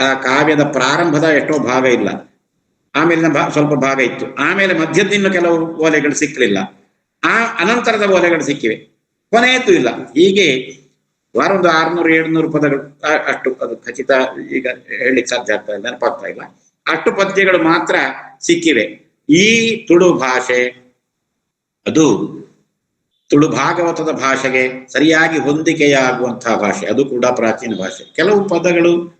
ಆ ಕಾವ್ಯದ ಪ್ರಾರಂಭದ ಎಷ್ಟೋ ಭಾಗ ಇಲ್ಲ, ಆಮೇಲಿನ ಸ್ವಲ್ಪ ಭಾಗ ಇತ್ತು. ಆಮೇಲೆ ಮಧ್ಯದಿನ ಕೆಲವು ಓಲೆಗಳು ಸಿಕ್ಕಲಿಲ್ಲ, ಆ ಅನಂತರದ ಓಲೆಗಳು ಸಿಕ್ಕಿವೆ, ಕೊನೆಯದ್ದು ಇಲ್ಲ. ಹೀಗೆ ಒಂದು 600-700 ಪದಗಳು ಅಷ್ಟು, ಅದು ಖಚಿತ ಈಗ ಹೇಳಲಿಕ್ಕೆ ಸಾಧ್ಯ ಆಗ್ತಾ ಇಲ್ಲ, ನೆನಪಾಗ್ತಾ ಇಲ್ಲ. ಅಷ್ಟು ಪದ್ಯಗಳು ಮಾತ್ರ ಸಿಕ್ಕಿವೆ. ಈ ತುಳು ಭಾಷೆ ಅದು ತುಳು ಭಾಗವತದ ಭಾಷೆಗೆ ಸರಿಯಾಗಿ ಹೊಂದಿಕೆಯಾಗುವಂತಹ ಭಾಷೆ. ಅದು ಕೂಡ ಪ್ರಾಚೀನ ಭಾಷೆ. ಕೆಲವು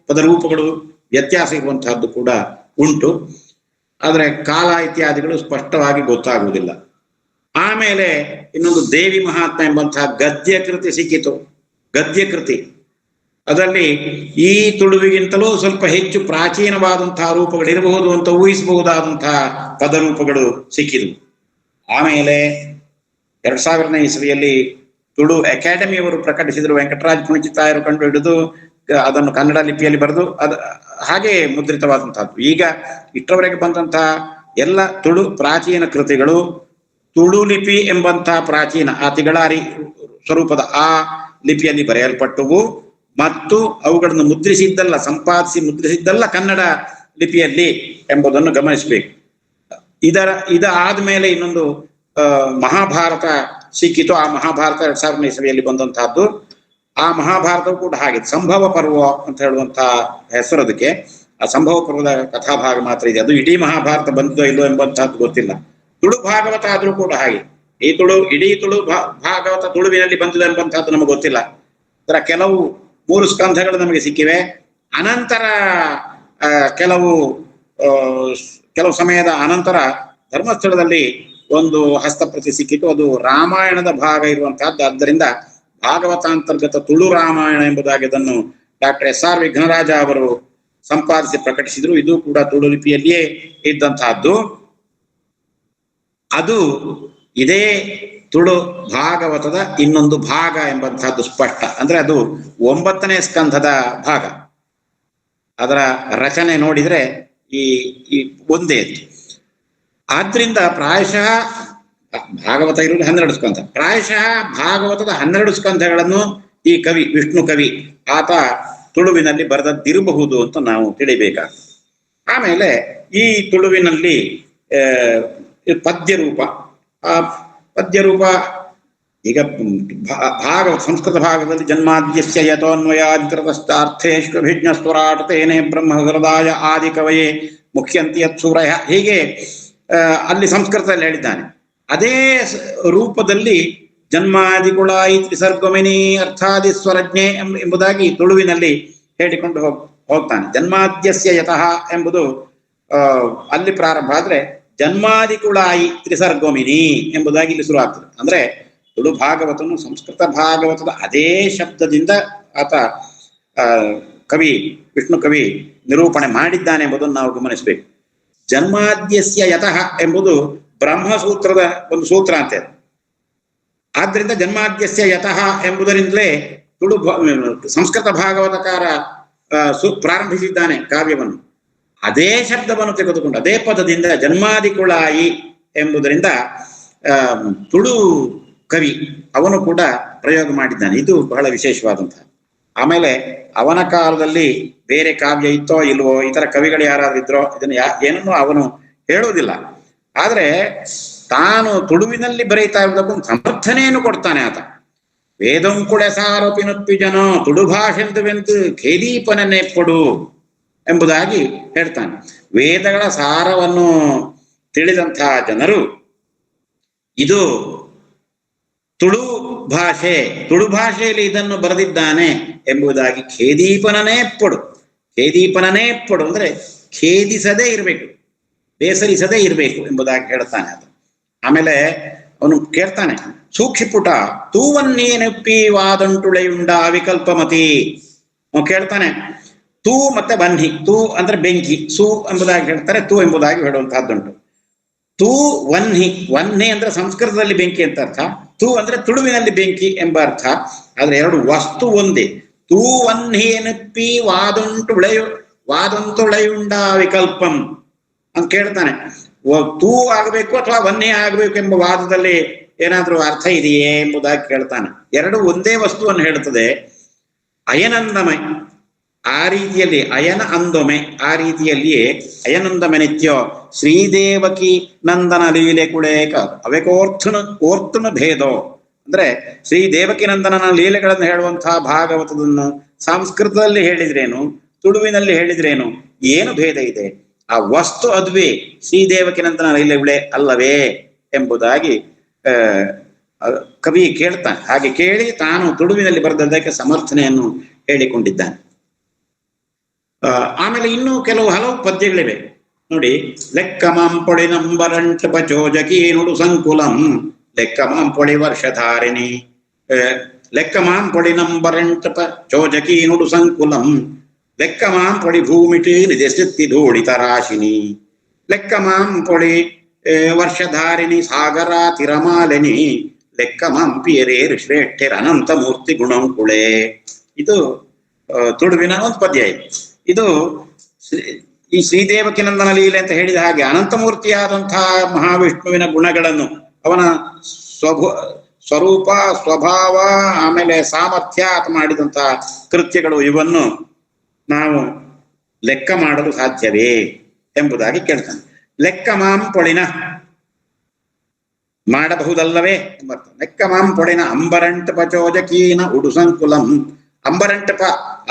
ಪದರೂಪಗಳು ವ್ಯತ್ಯಾಸ ಇರುವಂತಹದ್ದು ಕೂಡ ಉಂಟು, ಆದರೆ ಕಾಲ ಇತ್ಯಾದಿಗಳು ಸ್ಪಷ್ಟವಾಗಿ ಗೊತ್ತಾಗುವುದಿಲ್ಲ. ಆಮೇಲೆ ಇನ್ನೊಂದು ದೇವಿ ಮಹಾತ್ಮ ಎಂಬಂತಹ ಗದ್ಯ ಕೃತಿ ಸಿಕ್ಕಿತು. ಗದ್ಯ ಕೃತಿ ಅದರಲ್ಲಿ ಈ ತುಳುವಿಗಿಂತಲೂ ಸ್ವಲ್ಪ ಹೆಚ್ಚು ಪ್ರಾಚೀನವಾದಂತಹ ರೂಪಗಳಿರಬಹುದು ಅಂತ ಊಹಿಸಬಹುದಾದಂತಹ ಪದರೂಪಗಳು ಸಿಕ್ಕಿದವು. ಆಮೇಲೆ 2000ನೇ ಇಸವಿಯಲ್ಲಿ ತುಳು ಅಕಾಡೆಮಿಯವರು ಪ್ರಕಟಿಸಿದ್ರು, ವೆಂಕಟರಾಜ್ ಕುಣಿಚಿತಾಯರು ಕಂಡು ಹಿಡಿದು ಅದನ್ನು ಕನ್ನಡ ಲಿಪಿಯಲ್ಲಿ ಬರೆದು ಹಾಗೆ ಮುದ್ರಿತವಾದಂತಹದ್ದು. ಈಗ ಇಷ್ಟರವರೆಗೆ ಬಂದಂತಹ ಎಲ್ಲ ತುಳು ಪ್ರಾಚೀನ ಕೃತಿಗಳು ತುಳು ಲಿಪಿ ಎಂಬಂತಹ ಪ್ರಾಚೀನ ಆ ತಿಗಳಾರಿ ಸ್ವರೂಪದ ಆ ಲಿಪಿಯಲ್ಲಿ ಬರೆಯಲ್ಪಟ್ಟವು ಮತ್ತು ಅವುಗಳನ್ನು ಮುದ್ರಿಸಿದ್ದಲ್ಲ, ಸಂಪಾದಿಸಿ ಮುದ್ರಿಸಿದ್ದಲ್ಲ ಕನ್ನಡ ಲಿಪಿಯಲ್ಲಿ ಎಂಬುದನ್ನು ಗಮನಿಸಬೇಕು. ಇದಾದ ಮೇಲೆ ಇನ್ನೊಂದು ಮಹಾಭಾರತ ಸಿಕ್ಕಿತು. ಆ ಮಹಾಭಾರತ 2000ನೇ ಇಸವಿಯಲ್ಲಿ ಬಂದಂತಹದ್ದು. ಆ ಮಹಾಭಾರತವು ಕೂಡ ಹಾಗೆ ಸಂಭವ ಪರ್ವ ಅಂತ ಹೇಳುವಂತಹ ಹೆಸರು ಅದಕ್ಕೆ. ಆ ಸಂಭವ ಪರ್ವದ ಕಥಾಭಾಗ ಮಾತ್ರ ಇದೆ, ಅದು ಇಡೀ ಮಹಾಭಾರತ ಬಂದಿದೋ ಇಲ್ಲೋ ಎಂಬಂತಹದ್ದು ಗೊತ್ತಿಲ್ಲ. ತುಳು ಭಾಗವತ ಆದ್ರೂ ಕೂಡ ಹಾಗೆ, ಇಡೀ ತುಳು ಭಾಗವತ ತುಳುವಿನಲ್ಲಿ ಬಂದಿದೆ ಎಂಬಂತಹದ್ದು ನಮಗೆ ಗೊತ್ತಿಲ್ಲ. ಅದರ ಕೆಲವು 3 ಸ್ಕಂಧಗಳು ನಮಗೆ ಸಿಕ್ಕಿವೆ. ಅನಂತರ ಕೆಲವು ಸಮಯದ ಅನಂತರ ಧರ್ಮಸ್ಥಳದಲ್ಲಿ ಒಂದು ಹಸ್ತಪ್ರತಿ ಸಿಕ್ಕಿತು, ಅದು ರಾಮಾಯಣದ ಭಾಗ ಇರುವಂತಹದ್ದು. ಆದ್ದರಿಂದ ಭಾಗವತಾಂತರ್ಗತ ತುಳು ರಾಮಾಯಣ ಎಂಬುದಾಗಿ ಅದನ್ನು ಡಾಕ್ಟರ್ SR ವಿಘ್ನರಾಜ ಅವರು ಸಂಪಾದಿಸಿ ಪ್ರಕಟಿಸಿದ್ರು. ಇದು ಕೂಡ ತುಳು ಲಿಪಿಯಲ್ಲಿಯೇ ಇದ್ದಂತಹದ್ದು. ಅದು ಇದೇ ತುಳು ಭಾಗವತದ ಇನ್ನೊಂದು ಭಾಗ ಎಂಬಂತಹದ್ದು ಸ್ಪಷ್ಟ. ಅಂದ್ರೆ ಅದು 9ನೇ ಸ್ಕಂಧದ ಭಾಗ. ಅದರ ರಚನೆ ನೋಡಿದ್ರೆ ಈ ಒಂದೇ. ಆದ್ರಿಂದ ಪ್ರಾಯಶಃ ಭಾಗವತ ಇರುವುದು 12 ಸ್ಕಂಧ. ಪ್ರಾಯಶಃ ಭಾಗವತದ 12 ಸ್ಕಂಧಗಳನ್ನು ಈ ಕವಿ ವಿಷ್ಣು ಕವಿ ಆತ ತುಳುವಿನಲ್ಲಿ ಬರೆದದ್ದಿರಬಹುದು ಅಂತ ನಾವು ತಿಳಿಬೇಕಾಗ್ತದೆ. ಆಮೇಲೆ ಈ ತುಳುವಿನಲ್ಲಿ ಪದ್ಯರೂಪ, ಆ ಪದ್ಯರೂಪ ಈಗ ಸಂಸ್ಕೃತ ಭಾಗದಲ್ಲಿ ಜನ್ಮಾದ್ಯಸ್ಯ ಯತೋನ್ವಯಾದಿತರತಶ್ಚಾರ್ಥೇಷ್ವಭಿಜ್ಞ ಸ್ವರಾಟತೇನೆ ಬ್ರಹ್ಮ ಹೃದಯ ಆದಿ ಕವಯೇ ಮುಖ್ಯಂತಿ ಯತ್ ಸೂರಯ, ಹೀಗೆ ಅಲ್ಲಿ ಸಂಸ್ಕೃತದಲ್ಲಿ ಹೇಳಿದ್ದಾನೆ. ಅದೇ ರೂಪದಲ್ಲಿ ಜನ್ಮಾದಿಗುಳಾಯಿ ತ್ರಿಸರ್ಗಮಿನಿ ಅರ್ಥಾದಿ ಸ್ವರಜ್ಞೆ ಎಂಬುದಾಗಿ ತುಳುವಿನಲ್ಲಿ ಹೇಳಿಕೊಂಡು ಹೋಗ್ತಾನೆ. ಜನ್ಮಾದ್ಯಸ್ಯ ಯತಃ ಎಂಬುದು ಅಲ್ಲಿ ಪ್ರಾರಂಭ ಆದ್ರೆ ಜನ್ಮಾದಿಗುಳಾಯಿ ತ್ರಿಸರ್ಗೋಮಿನಿ ಎಂಬುದಾಗಿ ಇಲ್ಲಿ ಶುರು ಆಗ್ತದೆ. ಅಂದ್ರೆ ತುಳು ಭಾಗವತನು ಸಂಸ್ಕೃತ ಭಾಗವತದ ಅದೇ ಶಬ್ದದಿಂದ ಆತ ಕವಿ ವಿಷ್ಣು ಕವಿ ನಿರೂಪಣೆ ಮಾಡಿದ್ದಾನೆ ಎಂಬುದನ್ನು ನಾವು ಗಮನಿಸಬೇಕು. ಜನ್ಮಾದ್ಯಸ್ಯ ಯತಃ ಎಂಬುದು ಬ್ರಹ್ಮಸೂತ್ರದ ಒಂದು ಸೂತ್ರ ಅಂತೆ. ಆದ್ರಿಂದ ಜನ್ಮಾದ್ಯಸ್ಯ ಯತಃ ಎಂಬುದರಿಂದಲೇ ತುಳು ಸಂಸ್ಕೃತ ಭಾಗವತಕಾರ ಪ್ರಾರಂಭಿಸಿದ್ದಾನೆ ಕಾವ್ಯವನ್ನು. ಅದೇ ಶಬ್ದವನ್ನು ತೆಗೆದುಕೊಂಡು ಅದೇ ಪದದಿಂದ ಜನ್ಮಾದಿಕುಳಾಯಿ ಎಂಬುದರಿಂದ ತುಳು ಕವಿ ಅವನು ಕೂಡ ಪ್ರಯೋಗ ಮಾಡಿದ್ದಾನೆ. ಇದು ಬಹಳ ವಿಶೇಷವಾದಂತಹ. ಆಮೇಲೆ ಅವನ ಕಾಲದಲ್ಲಿ ಬೇರೆ ಕಾವ್ಯ ಇತ್ತೋ ಇಲ್ವೋ, ಇತರ ಕವಿಗಳು ಯಾರಾದ್ರೂ ಇದ್ರೋ ಇದನ್ನು ಏನನ್ನೂ ಅವನು ಹೇಳುವುದಿಲ್ಲ. ಆದ್ರೆ ತಾನು ತುಳುವಿನಲ್ಲಿ ಬರೀತಾ ಇರುವುದಕ್ಕೊಂದು ಸಮರ್ಥನೆಯನ್ನು ಕೊಡ್ತಾನೆ ಆತ. ವೇದಂಕುಳೆ ಸಾರೋಪಿನಪ್ಪಿ ಜನ ತುಳು ಭಾಷೆಂದುವೆಂದು ಖೇದೀಪನನ್ನೇ ಕೊಡು ಎಂಬುದಾಗಿ ಹೇಳ್ತಾನೆ. ವೇದಗಳ ಸಾರವನ್ನು ತಿಳಿದಂತಹ ಜನರು ಇದು ತುಳು ಭಾಷೆಯಲ್ಲಿ ಇದನ್ನು ಬರೆದಿದ್ದಾನೆ ಎಂಬುದಾಗಿ ಖೇದೀಪನನೇ ಪಡು ಅಂದ್ರೆ ಖೇದಿಸದೇ ಇರಬೇಕು, ಬೇಸರಿಸದೇ ಇರಬೇಕು ಎಂಬುದಾಗಿ ಹೇಳ್ತಾನೆ ಅದು. ಆಮೇಲೆ ಅವನು ಕೇಳ್ತಾನೆ, ಸೂಕ್ಷಿಪುಟ ತೂವನ್ನೇನೆಪ್ಪಿ ವಾದಂಟುಳೆಯುಂಡ ವಿಕಲ್ಪಮತಿ. ಅವನು ಕೇಳ್ತಾನೆ, ತೂ ಮತ್ತೆ ಬನ್ನಿ. ತೂ ಅಂದ್ರೆ ಬೆಂಕಿ, ಸೂ ಎಂಬುದಾಗಿ ಹೇಳ್ತಾರೆ, ತೂ ಎಂಬುದಾಗಿ ಹೇಳುವಂತಹದ್ದುಂಟು. ತೂ ವನ್ಹಿ ಅಂದ್ರೆ ಸಂಸ್ಕೃತದಲ್ಲಿ ಬೆಂಕಿ ಅಂತ ಅರ್ಥ, ತೂ ಅಂದ್ರೆ ತುಳುವಿನಲ್ಲಿ ಬೆಂಕಿ ಎಂಬ ಅರ್ಥ. ಆದ್ರೆ ಎರಡು ವಸ್ತು ಒಂದೇ. ತೂ ವನ್ಹಿಯನಪ್ಪಿ ವಾದಂತುಳೆಯುಂಡ ವಿಕಲ್ಪಂ ಅಂತ ಕೇಳ್ತಾನೆ. ತೂ ಆಗಬೇಕು ಅಥವಾ ವನ್ಹಿ ಆಗಬೇಕು ಎಂಬ ವಾದದಲ್ಲಿ ಏನಾದ್ರೂ ಅರ್ಥ ಇದೆಯೇ ಎಂಬುದಾಗಿ ಕೇಳ್ತಾನೆ. ಎರಡು ಒಂದೇ ವಸ್ತುವನ್ನು ಹೇಳ್ತದೆ. ಅಯನಂದಮಯ ಆ ರೀತಿಯಲ್ಲಿ ಅಯನ ಅಂದೊಮೆ ಆ ರೀತಿಯಲ್ಲಿಯೇ ಅಯನಂದಮೆನಿತ್ಯೋ ಶ್ರೀದೇವಕಿ ನಂದನ ಲೀಲೆ ಕುಳೇಕ ಓರ್ತುನ ಭೇದೋ ಅಂದ್ರೆ ಶ್ರೀ ದೇವಕಿ ನಂದನನ ಲೀಲೆಗಳನ್ನು ಹೇಳುವಂತಹ ಭಾಗವತದನ್ನು ಸಂಸ್ಕೃತದಲ್ಲಿ ಹೇಳಿದ್ರೇನು, ತುಳುವಿನಲ್ಲಿ ಹೇಳಿದ್ರೇನು, ಏನು ಭೇದ ಇದೆ? ಆ ವಸ್ತು ಅದುವೇ ಶ್ರೀದೇವಕಿ ನಂದನ ಲೀಲೆಗಳೇ ಅಲ್ಲವೇ ಎಂಬುದಾಗಿ ಕವಿ ಕೇಳ್ತಾನೆ. ಹಾಗೆ ಕೇಳಿ ತಾನು ತುಳುವಿನಲ್ಲಿ ಬರೆದದ್ದಕ್ಕೆ ಸಮರ್ಥನೆಯನ್ನು ಹೇಳಿಕೊಂಡಿದ್ದಾನೆ. ಆಮೇಲೆ ಇನ್ನೂ ಹಲವು ಪದ್ಯಗಳಿವೆ ನೋಡಿ. ಲೆಕ್ಕ ಮಾಂಪೊಳಿ ನಂಬರಂಟ ಪಚೋಜಕಿ ನುಡು ಸಂಕುಲಂ ಲೆಕ್ಕ ಮಾಂಪೊಳಿ ವರ್ಷಧಾರಿಣಿ ಲೆಕ್ಕ ಮಾಂಪೊಳಿ ನಂಬರಂಟ ಪಚೋಜಕಿ ನುಡು ಸಂಕುಲಂ ಲೆಕ್ಕ ಮಾಂಪೊಳಿ ಭೂಮಿಟಿ ನಿಜಸ್ಥಿತಿ ಧೂಳಿತ ರಾಶಿನಿ ಲೆಕ್ಕ ಮಾಂಪೊಳಿ ವರ್ಷಧಾರಿಣಿ ಸಾಗರ ತಿರಮಾಲಿನಿ ಲೆಕ್ಕಮಂಪಿಯರೇರು ಶ್ರೇಷ್ಠರ ಅನಂತ ಮೂರ್ತಿ ಗುಣಂಕುಳೆ. ಇದು ತುಳುವಿನ ಒಂದು ಪದ್ಯ ಇದೆ. ಇದು ಈ ಶ್ರೀದೇವಕಿನಂದನ ಲೀಲೆ ಅಂತ ಹೇಳಿದ ಹಾಗೆ ಅನಂತಮೂರ್ತಿಯಾದಂತಹ ಮಹಾವಿಷ್ಣುವಿನ ಗುಣಗಳನ್ನು, ಅವನ ಸ್ವರೂಪ, ಸ್ವಭಾವ, ಆಮೇಲೆ ಸಾಮರ್ಥ್ಯ ಮಾಡಿದಂತಹ ಕೃತ್ಯಗಳು, ಇವನ್ನು ನಾವು ಲೆಕ್ಕ ಮಾಡಲು ಸಾಧ್ಯವೇ ಎಂಬುದಾಗಿ ಕೇಳ್ತಾನೆ. ಲೆಕ್ಕ ಮಾಂ ಪೊಳಿನ, ಮಾಡಬಹುದಲ್ಲವೇ ಎಂಬರ್ಥ. ಲೆಕ್ಕ ಮಾಂ ಪೊಳಿನ ಅಂಬರಂಟಪ ಚೋಜಕೀನ ಉಡುಸಂಕುಲಂ. ಅಂಬರಂಟಪ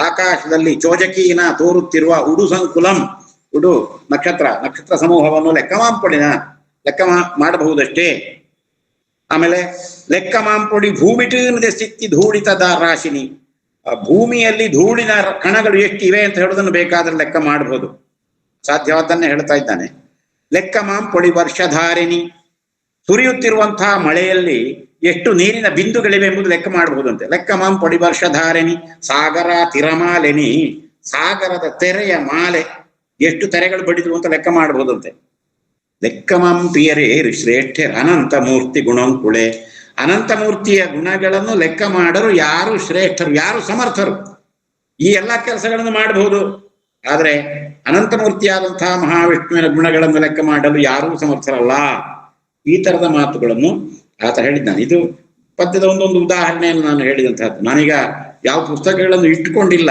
ಆಕಾಶದಲ್ಲಿ ಚೋಜಕೀನ ತೋರುತ್ತಿರುವ ಉಡುಸಂಕುಲಂ, ಉಡು ನಕ್ಷತ್ರ ಸಮೂಹವನ್ನು ಲೆಕ್ಕ ಮಾಂ ಪೊಳಿನ, ಲೆಕ್ಕ ಮಾಡಬಹುದಷ್ಟೇ. ಆಮೇಲೆ ಲೆಕ್ಕ ಮಾಂಪೊಡಿ ಭೂಮಿಟೀನದೆ ಸ್ಥಿತಿ ಧೂಳಿತದ ರಾಶಿನಿ. ಭೂಮಿಯಲ್ಲಿ ಧೂಳಿನ ಕಣಗಳು ಎಷ್ಟಿವೆ ಅಂತ ಹೇಳೋದನ್ನು ಬೇಕಾದ್ರೆ ಲೆಕ್ಕ ಮಾಡಬಹುದು, ಸಾಧ್ಯವಾದನ್ನೇ ಹೇಳ್ತಾ ಇದ್ದಾನೆ. ಲೆಕ್ಕ ಮಾಂಪೊಡಿ ವರ್ಷಧಾರಿಣಿ, ಸುರಿಯುತ್ತಿರುವಂತಹ ಮಳೆಯಲ್ಲಿ ಎಷ್ಟು ನೀರಿನ ಬಿಂದುಗಳಿವೆ ಎಂಬುದು ಲೆಕ್ಕ ಮಾಡಬಹುದಂತೆ. ಲೆಕ್ಕ ಮಾಂಪೊಡಿ ವರ್ಷಧಾರಿಣಿ ಸಾಗರ ತಿರಮಾಲೆನಿ, ಸಾಗರದ ತೆರೆಯ ಮಾಲೆ ಎಷ್ಟು ತೆರೆಗಳು ಬಡಿದು ಅಂತ ಲೆಕ್ಕ ಮಾಡಬಹುದಂತೆ. ಲೆಕ್ಕಮಂಪಿಯರೇ ಶ್ರೇಷ್ಠರ ಅನಂತ ಮೂರ್ತಿ ಗುಣಂಕುಳೆ. ಅನಂತಮೂರ್ತಿಯ ಗುಣಗಳನ್ನು ಲೆಕ್ಕ ಮಾಡಲು ಯಾರು ಶ್ರೇಷ್ಠರು, ಯಾರು ಸಮರ್ಥರು? ಈ ಎಲ್ಲಾ ಕೆಲಸಗಳನ್ನು ಮಾಡಬಹುದು, ಆದರೆ ಅನಂತಮೂರ್ತಿಯಾದಂತಹ ಮಹಾವಿಷ್ಣುವಿನ ಗುಣಗಳನ್ನು ಲೆಕ್ಕ ಮಾಡಲು ಯಾರೂ ಸಮರ್ಥರಲ್ಲ. ಈ ತರದ ಮಾತುಗಳನ್ನು ಆತ ಹೇಳಿದ್ದಾನೆ. ಇದು ಪದ್ಯದ ಒಂದೊಂದು ಉದಾಹರಣೆಯನ್ನು ನಾನು ಹೇಳಿದಂತಹದ್ದು. ನಾನೀಗ ಯಾವ ಪುಸ್ತಕಗಳನ್ನು ಇಟ್ಟುಕೊಂಡಿಲ್ಲ,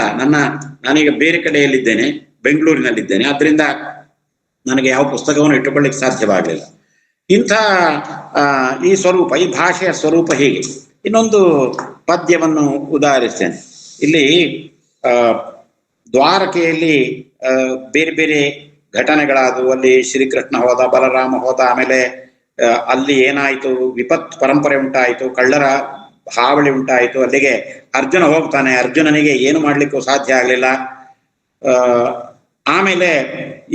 ನಾನೀಗ ಬೇರೆ ಕಡೆಯಲ್ಲಿದ್ದೇನೆ, ಬೆಂಗಳೂರಿನಲ್ಲಿದ್ದೇನೆ. ಆದ್ರಿಂದ ನನಗೆ ಯಾವ ಪುಸ್ತಕವನ್ನು ಇಟ್ಟುಕೊಳ್ಳಿಕ್ಕೆ ಸಾಧ್ಯವಾಗಲಿಲ್ಲ. ಇಂಥ ಈ ಸ್ವರೂಪ, ಈ ಭಾಷೆಯ ಸ್ವರೂಪ ಹೀಗೆ. ಇನ್ನೊಂದು ಪದ್ಯವನ್ನು ಉದಾಹರಿಸ್ತೇನೆ. ಇಲ್ಲಿ ದ್ವಾರಕೆಯಲ್ಲಿ ಬೇರೆ ಬೇರೆ ಘಟನೆಗಳಾದವು. ಅಲ್ಲಿ ಶ್ರೀಕೃಷ್ಣ ಹೋದ, ಬಲರಾಮ ಹೋದ, ಆಮೇಲೆ ಅಲ್ಲಿ ಏನಾಯಿತು, ವಿಪತ್ ಪರಂಪರೆ ಉಂಟಾಯಿತು, ಕಳ್ಳರ ಹಾವಳಿ ಉಂಟಾಯಿತು. ಅಲ್ಲಿಗೆ ಅರ್ಜುನ ಹೋಗ್ತಾನೆ, ಅರ್ಜುನನಿಗೆ ಏನು ಮಾಡ್ಲಿಕ್ಕೂ ಸಾಧ್ಯ ಆಗಲಿಲ್ಲ. ಆಮೇಲೆ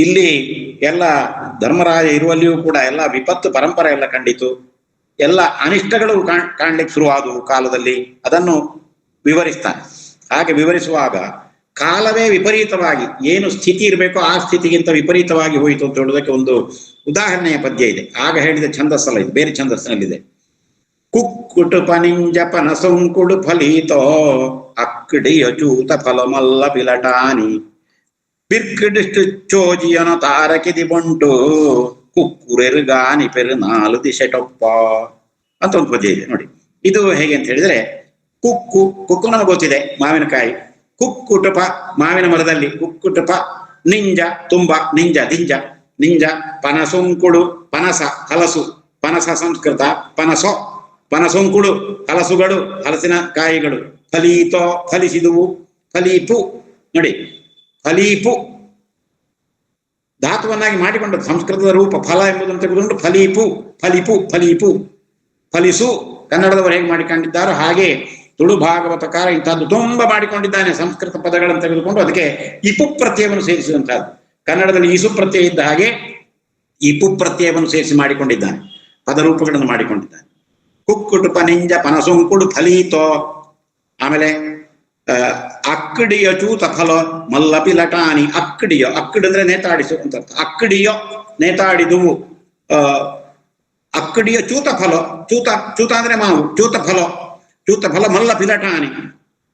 ಇಲ್ಲಿ ಎಲ್ಲ ಧರ್ಮರಾಜ ಇರುವಲ್ಲಿಯೂ ಕೂಡ ಎಲ್ಲ ವಿಪತ್ತು ಪರಂಪರೆ ಎಲ್ಲ ಕಂಡಿತು, ಎಲ್ಲ ಅನಿಷ್ಟಗಳು ಕಾಣ್ಲಿಕ್ಕೆ ಶುರುವಾದವು ಕಾಲದಲ್ಲಿ. ಅದನ್ನು ವಿವರಿಸ್ತಾನೆ. ಹಾಗೆ ವಿವರಿಸುವಾಗ ಕಾಲವೇ ವಿಪರೀತವಾಗಿ ಏನು ಸ್ಥಿತಿ ಇರಬೇಕೋ ಆ ಸ್ಥಿತಿಗಿಂತ ವಿಪರೀತವಾಗಿ ಹೋಯಿತು ಅಂತ ಹೇಳೋದಕ್ಕೆ ಒಂದು ಉದಾಹರಣೆಯ ಪದ್ಯ ಇದೆ. ಆಗ ಹೇಳಿದ ಛಂದಸ್ಸಲ್ಲ, ಇದು ಬೇರೆ ಛಂದಸ್ಸಿನಲ್ಲಿದೆ. ಕುಕ್ಕುಟು ಪನಿಂಜ ಪನಸೊಂಕುಡು ಫಲೀತೋ ಅಕ್ಕಡಿಯ ಚೂತ ಫಲಮಲ್ಲ ಪಿಲಟಾನಿ ಬಿರ್ಕಿಡಿಷ್ಟು ಚೋಜಿಯನ ತಾರಕಿದಿ ಬಂಟು ಕುಕ್ಕುರೆರುಗಾನಿ ಪೆರು ನಾಲು ದಿಶೆಟೊಪ್ಪ ಅಂತ ಒಂದು ಪದ್ಯ ಇದೆ ನೋಡಿ. ಇದು ಹೇಗೆ ಅಂತ ಹೇಳಿದ್ರೆ, ಕುಕ್ಕು ನಮಗೆ ಗೊತ್ತಿದೆ, ಮಾವಿನಕಾಯಿ. ಕುಕ್ಕುಟುಪ ಮಾವಿನ ಮರದಲ್ಲಿ, ಕುಕ್ಕುಟುಪ ನಿಂಜ ತುಂಬ, ನಿಂಜ ಪನಸೊಂಕುಡು, ಪನಸ ಹಲಸು, ಪನಸ ಸಂಸ್ಕೃತ ಪನಸೊಂಕುಡು ಹಲಸುಗಳು, ಹಲಸಿನ ಕಾಯಿಗಳು. ಫಲೀತೋ ಫಲಿಸಿದುವು, ಫಲೀಪು ನೋಡಿ, ಫಲೀಪು ಧಾತುವನ್ನಾಗಿ ಮಾಡಿಕೊಂಡದ್ದು, ಸಂಸ್ಕೃತದ ರೂಪ ಫಲ ಎಂಬುದನ್ನು ತೆಗೆದುಕೊಂಡು ಫಲೀಪು ಫಲಿಸು ಕನ್ನಡದವರು ಹೇಗೆ ಮಾಡಿಕೊಂಡಿದ್ದಾರೋ ಹಾಗೆ ತುಳು ಭಾಗವತಕಾರ ಇಂಥದ್ದು ತುಂಬಾ ಮಾಡಿಕೊಂಡಿದ್ದಾನೆ. ಸಂಸ್ಕೃತ ಪದಗಳನ್ನು ತೆಗೆದುಕೊಂಡು ಅದಕ್ಕೆ ಇಪು ಪ್ರತ್ಯಯವನ್ನು ಸೇರಿಸಿದಂತಹದ್ದು. ಕನ್ನಡದಲ್ಲಿ ಇಸು ಪ್ರತ್ಯಯ ಇದ್ದ ಹಾಗೆ ಇಪು ಪ್ರತ್ಯಯವನ್ನು ಸೇರಿಸಿ ಮಾಡಿಕೊಂಡಿದ್ದಾನೆ, ಪದರೂಪಗಳನ್ನು ಮಾಡಿಕೊಂಡಿದ್ದಾನೆ. ಕುಕ್ಕುಟು ಪನಿಂಜ ಪನಸೊಂಕುಡು ಫಲೀತೋ. ಆಮೇಲೆ ಅಕ್ಕಡಿಯ ಚೂತ ಫಲ ಮಲ್ಲಪಿ ಲಟಾನಿ. ಅಕ್ಕಡಿಯೋ, ಅಕ್ಕಡಿ ಅಂದ್ರೆ ನೇತಾಡಿಸು ಅಂತ ಅರ್ಥ. ಅಕ್ಕಡಿಯೋ ನೇತಾಡಿದುವು. ಅಕ್ಕಡಿಯ ಚೂತ ಫಲ, ಚೂತ ಅಂದ್ರೆ ಮಾವು, ಚೂತ ಫಲ ಮಲ್ಲ ಪಿಲಟಾನಿ.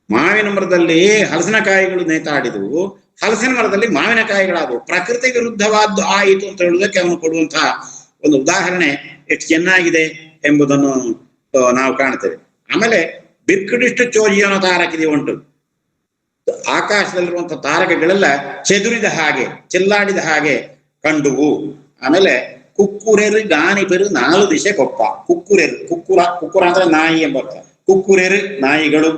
ಮಾವಿನ ಮರದಲ್ಲಿ ಹಲಸಿನಕಾಯಿಗಳು ನೇತಾಡಿದವು, ಹಲಸಿನ ಮರದಲ್ಲಿ ಮಾವಿನಕಾಯಿಗಳಾದವು. ಪ್ರಕೃತಿ ವಿರುದ್ಧವಾದ್ದು ಆಯಿತು ಅಂತ ಹೇಳುವುದಕ್ಕೆ ಅವನು ಕೊಡುವಂತಹ ಒಂದು ಉದಾಹರಣೆ ಎಷ್ಟು ಚೆನ್ನಾಗಿದೆ ಎಂಬುದನ್ನು ನಾವು ಕಾಣ್ತೇವೆ. ಆಮೇಲೆ ಬಿರ್ಕಿಡಿಷ್ಟು ಚೋಜಿಯನ ತಾರಕಿದೆ ಉಂಟು. ಆಕಾಶದಲ್ಲಿರುವಂತಹ ತಾರಕಗಳೆಲ್ಲ ಚೆದುರಿದ ಹಾಗೆ, ಚೆಲ್ಲಾಡಿದ ಹಾಗೆ ಕಂಡುವು. ಆಮೇಲೆ ಕುಕ್ಕುರೆರು ಗಾನಿ ಪೆರು ನಾಲು ದಿಶೆ ಕೊಪ್ಪ. ಕುಕ್ಕುರ ಅಂದ್ರೆ ನಾಯಿ ಎಂಬ ಅರ್ಥ. ಕುಕ್ಕುರೆರು ನಾಯಿಗಳು,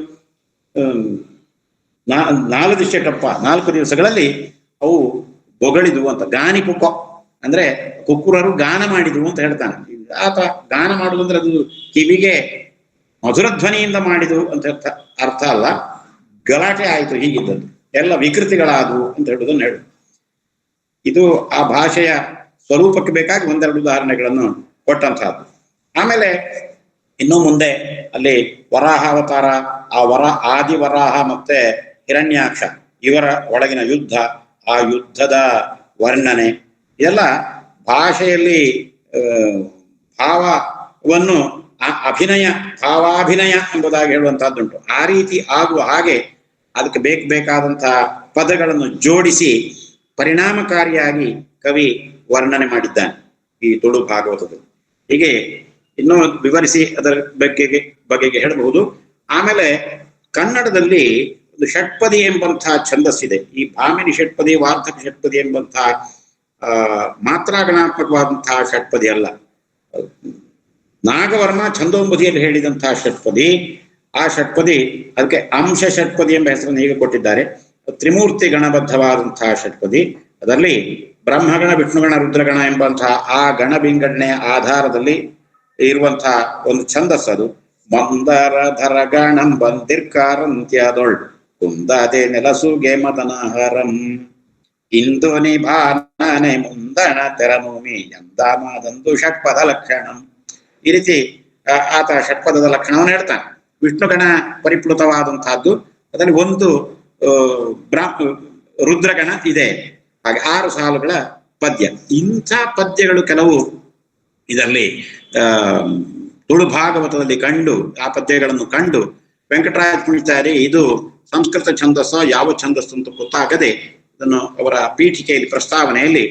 ನಾಲು ದಿಶೆ ಟೊಪ್ಪ, 4 ದಿವಸಗಳಲ್ಲಿ ಅವು ಬೊಗಳಿದುವು ಅಂತ. ಗಾನಿ ಕುಕ್ಕ ಅಂದ್ರೆ ಕುಕ್ಕುರರು ಗಾನ ಮಾಡಿದುವು ಅಂತ ಹೇಳ್ತಾನೆ. ಆತ ಗಾನ ಮಾಡುದು ಅಂದ್ರೆ ಅದು ಕಿವಿಗೆ ಮಧುರ ಧ್ವನಿಯಿಂದ ಮಾಡಿದು ಅಂತ ಅರ್ಥ ಅಲ್ಲ. ಗಲಾಟೆ ಆಯಿತು, ಹೀಗಿದ್ದದ್ದು ಎಲ್ಲ ವಿಕೃತಿಗಳಾದವು ಅಂತ ಹೇಳುವುದನ್ನು ಹೇಳು. ಇದು ಆ ಭಾಷೆಯ ಸ್ವರೂಪಕ್ಕೆ ಬೇಕಾಗಿ ಒಂದೆರಡು ಉದಾಹರಣೆಗಳನ್ನು ಕೊಟ್ಟಂತಹದ್ದು. ಆಮೇಲೆ ಇನ್ನು ಮುಂದೆ ಅಲ್ಲಿ ವರಾಹ ಅವತಾರ, ಆ ಆದಿ ವರಾಹ ಮತ್ತೆ ಹಿರಣ್ಯಾಕ್ಷ ಇವರ ಒಳಗಿನ ಯುದ್ಧ, ಆ ಯುದ್ಧದ ವರ್ಣನೆ, ಇದೆಲ್ಲ ಭಾಷೆಯಲ್ಲಿ ಭಾವವನ್ನು ಆ ಅಭಿನಯ ಭಾವಾಭಿನಯ ಎಂಬುದಾಗಿ ಹೇಳುವಂತಹದ್ದುಂಟು. ಆ ರೀತಿ ಆಗುವ ಹಾಗೆ ಅದಕ್ಕೆ ಬೇಕಾದಂತಹ ಪದಗಳನ್ನು ಜೋಡಿಸಿ ಪರಿಣಾಮಕಾರಿಯಾಗಿ ಕವಿ ವರ್ಣನೆ ಮಾಡಿದ್ದಾನೆ ಈ ತುಳು ಭಾಗವತದಲ್ಲಿ. ಹೀಗೆ ಇನ್ನೂ ವಿವರಿಸಿ ಅದರ ಬಗೆಗೆ ಹೇಳಬಹುದು. ಆಮೇಲೆ ಕನ್ನಡದಲ್ಲಿ ಒಂದು ಷಟ್ಪದಿ ಎಂಬಂತಹ ಛಂದಸ್ಸಿದೆ. ಈ ಭಾಮಿನಿ ಷಟ್ಪದಿ, ವಾರ್ಧಕ ಷಟ್ಪದಿ ಎಂಬಂತಹ ಮಾತ್ರಾಗಣಾತ್ಮಕವಾದಂತಹ ಷಟ್ಪದಿ ಅಲ್ಲ. ನಾಗವರ್ಮ ಛಂದೋಂಬುದಿಯಲ್ಲಿ ಹೇಳಿದಂತಹ ಷಟ್ಪದಿ. ಆ ಷಟ್ಪದಿ ಅದಕ್ಕೆ ಅಂಶ ಷಟ್ಪದಿ ಎಂಬ ಹೆಸರನ್ನು ಈಗ ಕೊಟ್ಟಿದ್ದಾರೆ. ತ್ರಿಮೂರ್ತಿ ಗಣಬದ್ಧವಾದಂತಹ ಷಟ್ಪದಿ. ಅದರಲ್ಲಿ ಬ್ರಹ್ಮಗಣ, ವಿಷ್ಣುಗಣ, ರುದ್ರಗಣ ಎಂಬಂತಹ ಆ ಗಣ ವಿಂಗಡಣೆಯ ಆಧಾರದಲ್ಲಿ ಇರುವಂತಹ ಒಂದು ಛಂದಸ್ಸದು. ಮಂದರಧರ ಗಣಂ ಬಂದಿರ್ಕಾರಂತ್ಯದೊಳ್ ಕುಂದದೆ ನೆಲಸುಗೆ ಮದನಹರಂ ಇಂದು ನಿಭಾನೆ ಮುಂದಣ ತೆರನೂಮಿ ಎಂದಾಮದಂದು ಷಟ್ಪದ ಲಕ್ಷಣಂ. ಈ ರೀತಿ ಆತ ಷಟ್ಪದದ ಲಕ್ಷಣವನ್ನು ಹೇಳ್ತಾನೆ. ವಿಷ್ಣುಗಣ ಪರಿಪ್ಲುತವಾದಂತಹದ್ದು, ಅದರಲ್ಲಿ ಒಂದು ರುದ್ರಗಣ ಇದೆ. ಹಾಗೆ 6 ಸಾಲುಗಳ ಪದ್ಯ. ಇಂಥ ಪದ್ಯಗಳು ಕೆಲವು ಇದರಲ್ಲಿ ತುಳು ಭಾಗವತದಲ್ಲಿ ಕಂಡು, ಆ ಪದ್ಯಗಳನ್ನು ಕಂಡು ವೆಂಕಟರಾಯ ಕುಣಿತಾರೆ ಇದು ಸಂಸ್ಕೃತ ಛಂದಸ್ಸ ಯಾವ ಛಂದಸ್ಸು ಅಂತ ಗೊತ್ತಾಗದೆ ಇದನ್ನು ಅವರ ಪೀಠಿಕೆಯಲ್ಲಿ ಪ್ರಸ್ತಾವನೆಯಲ್ಲಿ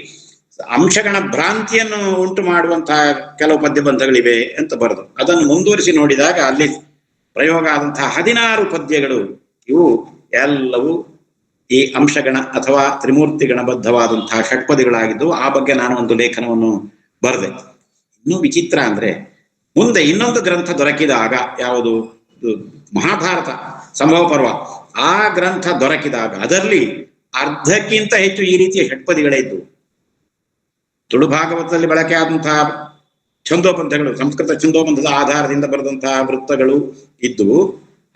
ಅಂಶಗಣ ಭ್ರಾಂತಿಯನ್ನು ಉಂಟು ಮಾಡುವಂತಹ ಕೆಲವು ಪದ್ಯಬಂಧಗಳಿವೆ ಅಂತ ಬರೆದು ಅದನ್ನು ಮುಂದುವರಿಸಿ ನೋಡಿದಾಗ ಅಲ್ಲಿ ಪ್ರಯೋಗ ಆದಂತಹ 16 ಪದ್ಯಗಳು ಇವು ಎಲ್ಲವೂ ಈ ಅಂಶಗಣ ಅಥವಾ ತ್ರಿಮೂರ್ತಿ ಗಣಬದ್ಧವಾದಂತಹ ಷಟ್ಪದಿಗಳಾಗಿದ್ದು. ಆ ಬಗ್ಗೆ ನಾನು ಒಂದು ಲೇಖನವನ್ನು ಬರೆದೆ. ಇನ್ನೂ ವಿಚಿತ್ರ ಅಂದ್ರೆ ಮುಂದೆ ಇನ್ನೊಂದು ಗ್ರಂಥ ದೊರಕಿದಾಗ, ಯಾವುದು ಮಹಾಭಾರತ ಸಂಭವ ಪರ್ವ, ಆ ಗ್ರಂಥ ದೊರಕಿದಾಗ ಅದರಲ್ಲಿ ಅರ್ಧಕ್ಕಿಂತ ಹೆಚ್ಚು ಈ ರೀತಿಯ ಷಟ್ಪದಿಗಳೇ ಇದ್ದು. ತುಳು ಭಾಗವತದಲ್ಲಿ ಬಳಕೆ ಆದಂತಹ ಛಂದೋಪಂಥಗಳು, ಸಂಸ್ಕೃತ ಛಂದೋಪಂಥದ ಆಧಾರದಿಂದ ಬರೆದಂತಹ ವೃತ್ತಗಳು ಇದ್ದು,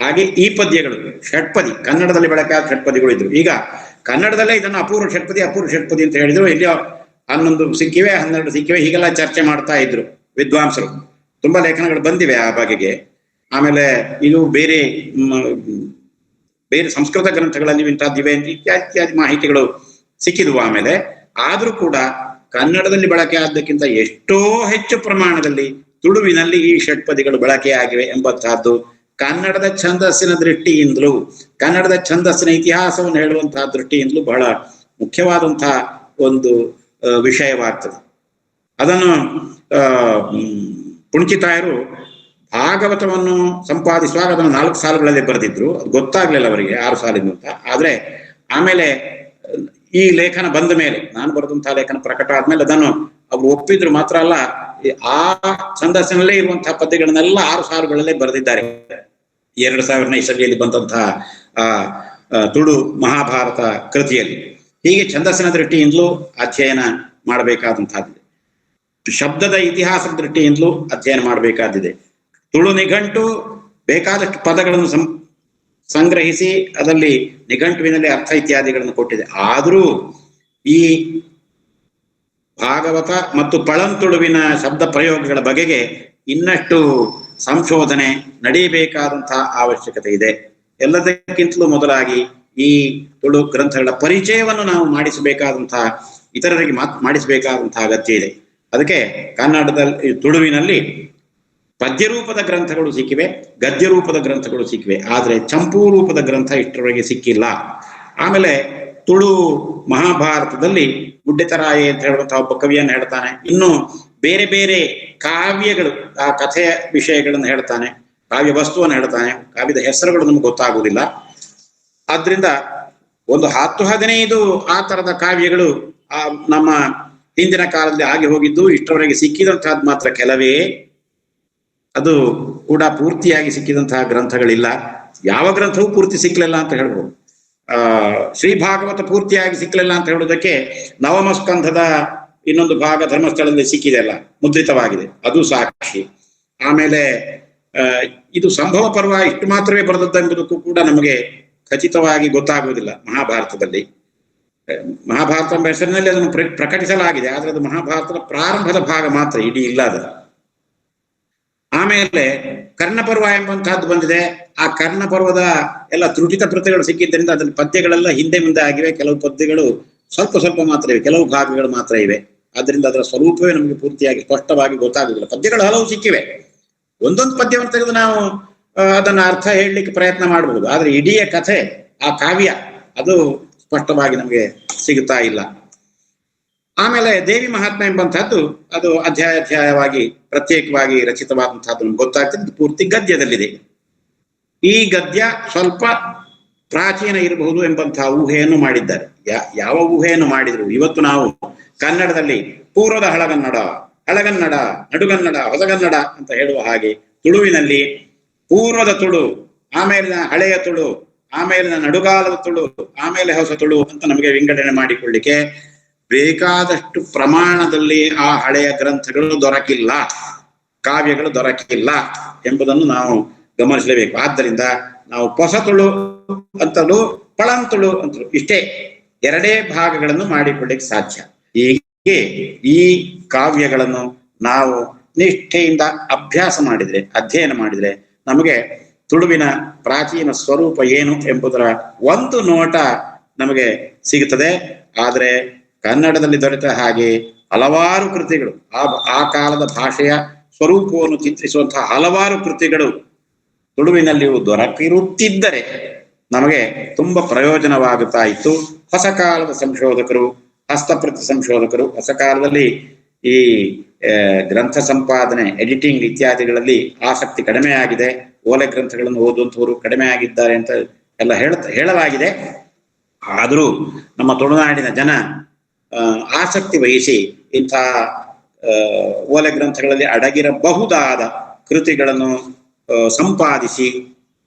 ಹಾಗೆ ಈ ಪದ್ಯಗಳು ಷಟ್ಪದಿ ಕನ್ನಡದಲ್ಲಿ ಬಳಕೆ ಆದ ಷಟ್ಪದಿಗಳು ಇದ್ರು. ಈಗ ಕನ್ನಡದಲ್ಲೇ ಇದನ್ನು ಅಪೂರ್ವ ಷಟ್ಪದಿ ಅಂತ ಹೇಳಿದ್ರು. ಇಲ್ಲಿ 11 ಸಿಕ್ಕಿವೆ, 12 ಸಿಕ್ಕಿವೆ, ಹೀಗೆಲ್ಲ ಚರ್ಚೆ ಮಾಡ್ತಾ ಇದ್ರು ವಿದ್ವಾಂಸರು. ತುಂಬಾ ಲೇಖನಗಳು ಬಂದಿವೆ ಆ ಬಗೆಗೆ. ಆಮೇಲೆ ಇದು ಬೇರೆ ಸಂಸ್ಕೃತ ಗ್ರಂಥಗಳಲ್ಲಿ ಇಂಥದ್ದಿವೆ ಇತ್ಯಾದಿ ಮಾಹಿತಿಗಳು ಸಿಕ್ಕಿದ್ವು. ಆಮೇಲೆ ಆದ್ರೂ ಕೂಡ ಕನ್ನಡದಲ್ಲಿ ಬಳಕೆ ಆದ್ದಕ್ಕಿಂತ ಎಷ್ಟೋ ಹೆಚ್ಚು ಪ್ರಮಾಣದಲ್ಲಿ ತುಳುವಿನಲ್ಲಿ ಈ ಷಟ್ಪದಿಗಳು ಬಳಕೆಯಾಗಿವೆ ಎಂಬಂತಹದ್ದು ಕನ್ನಡದ ಛಂದಸ್ಸಿನ ದೃಷ್ಟಿಯಿಂದಲೂ, ಕನ್ನಡದ ಛಂದಸ್ಸಿನ ಇತಿಹಾಸವನ್ನು ಹೇಳುವಂತಹ ದೃಷ್ಟಿಯಿಂದಲೂ ಬಹಳ ಮುಖ್ಯವಾದಂತಹ ಒಂದು ವಿಷಯವಾಗ್ತದೆ. ಅದನ್ನು ಪುಣ್ಚಿತಾಯರು ಭಾಗವತವನ್ನು ಸಂಪಾದಿಸುವಾಗ ಅದನ್ನು 4 ಸಾಲುಗಳಲ್ಲಿ ಬರೆದಿದ್ರು. ಅದು ಗೊತ್ತಾಗ್ಲಿಲ್ಲ ಅವರಿಗೆ 6 ಸಾಲಿನ ಅಂತ. ಆದ್ರೆ ಆಮೇಲೆ ಈ ಲೇಖನ ಬಂದ ಮೇಲೆ, ನಾನು ಬರೆದಂತಹ ಲೇಖನ ಪ್ರಕಟ ಆದ್ಮೇಲೆ ಅದನ್ನು ಅವರು ಒಪ್ಪಿದ್ರು. ಮಾತ್ರ ಅಲ್ಲ, ಆ ಛಂದಸ್ಸಿನಲ್ಲೇ ಇರುವಂತಹ ಪದ್ಯಗಳನ್ನೆಲ್ಲ 6 ಸಾಲುಗಳಲ್ಲೇ ಬರೆದಿದ್ದಾರೆ. 2000ನೇ ಇಸವಿಯಲ್ಲಿ ಬಂದಂತಹ ತುಳು ಮಹಾಭಾರತ ಕೃತಿಯಲ್ಲಿ. ಹೀಗೆ ಛಂದಸ್ಸಿನ ದೃಷ್ಟಿಯಿಂದಲೂ ಅಧ್ಯಯನ ಮಾಡಬೇಕಾದಂತಹದ್ದಿದೆ. ಶಬ್ದದ ಇತಿಹಾಸದ ದೃಷ್ಟಿಯಿಂದಲೂ ಅಧ್ಯಯನ ಮಾಡಬೇಕಾದಿದೆ. ತುಳು ನಿಘಂಟು ಬೇಕಾದಷ್ಟು ಪದಗಳನ್ನು ಸಂಗ್ರಹಿಸಿ ಅದರಲ್ಲಿ ನಿಘಂಟುವಿನಲ್ಲಿ ಅರ್ಥ ಇತ್ಯಾದಿಗಳನ್ನು ಕೊಟ್ಟಿದೆ. ಆದರೂ ಈ ಭಾಗವತ ಮತ್ತು ಪಳಂತುಳುವಿನ ಶಬ್ದ ಪ್ರಯೋಗಗಳ ಬಗೆಗೆ ಇನ್ನಷ್ಟು ಸಂಶೋಧನೆ ನಡೆಯಬೇಕಾದಂತಹ ಅವಶ್ಯಕತೆ ಇದೆ. ಎಲ್ಲದಕ್ಕಿಂತಲೂ ಮೊದಲಾಗಿ ಈ ತುಳು ಗ್ರಂಥಗಳ ಪರಿಚಯವನ್ನು ನಾವು ಮಾಡಿಸಬೇಕಾದಂತಹ, ಇತರರಿಗೆ ಮಾಡಿಸಬೇಕಾದಂತಹ ಅಗತ್ಯ ಇದೆ. ಅದಕ್ಕೆ ಕನ್ನಡದಲ್ಲಿ ತುಳುವಿನಲ್ಲಿ ಪದ್ಯರೂಪದ ಗ್ರಂಥಗಳು ಸಿಕ್ಕಿವೆ, ಗದ್ಯ ರೂಪದ ಗ್ರಂಥಗಳು ಸಿಕ್ಕಿವೆ. ಆದರೆ ಚಂಪೂ ರೂಪದ ಗ್ರಂಥ ಇಷ್ಟರವರೆಗೆ ಸಿಕ್ಕಿಲ್ಲ. ಆಮೇಲೆ ತುಳು ಮಹಾಭಾರತದಲ್ಲಿ ಗುಡ್ಡೆತರಾಯಿ ಅಂತ ಹೇಳುವಂತಹ ಒಬ್ಬ ಕವಿಯನ್ನು ಹೇಳ್ತಾನೆ. ಇನ್ನು ಬೇರೆ ಬೇರೆ ಕಾವ್ಯಗಳು, ಆ ಕಥೆಯ ವಿಷಯಗಳನ್ನು ಹೇಳ್ತಾನೆ, ಕಾವ್ಯ ವಸ್ತುವನ್ನು ಹೇಳ್ತಾನೆ. ಕಾವ್ಯದ ಹೆಸರುಗಳು ನಮ್ಗೆ ಗೊತ್ತಾಗುವುದಿಲ್ಲ. ಆದ್ರಿಂದ ಒಂದು 10-15 ಆ ತರದ ಕಾವ್ಯಗಳು ನಮ್ಮ ಹಿಂದಿನ ಕಾಲದಲ್ಲಿ ಆಗಿ ಹೋಗಿದ್ದು, ಇಷ್ಟರವರೆಗೆ ಸಿಕ್ಕಿದಂತಹದ್ದು ಮಾತ್ರ ಕೆಲವೇ. ಅದು ಕೂಡ ಪೂರ್ತಿಯಾಗಿ ಸಿಕ್ಕಿದಂತಹ ಗ್ರಂಥಗಳಿಲ್ಲ. ಯಾವ ಗ್ರಂಥವೂ ಪೂರ್ತಿ ಸಿಕ್ಕಲಿಲ್ಲ ಅಂತ ಹೇಳ್ಬೋದು. ಶ್ರೀ ಭಾಗವತ ಪೂರ್ತಿಯಾಗಿ ಸಿಕ್ಕಲಿಲ್ಲ ಅಂತ ಹೇಳೋದಕ್ಕೆ ನವಮ ಸ್ಕಂಧದ ಇನ್ನೊಂದು ಭಾಗ ಧರ್ಮಸ್ಥಳದಲ್ಲಿ ಸಿಕ್ಕಿದೆ ಅಲ್ಲ, ಮುದ್ರಿತವಾಗಿದೆ, ಅದು ಸಾಕ್ಷಿ. ಆಮೇಲೆ ಇದು ಸಂಭವ ಪರ್ವ ಇಷ್ಟು ಮಾತ್ರವೇ ಬರೆದದ್ದೆಂಬುದಕ್ಕೂ ಕೂಡ ನಮಗೆ ಖಚಿತವಾಗಿ ಗೊತ್ತಾಗುವುದಿಲ್ಲ. ಮಹಾಭಾರತದಲ್ಲಿ ಮಹಾಭಾರತ ಎಂಬ ಹೆಸರಿನಲ್ಲಿ ಅದನ್ನು ಪ್ರಕಟಿಸಲಾಗಿದೆ, ಆದರೆ ಅದು ಮಹಾಭಾರತದ ಪ್ರಾರಂಭದ ಭಾಗ ಮಾತ್ರ, ಇಡೀ ಇಲ್ಲ ಅದು. ಆಮೇಲೆ ಕರ್ಣಪರ್ವ ಎಂಬಂತಹದ್ದು ಬಂದಿದೆ. ಆ ಕರ್ಣಪರ್ವದ ಎಲ್ಲ ತ್ರುಟಿತ ಪ್ರತಿಗಳು ಸಿಕ್ಕಿದ್ದರಿಂದ ಅದರಲ್ಲಿ ಪದ್ಯಗಳೆಲ್ಲ ಹಿಂದೆ ಮುಂದೆ ಆಗಿವೆ. ಕೆಲವು ಪದ್ಯಗಳು ಸ್ವಲ್ಪ ಸ್ವಲ್ಪ ಮಾತ್ರ ಇವೆ, ಕೆಲವು ಭಾಗಗಳು ಮಾತ್ರ ಇವೆ. ಆದ್ರಿಂದ ಅದರ ಸ್ವರೂಪವೇ ನಮಗೆ ಪೂರ್ತಿಯಾಗಿ ಸ್ಪಷ್ಟವಾಗಿ ಗೊತ್ತಾಗುವುದಿಲ್ಲ. ಪದ್ಯಗಳು ಹಲವು ಸಿಕ್ಕಿವೆ, ಒಂದೊಂದು ಪದ್ಯವನ್ನು ತೆಗೆದು ನಾವು ಅದನ್ನ ಅರ್ಥ ಹೇಳಲಿಕ್ಕೆ ಪ್ರಯತ್ನ ಮಾಡಬಹುದು. ಆದ್ರೆ ಇಡೀ ಕಥೆ, ಆ ಕಾವ್ಯ, ಅದು ಸ್ಪಷ್ಟವಾಗಿ ನಮಗೆ ಸಿಗುತ್ತಾ ಇಲ್ಲ. ಆಮೇಲೆ ದೇವಿ ಮಹಾತ್ಮೆ ಎಂಬಂತಹದ್ದು ಅದು ಅಧ್ಯಾಯವಾಗಿ ಪ್ರತ್ಯೇಕವಾಗಿ ರಚಿತವಾದಂತಹದ್ದು ನಮ್ಗೆ ಗೊತ್ತಾಗ್ತದೆ. ಪೂರ್ತಿ ಗದ್ಯದಲ್ಲಿದೆ. ಈ ಗದ್ಯ ಸ್ವಲ್ಪ ಪ್ರಾಚೀನ ಇರಬಹುದು ಎಂಬಂತಹ ಊಹೆಯನ್ನು ಮಾಡಿದ್ದಾರೆ. ಯಾವ ಊಹೆಯನ್ನು ಮಾಡಿದ್ರು? ಇವತ್ತು ನಾವು ಕನ್ನಡದಲ್ಲಿ ಪೂರ್ವದ ಹಳಗನ್ನಡ, ಹಳಗನ್ನಡ, ನಡುಗನ್ನಡ, ಹೊಸಗನ್ನಡ ಅಂತ ಹೇಳುವ ಹಾಗೆ ತುಳುವಿನಲ್ಲಿ ಪೂರ್ವದ ತುಳು, ಆಮೇಲಿನ ಹಳೆಯ ತುಳು, ಆಮೇಲಿನ ನಡುಗಾಲದ ತುಳು, ಆಮೇಲೆ ಹೊಸ ತುಳು ಅಂತ ನಮಗೆ ವಿಂಗಡಣೆ ಮಾಡಿಕೊಳ್ಳಿಕ್ಕೆ ಬೇಕಾದಷ್ಟು ಪ್ರಮಾಣದಲ್ಲಿ ಆ ಹಳೆಯ ಗ್ರಂಥಗಳು ದೊರಕಿಲ್ಲ, ಕಾವ್ಯಗಳು ದೊರಕಿಲ್ಲ ಎಂಬುದನ್ನು ನಾವು ಗಮನಿಸಲೇಬೇಕು. ಆದ್ದರಿಂದ ನಾವು ಹೊಸ ತುಳು ಅಂತಲೂ ಪಳಂತುಳು ಅಂತಲೂ ಇಷ್ಟೇ ಎರಡೇ ಭಾಗಗಳನ್ನು ಮಾಡಿಕೊಳ್ಳಿಕ್ಕೆ ಸಾಧ್ಯ. ಹೀಗೆ ಈ ಕಾವ್ಯಗಳನ್ನು ನಾವು ನಿಷ್ಠೆಯಿಂದ ಅಭ್ಯಾಸ ಮಾಡಿದ್ರೆ, ಅಧ್ಯಯನ ಮಾಡಿದ್ರೆ ನಮಗೆ ತುಳುವಿನ ಪ್ರಾಚೀನ ಸ್ವರೂಪ ಏನು ಎಂಬುದರ ಒಂದು ನೋಟ ನಮಗೆ ಸಿಗುತ್ತದೆ. ಆದರೆ ಕನ್ನಡದಲ್ಲಿ ದೊರೆತ ಹಾಗೆ ಹಲವಾರು ಕೃತಿಗಳು, ಆ ಕಾಲದ ಭಾಷೆಯ ಸ್ವರೂಪವನ್ನು ಚಿತ್ರಿಸುವಂತಹ ಹಲವಾರು ಕೃತಿಗಳು ತುಳುವಿನಲ್ಲಿಯೂ ದೊರಕಿರುತ್ತಿದ್ದರೆ ನಮಗೆ ತುಂಬಾ ಪ್ರಯೋಜನವಾಗುತ್ತಾ ಇತ್ತು. ಹೊಸ ಕಾಲದ ಸಂಶೋಧಕರು, ಹಸ್ತಪ್ರತಿ ಸಂಶೋಧಕರು ಹೊಸ ಕಾಲದಲ್ಲಿ ಈ ಗ್ರಂಥ ಸಂಪಾದನೆ, ಎಡಿಟಿಂಗ್ ಇತ್ಯಾದಿಗಳಲ್ಲಿ ಆಸಕ್ತಿ ಕಡಿಮೆ ಆಗಿದೆ, ಓಲೆ ಗ್ರಂಥಗಳನ್ನು ಓದುವಂಥವರು ಕಡಿಮೆ ಆಗಿದ್ದಾರೆ ಅಂತ ಎಲ್ಲ ಹೇಳಲಾಗಿದೆ. ಆದರೂ ನಮ್ಮ ತುಳುನಾಡಿನ ಜನ ಆಸಕ್ತಿ ವಹಿಸಿ ಇಂಥ ಓಲೆ ಗ್ರಂಥಗಳಲ್ಲಿ ಅಡಗಿರಬಹುದಾದ ಕೃತಿಗಳನ್ನು ಸಂಪಾದಿಸಿ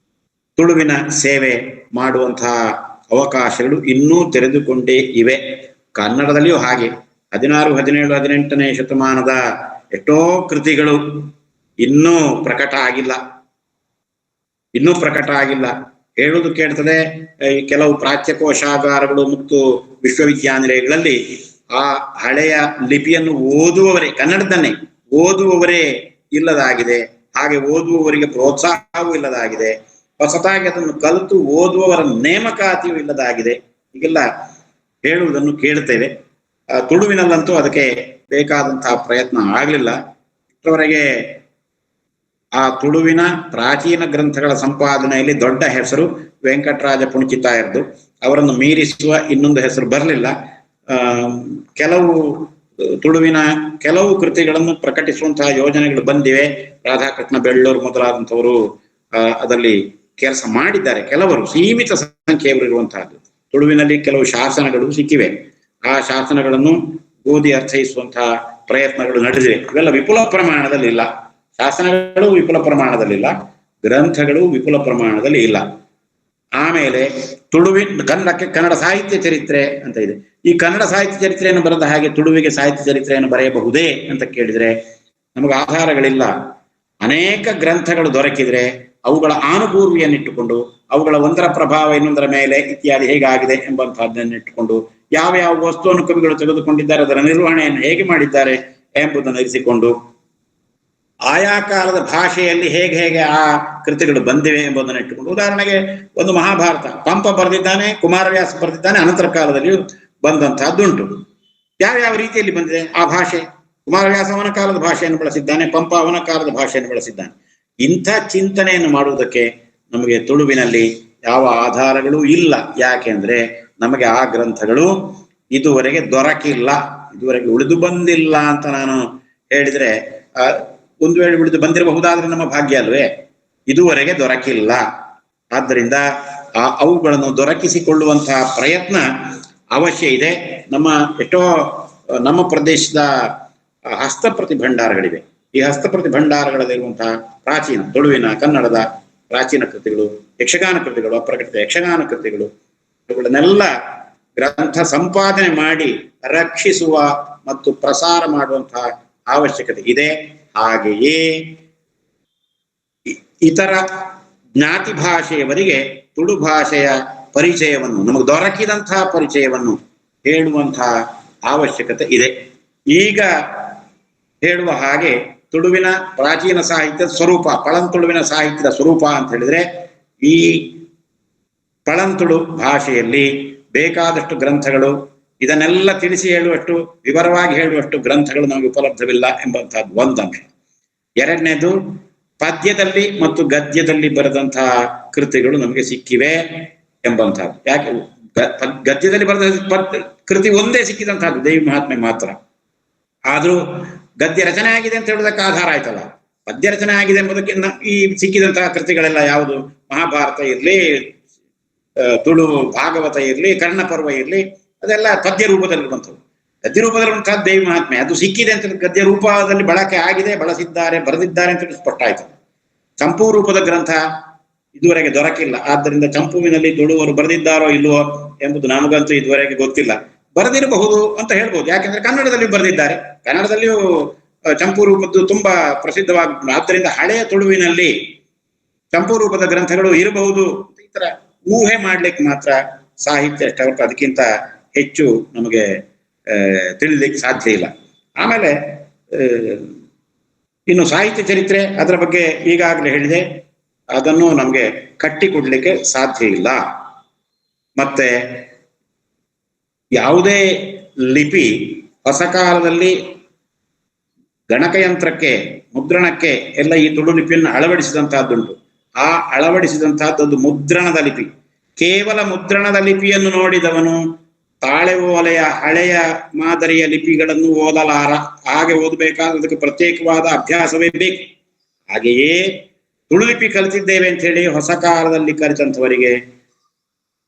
ತುಳುವಿನ ಸೇವೆ ಮಾಡುವಂತಹ ಅವಕಾಶಗಳು ಇನ್ನೂ ತೆರೆದುಕೊಂಡೇ ಇವೆ. ಕನ್ನಡದಲ್ಲಿಯೂ ಹಾಗೆ 16, 17, 18ನೇ ಶತಮಾನದ ಎಷ್ಟೋ ಕೃತಿಗಳು ಇನ್ನೂ ಪ್ರಕಟ ಆಗಿಲ್ಲ. ಹೇಳುವುದು ಕೇಳ್ತದೆ, ಕೆಲವು ಪ್ರಾಚ್ಯಕೋಶಾಗಾರಗಳು ಮತ್ತು ವಿಶ್ವವಿದ್ಯಾನಿಲಯಗಳಲ್ಲಿ ಆ ಹಳೆಯ ಲಿಪಿಯನ್ನು ಓದುವವರೇ, ಕನ್ನಡದನ್ನೇ ಓದುವವರೇ ಇಲ್ಲದಾಗಿದೆ. ಹಾಗೆ ಓದುವವರಿಗೆ ಪ್ರೋತ್ಸಾಹವೂ ಇಲ್ಲದಾಗಿದೆ. ಹೊಸತಾಗಿ ಅದನ್ನು ಕಲಿತು ಓದುವವರ ನೇಮಕಾತಿಯೂ ಇಲ್ಲದಾಗಿದೆ. ಹೀಗೆಲ್ಲ ಹೇಳುವುದನ್ನು ಕೇಳುತ್ತೇವೆ. ತುಳುವಿನಲ್ಲಂತೂ ಅದಕ್ಕೆ ಬೇಕಾದಂತಹ ಪ್ರಯತ್ನ ಆಗಲಿಲ್ಲ. ಇಷ್ಟರವರೆಗೆ ಆ ತುಳುವಿನ ಪ್ರಾಚೀನ ಗ್ರಂಥಗಳ ಸಂಪಾದನೆಯಲ್ಲಿ ದೊಡ್ಡ ಹೆಸರು ವೆಂಕಟರಾಜ ಪುಣಚಿತಾಯರದು. ಅವರನ್ನು ಮೀರಿಸುವ ಇನ್ನೊಂದು ಹೆಸರು ಬರಲಿಲ್ಲ. ಕೆಲವು ತುಳುವಿನ ಕೆಲವು ಕೃತಿಗಳನ್ನು ಪ್ರಕಟಿಸುವಂತಹ ಯೋಜನೆಗಳು ಬಂದಿವೆ. ರಾಧಾಕೃಷ್ಣ ಬೆಳ್ಳೂರು ಮೊದಲಾದಂಥವರು ಅದರಲ್ಲಿ ಕೆಲಸ ಮಾಡಿದ್ದಾರೆ. ಕೆಲವರು ಸೀಮಿತ ಸಂಖ್ಯೆಯವರು ಇರುವಂತಹದ್ದು. ತುಳುವಿನಲ್ಲಿ ಕೆಲವು ಶಾಸನಗಳು ಸಿಕ್ಕಿವೆ. ಆ ಶಾಸನಗಳನ್ನು ಓದಿ ಅರ್ಥೈಸುವಂತಹ ಪ್ರಯತ್ನಗಳು ನಡೆದಿವೆ. ಇವೆಲ್ಲ ವಿಪುಲ ಪ್ರಮಾಣದಲ್ಲಿ ಇಲ್ಲ. ಶಾಸನಗಳು ವಿಪುಲ ಪ್ರಮಾಣದಲ್ಲಿಲ್ಲ, ಗ್ರಂಥಗಳು ವಿಪುಲ ಪ್ರಮಾಣದಲ್ಲಿ ಇಲ್ಲ. ಆಮೇಲೆ ತುಳುವಿನ ಕನ್ನಡಕ್ಕೆ ಕನ್ನಡ ಸಾಹಿತ್ಯ ಚರಿತ್ರೆ ಅಂತ ಇದೆ. ಈ ಕನ್ನಡ ಸಾಹಿತ್ಯ ಚರಿತ್ರೆಯನ್ನು ಬರೆದ ಹಾಗೆ ತುಳುವಿಗೆ ಸಾಹಿತ್ಯ ಚರಿತ್ರೆಯನ್ನು ಬರೆಯಬಹುದೇ ಅಂತ ಕೇಳಿದ್ರೆ ನಮಗೆ ಆಧಾರಗಳಿಲ್ಲ. ಅನೇಕ ಗ್ರಂಥಗಳು ದೊರಕಿದ್ರೆ ಅವುಗಳ ಆನುಪೂರ್ವಿಯನ್ನಿಟ್ಟುಕೊಂಡು, ಅವುಗಳ ಒಂದರ ಪ್ರಭಾವ ಇನ್ನೊಂದರ ಮೇಲೆ ಇತ್ಯಾದಿ ಹೇಗಾಗಿದೆ ಎಂಬಂತಹದ್ದನ್ನಿಟ್ಟುಕೊಂಡು, ಯಾವ ವಸ್ತುವನ್ನು ಕವಿಗಳು ತೆಗೆದುಕೊಂಡಿದ್ದಾರೆ, ಅದರ ನಿರ್ವಹಣೆಯನ್ನು ಹೇಗೆ ಮಾಡಿದ್ದಾರೆ ಎಂಬುದನ್ನು ಇರಿಸಿಕೊಂಡು, ಆಯಾ ಕಾಲದ ಭಾಷೆಯಲ್ಲಿ ಹೇಗೆ ಆ ಕೃತಿಗಳು ಬಂದಿವೆ ಎಂಬುದನ್ನು ಇಟ್ಟುಕೊಂಡು, ಉದಾಹರಣೆಗೆ ಒಂದು ಮಹಾಭಾರತ ಪಂಪ ಬರೆದಿದ್ದಾನೆ, ಕುಮಾರವ್ಯಾಸ ಬರೆದಿದ್ದಾನೆ, ಅನಂತರ ಕಾಲದಲ್ಲಿ ಬಂದಂತಹದ್ದುಂಟು. ಯಾವ ರೀತಿಯಲ್ಲಿ ಬಂದಿದೆ ಆ ಭಾಷೆ? ಕುಮಾರವ್ಯಾಸ ಅವನ ಕಾಲದ ಭಾಷೆಯನ್ನು ಬಳಸಿದ್ದಾನೆ, ಪಂಪ ಅವನ ಕಾಲದ ಭಾಷೆಯನ್ನು ಬಳಸಿದ್ದಾನೆ. ಇಂಥ ಚಿಂತನೆಯನ್ನು ಮಾಡುವುದಕ್ಕೆ ನಮಗೆ ತುಳುವಿನಲ್ಲಿ ಯಾವ ಆಧಾರಗಳೂ ಇಲ್ಲ. ಯಾಕೆಂದ್ರೆ ನಮಗೆ ಆ ಗ್ರಂಥಗಳು ಇದುವರೆಗೆ ದೊರಕಿಲ್ಲ, ಇದುವರೆಗೆ ಉಳಿದು ಬಂದಿಲ್ಲ ಅಂತ ನಾನು ಹೇಳಿದ್ರೆ, ಒಂದು ವೇಳೆ ಉಳಿದು ಬಂದಿರಬಹುದಾದ್ರೆ ನಮ್ಮ ಭಾಗ್ಯ ಅಲ್ವೇ? ಇದುವರೆಗೆ ದೊರಕಿಲ್ಲ. ಆದ್ದರಿಂದ ಅವುಗಳನ್ನು ದೊರಕಿಸಿಕೊಳ್ಳುವಂತಹ ಪ್ರಯತ್ನ ಅವಶ್ಯ ಇದೆ. ನಮ್ಮ ಪ್ರದೇಶದ ಹಸ್ತಪ್ರತಿ ಭಂಡಾರಗಳಿವೆ. ಈ ಹಸ್ತಪ್ರತಿ ಭಂಡಾರಗಳಲ್ಲಿರುವಂತಹ ಪ್ರಾಚೀನ ತುಳುವಿನ ಕನ್ನಡದ ಪ್ರಾಚೀನ ಕೃತಿಗಳು, ಯಕ್ಷಗಾನ ಕೃತಿಗಳು, ಅಪ್ರಕಟಿತ ಯಕ್ಷಗಾನ ಕೃತಿಗಳು, ಇವುಗಳನ್ನೆಲ್ಲ ಗ್ರಂಥ ಸಂಪಾದನೆ ಮಾಡಿ ರಕ್ಷಿಸುವ ಮತ್ತು ಪ್ರಸಾರ ಮಾಡುವಂತಹ ಅವಶ್ಯಕತೆ ಇದೆ. ಹಾಗೆಯೇ ಇತರ ಜ್ಞಾತಿ ಭಾಷೆಯವರಿಗೆ ತುಳು ಭಾಷೆಯ ಪರಿಚಯವನ್ನು, ನಮಗೆ ದೊರಕಿದಂತಹ ಪರಿಚಯವನ್ನು ಹೇಳುವಂತಹ ಅವಶ್ಯಕತೆ ಇದೆ. ಈಗ ಹೇಳುವ ಹಾಗೆ ತುಳುವಿನ ಪ್ರಾಚೀನ ಸಾಹಿತ್ಯದ ಸ್ವರೂಪ, ಪಳಂತುಳುವಿನ ಸಾಹಿತ್ಯದ ಸ್ವರೂಪ ಅಂತ ಹೇಳಿದ್ರೆ, ಈ ಪಳಂತುಳು ಭಾಷೆಯಲ್ಲಿ ಬೇಕಾದಷ್ಟು ಗ್ರಂಥಗಳು, ಇದನ್ನೆಲ್ಲ ತಿಳಿಸಿ ಹೇಳುವಷ್ಟು, ವಿವರವಾಗಿ ಹೇಳುವಷ್ಟು ಗ್ರಂಥಗಳು ನಮಗೆ ಉಪಲಬ್ಧವಿಲ್ಲ ಎಂಬಂತಹದ್ದು ಒಂದು ಅಂಶ. ಎರಡನೇದು, ಪದ್ಯದಲ್ಲಿ ಮತ್ತು ಗದ್ಯದಲ್ಲಿ ಬರೆದಂತಹ ಕೃತಿಗಳು ನಮಗೆ ಸಿಕ್ಕಿವೆ ಎಂಬಂತಹದ್ದು. ಯಾಕೆ ಗದ್ಯದಲ್ಲಿ ಬರೆದ ಕೃತಿ ಒಂದೇ ಸಿಕ್ಕಿದಂತಹದ್ದು ದೇವಿ ಮಹಾತ್ಮೆ ಮಾತ್ರ. ಆದ್ರೂ ಗದ್ಯ ರಚನೆ ಆಗಿದೆ ಅಂತ ಹೇಳೋದಕ್ಕೆ ಆಧಾರ ಆಯ್ತಲ್ಲ. ಪದ್ಯ ರಚನೆ ಆಗಿದೆ ಎಂಬುದಕ್ಕೆ ಈ ಸಿಕ್ಕಿದಂತಹ ಕೃತಿಗಳೆಲ್ಲ ಯಾವುದು? ಮಹಾಭಾರತ ಇರ್ಲಿ, ತುಳು ಭಾಗವತ ಇರ್ಲಿ, ಕರ್ಣಪರ್ವ ಇರ್ಲಿ, ಅದೆಲ್ಲ ಪದ್ಯ ರೂಪದಲ್ಲಿರುವಂಥದ್ದು. ಗದ್ಯ ರೂಪದಲ್ಲಿರುವಂತಹ ದೇವಿ ಮಹಾತ್ಮೆ ಅದು ಸಿಕ್ಕಿದೆ ಅಂತ ಗದ್ಯ ರೂಪದಲ್ಲಿ ಬಳಕೆ ಆಗಿದೆ, ಬಳಸಿದ್ದಾರೆ, ಬರೆದಿದ್ದಾರೆ ಅಂತ ಸ್ಪಷ್ಟ ಆಯ್ತು. ಚಂಪು ರೂಪದ ಗ್ರಂಥ ಇದುವರೆಗೆ ದೊರಕಿಲ್ಲ. ಆದ್ದರಿಂದ ಚಂಪುವಿನಲ್ಲಿ ತುಳುವರು ಬರೆದಿದ್ದಾರೋ ಇಲ್ವೋ ಎಂಬುದು ನಮಗಂತೂ ಇದುವರೆಗೆ ಗೊತ್ತಿಲ್ಲ. ಬರೆದಿರಬಹುದು ಅಂತ ಹೇಳ್ಬೋದು, ಯಾಕೆಂದ್ರೆ ಕನ್ನಡದಲ್ಲಿ ಬರೆದಿದ್ದಾರೆ. ಕನ್ನಡದಲ್ಲಿಯೂ ಚಂಪು ರೂಪದ್ದು ತುಂಬಾ ಪ್ರಸಿದ್ಧವಾದ, ಆದ್ದರಿಂದ ಹಳೆಯ ತುಳುವಿನಲ್ಲಿ ಚಂಪು ರೂಪದ ಗ್ರಂಥಗಳು ಇರಬಹುದು. ಈ ತರ ಊಹೆ ಮಾಡ್ಲಿಕ್ಕೆ ಮಾತ್ರ ಸಾಹಿತ್ಯ ಅಷ್ಟೇ ಹೊರತು ಅದಕ್ಕಿಂತ ಹೆಚ್ಚು ನಮಗೆ ತಿಳಿಲಿಕ್ಕೆ ಸಾಧ್ಯ ಇಲ್ಲ. ಆಮೇಲೆ ಇನ್ನು ಸಾಹಿತ್ಯ ಚರಿತ್ರೆ ಅದರ ಬಗ್ಗೆ ಈಗಾಗಲೇ ಹೇಳಿದೆ, ಅದನ್ನು ನಮಗೆ ಕಟ್ಟಿಕೊಡ್ಲಿಕ್ಕೆ ಸಾಧ್ಯ ಇಲ್ಲ. ಮತ್ತೆ ಯಾವುದೇ ಲಿಪಿ ಹೊಸ ಕಾಲದಲ್ಲಿ ಗಣಕಯಂತ್ರಕ್ಕೆ, ಮುದ್ರಣಕ್ಕೆ ಎಲ್ಲ ಈ ತುಳು ಲಿಪಿಯನ್ನು ಅಳವಡಿಸಿದಂತಹದ್ದುಂಟು. ಆ ಅಳವಡಿಸಿದಂತಹದ್ದು ಮುದ್ರಣದ ಲಿಪಿ. ಕೇವಲ ಮುದ್ರಣದ ಲಿಪಿಯನ್ನು ನೋಡಿದವನು ತಾಳೆ ಓಲೆಯ ಹಳೆಯ ಮಾದರಿಯ ಲಿಪಿಗಳನ್ನು ಓದಲಾರ. ಹಾಗೆ ಓದಬೇಕಾದ್ರೆ ಅದಕ್ಕೆ ಪ್ರತ್ಯೇಕವಾದ ಅಭ್ಯಾಸವೇ ಬೇಕು. ಹಾಗೆಯೇ ತುಳುಲಿಪಿ ಕಲಿತಿದ್ದೇವೆ ಅಂತ ಹೇಳಿ ಹೊಸ ಕಾಲದಲ್ಲಿ ಕಲಿತಂಥವರಿಗೆ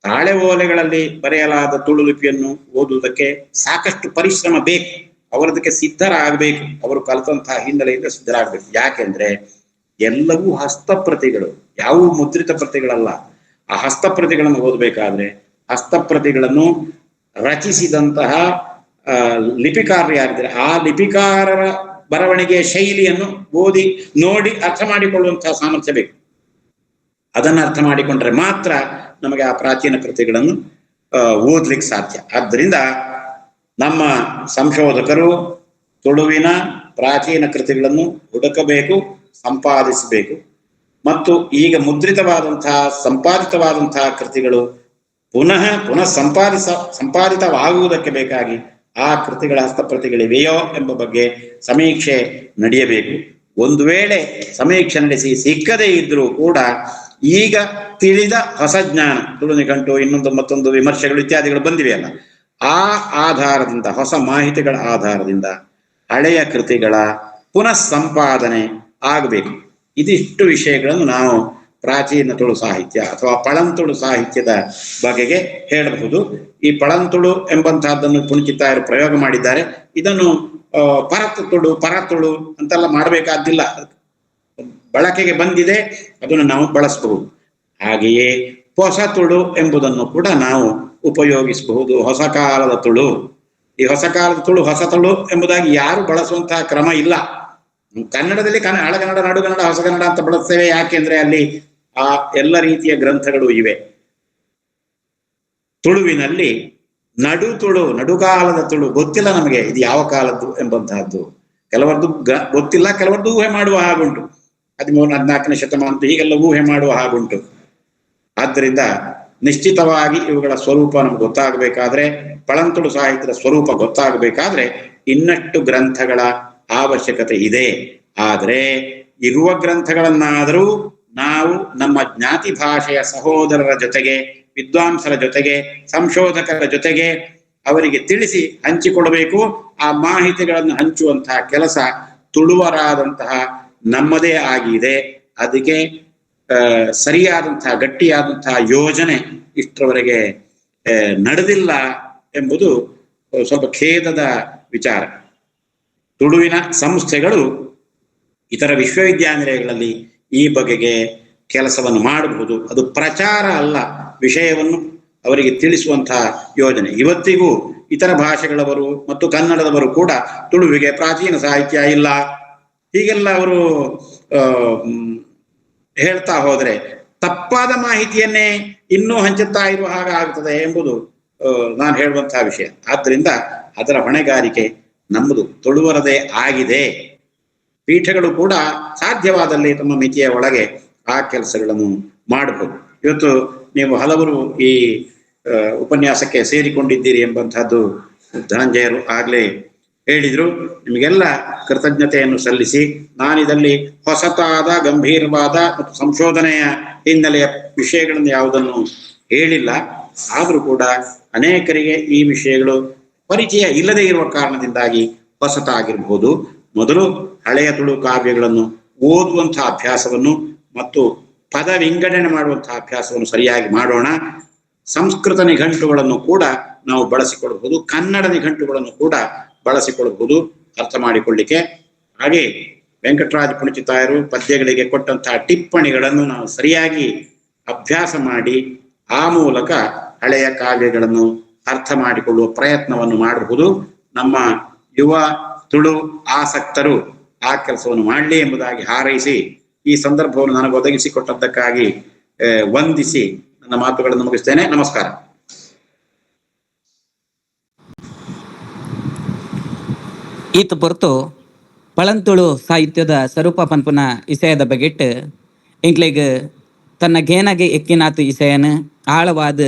ತಾಳೆ ಓಲೆಗಳಲ್ಲಿ ಬರೆಯಲಾದ ತುಳು ಲಿಪಿಯನ್ನು ಓದುವುದಕ್ಕೆ ಸಾಕಷ್ಟು ಪರಿಶ್ರಮ ಬೇಕು. ಅವರದಕ್ಕೆ ಸಿದ್ಧರಾಗಬೇಕು. ಅವರು ಕಲಿತಂತಹ ಹಿನ್ನೆಲೆಯಿಂದ ಸಿದ್ಧರಾಗಬೇಕು. ಯಾಕೆಂದ್ರೆ ಎಲ್ಲವೂ ಹಸ್ತಪ್ರತಿಗಳು, ಯಾವುವು ಮುದ್ರಿತ ಪ್ರತಿಗಳಲ್ಲ. ಆ ಹಸ್ತಪ್ರತಿಗಳನ್ನು ಓದಬೇಕಾದ್ರೆ ಹಸ್ತಪ್ರತಿಗಳನ್ನು ರಚಿಸಿದಂತಹ ಲಿಪಿಕಾರರು ಯಾರಿದ್ದಾರೆ ಆ ಲಿಪಿಕಾರರ ಬರವಣಿಗೆಯ ಶೈಲಿಯನ್ನು ಓದಿ ನೋಡಿ ಅರ್ಥ ಮಾಡಿಕೊಳ್ಳುವಂತಹ ಸಾಮರ್ಥ್ಯ ಬೇಕು. ಅದನ್ನು ಅರ್ಥ ಮಾಡಿಕೊಂಡ್ರೆ ಮಾತ್ರ ನಮಗೆ ಆ ಪ್ರಾಚೀನ ಕೃತಿಗಳನ್ನು ಓದ್ಲಿಕ್ಕೆ ಸಾಧ್ಯ. ಆದ್ದರಿಂದ ನಮ್ಮ ಸಂಶೋಧಕರು ತುಳುವಿನ ಪ್ರಾಚೀನ ಕೃತಿಗಳನ್ನು ಹುಡುಕಬೇಕು, ಸಂಪಾದಿಸಬೇಕು. ಮತ್ತು ಈಗ ಮುದ್ರಿತವಾದಂತಹ ಸಂಪಾದಿತವಾದಂತಹ ಕೃತಿಗಳು ಪುನಃ ಸಂಪಾದಿತವಾಗುವುದಕ್ಕೆ ಬೇಕಾಗಿ ಆ ಕೃತಿಗಳ ಹಸ್ತಪ್ರತಿಗಳಿವೆಯೋ ಎಂಬ ಬಗ್ಗೆ ಸಮೀಕ್ಷೆ ನಡೆಯಬೇಕು. ಒಂದು ವೇಳೆ ಸಮೀಕ್ಷೆ ನಡೆಸಿ ಸಿಕ್ಕದೇ ಇದ್ರೂ ಕೂಡ ಈಗ ತಿಳಿದ ಹೊಸ ಜ್ಞಾನ, ತುಳು ನಿಘಂಟು, ಇನ್ನೊಂದು ಮತ್ತೊಂದು ವಿಮರ್ಶೆಗಳು ಇತ್ಯಾದಿಗಳು ಬಂದಿವೆಯಲ್ಲ, ಆ ಆಧಾರದಿಂದ, ಹೊಸ ಮಾಹಿತಿಗಳ ಆಧಾರದಿಂದ ಹಳೆಯ ಕೃತಿಗಳ ಪುನಃ ಸಂಪಾದನೆ ಆಗಬೇಕು. ಇದಿಷ್ಟು ವಿಷಯಗಳನ್ನು ನಾವು ಪ್ರಾಚೀನ ತುಳು ಸಾಹಿತ್ಯ ಅಥವಾ ಪಳಂತುಳು ಸಾಹಿತ್ಯದ ಬಗೆಗೆ ಹೇಳಬಹುದು. ಈ ಪಳಂತುಳು ಎಂಬಂತಹದ್ದನ್ನು ಪುಣ್ಚಿತ್ತಾಯರು ಪ್ರಯೋಗ ಮಾಡಿದ್ದಾರೆ. ಇದನ್ನು ಪರತುಳು ಅಂತೆಲ್ಲ ಮಾಡಬೇಕಾದ್ದಿಲ್ಲ, ಬಳಕೆಗೆ ಬಂದಿದೆ, ಅದನ್ನು ನಾವು ಬಳಸಬಹುದು. ಹಾಗೆಯೇ ಹೊಸ ತುಳು ಎಂಬುದನ್ನು ಕೂಡ ನಾವು ಉಪಯೋಗಿಸಬಹುದು. ಹೊಸ ಕಾಲದ ತುಳು, ಈ ಹೊಸ ಕಾಲದ ತುಳು, ಹೊಸ ತುಳು ಎಂಬುದಾಗಿ ಯಾರು ಬಳಸುವಂತಹ ಕ್ರಮ ಇಲ್ಲ. ಕನ್ನಡದಲ್ಲಿ ಹಳಗನ್ನಡ, ನಡುಗನ್ನಡ, ಹೊಸಗನ್ನಡ ಅಂತ ಬಳಸ್ತೇವೆ. ಯಾಕೆಂದ್ರೆ ಅಲ್ಲಿ ಆ ಎಲ್ಲ ರೀತಿಯ ಗ್ರಂಥಗಳು ಇವೆ. ತುಳುವಿನಲ್ಲಿ ತುಳು, ನಡುಕಾಲದ ತುಳು ಗೊತ್ತಿಲ್ಲ ನಮಗೆ, ಇದು ಯಾವ ಕಾಲದ್ದು ಎಂಬಂತಹದ್ದು. ಕೆಲವರದ್ದು ಗೊತ್ತಿಲ್ಲ, ಕೆಲವರದ್ದು ಊಹೆ ಮಾಡುವ ಹಾಗುಂಟು. 13-14ನೇ ಶತಮಾನದ ಹೀಗೆಲ್ಲ ಊಹೆ ಮಾಡುವ ಹಾಗುಂಟು. ಆದ್ದರಿಂದ ನಿಶ್ಚಿತವಾಗಿ ಇವುಗಳ ಸ್ವರೂಪ ನಮ್ಗೆ ಗೊತ್ತಾಗಬೇಕಾದ್ರೆ, ಪಳಂತುಳು ಸಾಹಿತ್ಯದ ಸ್ವರೂಪ ಗೊತ್ತಾಗಬೇಕಾದ್ರೆ ಇನ್ನಷ್ಟು ಗ್ರಂಥಗಳ ಅವಶ್ಯಕತೆ ಇದೆ. ಆದರೆ ಇರುವ ಗ್ರಂಥಗಳನ್ನಾದರೂ ನಾವು ನಮ್ಮ ಜ್ಞಾತಿ ಭಾಷೆಯ ಸಹೋದರರ ಜೊತೆಗೆ, ವಿದ್ವಾಂಸರ ಜೊತೆಗೆ, ಸಂಶೋಧಕರ ಜೊತೆಗೆ ಅವರಿಗೆ ತಿಳಿಸಿ ಹಂಚಿಕೊಡಬೇಕು. ಆ ಮಾಹಿತಿಗಳನ್ನು ಹಂಚುವಂತಹ ಕೆಲಸ ತುಳುವರಾದಂತಹ ನಮ್ಮದೇ ಆಗಿದೆ. ಅದಕ್ಕೆ ಸರಿಯಾದಂತಹ ಗಟ್ಟಿಯಾದಂತಹ ಯೋಜನೆ ಇಷ್ಟರವರೆಗೆ ನಡೆದಿಲ್ಲ ಎಂಬುದು ಸ್ವಲ್ಪ ಖೇದದ ವಿಚಾರ. ತುಳುವಿನ ಸಂಸ್ಥೆಗಳು ಇತರ ವಿಶ್ವವಿದ್ಯಾನಿಲಯಗಳಲ್ಲಿ ಈ ಬಗೆಗೆ ಕೆಲಸವನ್ನು ಮಾಡಬಹುದು. ಅದು ಪ್ರಚಾರ ಅಲ್ಲ, ವಿಷಯವನ್ನು ಅವರಿಗೆ ತಿಳಿಸುವಂತಹ ಯೋಜನೆ. ಇವತ್ತಿಗೂ ಇತರ ಭಾಷೆಗಳವರು ಮತ್ತು ಕನ್ನಡದವರು ಕೂಡ ತುಳುವಿಗೆ ಪ್ರಾಚೀನ ಸಾಹಿತ್ಯ ಇಲ್ಲ ಹೀಗೆಲ್ಲ ಅವರು ಹೇಳ್ತಾ ಹೋದ್ರೆ ತಪ್ಪಾದ ಮಾಹಿತಿಯನ್ನೇ ಇನ್ನೂ ಹಂಚುತ್ತಾ ಇರುವ ಹಾಗೆ ಆಗ್ತದೆ ಎಂಬುದು ನಾನು ಹೇಳುವಂತಹ ವಿಷಯ. ಆದ್ದರಿಂದ ಅದರ ಹೊಣೆಗಾರಿಕೆ ನಮ್ಮದು ತುಳುವರದೇ ಆಗಿದೆ. ಪೀಠಗಳು ಕೂಡ ಸಾಧ್ಯವಾದಲ್ಲಿ ತಮ್ಮ ಮಿತಿಯ ಒಳಗೆ ಆ ಕೆಲಸಗಳನ್ನು ಮಾಡಬಹುದು. ಇವತ್ತು ನೀವು ಹಲವರು ಈ ಉಪನ್ಯಾಸಕ್ಕೆ ಸೇರಿಕೊಂಡಿದ್ದೀರಿ ಎಂಬಂತಹದ್ದು ಧನಂಜಯರು ಆಗ್ಲೇ ಹೇಳಿದ್ರು. ನಿಮಗೆಲ್ಲ ಕೃತಜ್ಞತೆಯನ್ನು ಸಲ್ಲಿಸಿ ನಾನಿದಲ್ಲಿ ಹೊಸತಾದ ಗಂಭೀರವಾದ ಮತ್ತು ಸಂಶೋಧನೆಯ ಹಿನ್ನೆಲೆಯ ವಿಷಯಗಳನ್ನು ಯಾವುದನ್ನು ಹೇಳಿಲ್ಲ. ಆದರೂ ಕೂಡ ಅನೇಕರಿಗೆ ಈ ವಿಷಯಗಳು ಪರಿಚಯ ಇಲ್ಲದೆ ಇರುವ ಕಾರಣದಿಂದಾಗಿ ಹೊಸತಾಗಿರ್ಬೋದು. ಮೊದಲು ಹಳೆಯ ತುಳು ಕಾವ್ಯಗಳನ್ನು ಓದುವಂತಹ ಅಭ್ಯಾಸವನ್ನು ಮತ್ತು ಪದ ವಿಂಗಡಣೆ ಮಾಡುವಂತಹ ಅಭ್ಯಾಸವನ್ನು ಸರಿಯಾಗಿ ಮಾಡೋಣ. ಸಂಸ್ಕೃತ ನಿಘಂಟುಗಳನ್ನು ಕೂಡ ನಾವು ಬಳಸಿಕೊಳ್ಳಬಹುದು, ಕನ್ನಡ ನಿಘಂಟುಗಳನ್ನು ಕೂಡ ಬಳಸಿಕೊಳ್ಳಬಹುದು ಅರ್ಥ ಮಾಡಿಕೊಳ್ಳಿಕ್ಕೆ. ಹಾಗೆ ವೆಂಕಟರಾಜ ಪುಣಚಿತಾಯರು ಪದ್ಯಗಳಿಗೆ ಕೊಟ್ಟಂತಹ ಟಿಪ್ಪಣಿಗಳನ್ನು ನಾವು ಸರಿಯಾಗಿ ಅಭ್ಯಾಸ ಮಾಡಿ ಆ ಮೂಲಕ ಹಳೆಯ ಕಾವ್ಯಗಳನ್ನು ಅರ್ಥ ಮಾಡಿಕೊಳ್ಳುವ ಪ್ರಯತ್ನವನ್ನು ಮಾಡಬಹುದು. ನಮ್ಮ ಯುವ ತುಳು ಆಸಕ್ತರು ಆ ಕೆಲಸವನ್ನು ಮಾಡಲಿ ಎಂಬುದಾಗಿ ಹಾರೈಸಿ ಈ ಸಂದರ್ಭವನ್ನು ನನಗೆ ಒದಗಿಸಿಕೊಟ್ಟದ್ದಕ್ಕಾಗಿ ವಂದಿಸಿ ನನ್ನ ಮಾತುಗಳನ್ನು ಮುಗಿಸ್ತೇನೆ. ನಮಸ್ಕಾರ. ಈತ ಹೊರತು ಪಳಂತುಳು ಸಾಹಿತ್ಯದ ಸ್ವರೂಪ ಪನ್ಪುನ ಇಸೆಯದ ಬಗೆಟ್ ಎಂಕ್ಲೆಗ್ ತನ್ನ ಗೇನಗೆ ಎಕ್ಕಿನಾತು ಇಸೆಯನ್ ಆಳವಾದ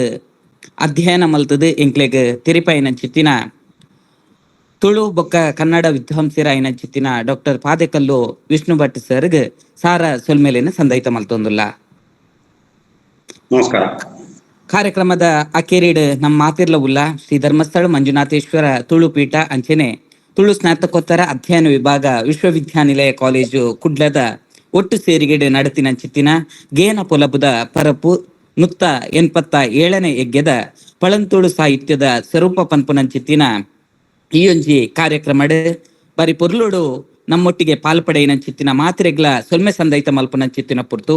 ಅಧ್ಯಯನ ಮಲ್ತದು ಎಂಕ್ಲೆಗ್ ತಿರಿಪೈನ ಚಿತ್ತಿನ ತುಳು ಬೊಕ್ಕ ಕನ್ನಡ ವಿದ್ವಾಂಸರಾಯಿನ ಚಿತ್ತಿನ ಡಾಕ್ಟರ್ ಪಾದೆಕಲ್ಲು ವಿಷ್ಣು ಭಟ್ ಸರ್ಗ್ ಸಾರ ಸೊಲ್ಮೇಲಿನ ಸಂದೈತ ಮಲ್ತೊಂದುಲ್ಲ. ನಮಸ್ಕಾರ. ಕಾರ್ಯಕ್ರಮದ ಅಕೇರಿಡ್ ನಮ್ಮ ಮಾತಿರ್ಲ ಉಲ್ಲ ಶ್ರೀ ಧರ್ಮಸ್ಥಳ ಮಂಜುನಾಥೇಶ್ವರ ತುಳು ಪೀಠ ಅಂಚೆನೆ ತುಳು ಸ್ನಾತಕೋತ್ತರ ಅಧ್ಯಯನ ವಿಭಾಗ ವಿಶ್ವವಿದ್ಯಾನಿಲಯ ಕಾಲೇಜು ಕುಡ್ಲದ ಒಟ್ಟು ಸೇರಿಗೆಡೆ ನಡತಿನ ಚಿತ್ತಿನ ಗೇನ ಪೊಲಬುದ ಪರಪು 187ನೇ ಯಜ್ಞದ ಪಳಂತುಳು ಸಾಹಿತ್ಯದ ಸ್ವರೂಪ ಪನ್ಪುನ ಚಿತ್ತಿನ ಈ ಒಂಜಿ ಕಾರ್ಯಕ್ರಮಡ್ ಬರಿ ಪೊರ್ಲುಡು ನಮ್ಮೊಟ್ಟಿಗೆ ಪಾಲ್ಪಡೆಯಿನ ಚಿತ್ತಿನ ಮಾತ್ರೆಗ್ಲ ಸೊಲ್ಮೆ ಸಂದೈತ ಮಲ್ಪನ ಚಿತ್ತಿನ ಪುರ್ತು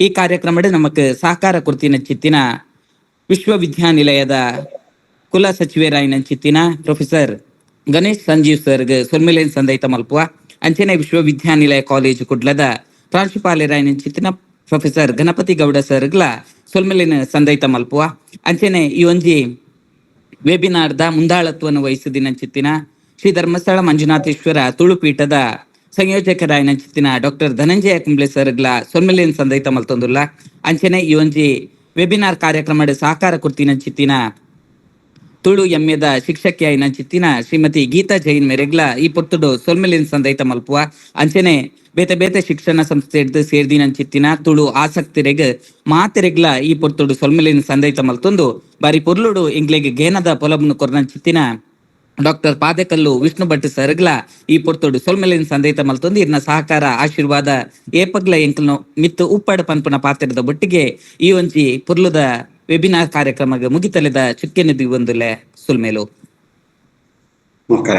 ಈ ಕಾರ್ಯಕ್ರಮಡ್ ನಮಕ್ ಸಹಕಾರ ಕುರ್ತಿನ ಚಿತ್ತಿನ ವಿಶ್ವವಿದ್ಯಾನಿಲಯದ ಕುಲ ಸಚಿವರಾಯಿನ ಚಿತ್ತಿನ ಪ್ರೊಫೆಸರ್ ಗಣೇಶ್ ಸಂಜೀವ್ ಸರ್ಗ್ ಸೊಲ್ಮೆಲೇನ್ ಸಂದೈತ ಮಲ್ಪುವ ಅಂಚನೆ ವಿಶ್ವವಿದ್ಯಾನಿಲಯ ಕಾಲೇಜು ಕುಡ್ಲದ ಪ್ರಾಂಶುಪಾಲರಾಯಿನ ಚಿತ್ತಿನ ಪ್ರೊಫೆಸರ್ ಗಣಪತಿ ಗೌಡ ಸರ್ಗ್ಲ ಸೊಲ್ಮೆಲೇನ್ ಸಂದೈತ ಮಲ್ಪುವ ಅಂಚನೆ ಈ ಒಂಜಿ ವೆಬಿನಾರ್ದ ಮುಂದಾಳತ್ವವನ್ನು ವಹಿಸಿದಿನ ಚಿತ್ತಿನ ಶ್ರೀ ಧರ್ಮಸ್ಥಳ ಮಂಜುನಾಥೇಶ್ವರ ತುಳು ಪೀಠದ ಸಂಯೋಜಕರಾಯಿನ ಚಿತ್ತಿನ ಡಾಕ್ಟರ್ ಧನಂಜಯ ಕುಂಬ್ಳೆ ಸರ್ಗ್ಲ ಸೊಲ್ಮೆಲೇನ್ ಸಂದೈತ ಮಲ್ತೊಂದುಲ್ಲ. ಅಂಚನೆ ಈ ಒಂಜಿ ವೆಬಿನಾರ್ ಕಾರ್ಯಕ್ರಮದ ಸಹಕಾರ ಕುರ್ತಿನ ಚಿತ್ತಿನ ತುಳು ಎಮ್ಮೆದ ಶಿಕ್ಷಕಿ ಆಯ್ನ ಚಿತ್ತಿನ ಶ್ರೀಮತಿ ಗೀತಾ ಜೈನ್ ಮೆರೆಗ್ಲ ಈ ಪೊರ್ತುಡು ಸೊಲ್ಮೆಲೇನ್ ಸಂದೈತ ಮಲ್ಪುವ ಅಂಚನೆ ಬೇತೆ ಬೇತೆ ಶಿಕ್ಷಣ ಸಂಸ್ಥೆ ಸೇರ್ದಿನ ಚಿತ್ತಿನ ತುಳು ಆಸಕ್ತಿರೆಗ್ ಮಾತೆರೆಗ್ಲ ಈ ಪೊರ್ತುಡು ಸೊಲ್ಮೆಲೇನ್ ಸಂದೈತ ಮಲ್ತೊಂದು ಬಾರಿ ಪೊರ್ಲುಡು ಇಂಗ್ಲೆಗ್ ಗೇನದ ಪೊಲಬ್ನು ಕೊರ್ನ ಚಿತ್ತಿನ ಡಾಕ್ಟರ್ ಪಾದೆಕಲ್ಲು ವಿಷ್ಣು ಭಟ್ ಸರ್ಗ್ಲ ಈ ಪೊರ್ತುಡು ಸೊಲ್ಮೆಲೇನ್ ಸಂದೈತ ಮಲ್ತೊಂದು ಇರ್ನ ಸಹಕಾರ ಆಶೀರ್ವಾದ ಏಪಗ್ಲ ಎಂಕ್ಲನು ಮಿತ್ತು ಉಪ್ಪಡ ಪನ್ಪುನ ಪಾತ್ರದ ಬೊಟ್ಟಿಗೆ ಈ ಒಂಜಿ ಪೊರ್ಲುದ ವೆಬಿನಾರ್ ಕಾರ್ಯಕ್ರಮ ಮುಗಿತಲೆದ ಚುಕ್ಕೆನಿದಿ ಒಂದುಲೆ ಸುಲ್ಮೇಲು. ನಮಸ್ಕಾರ.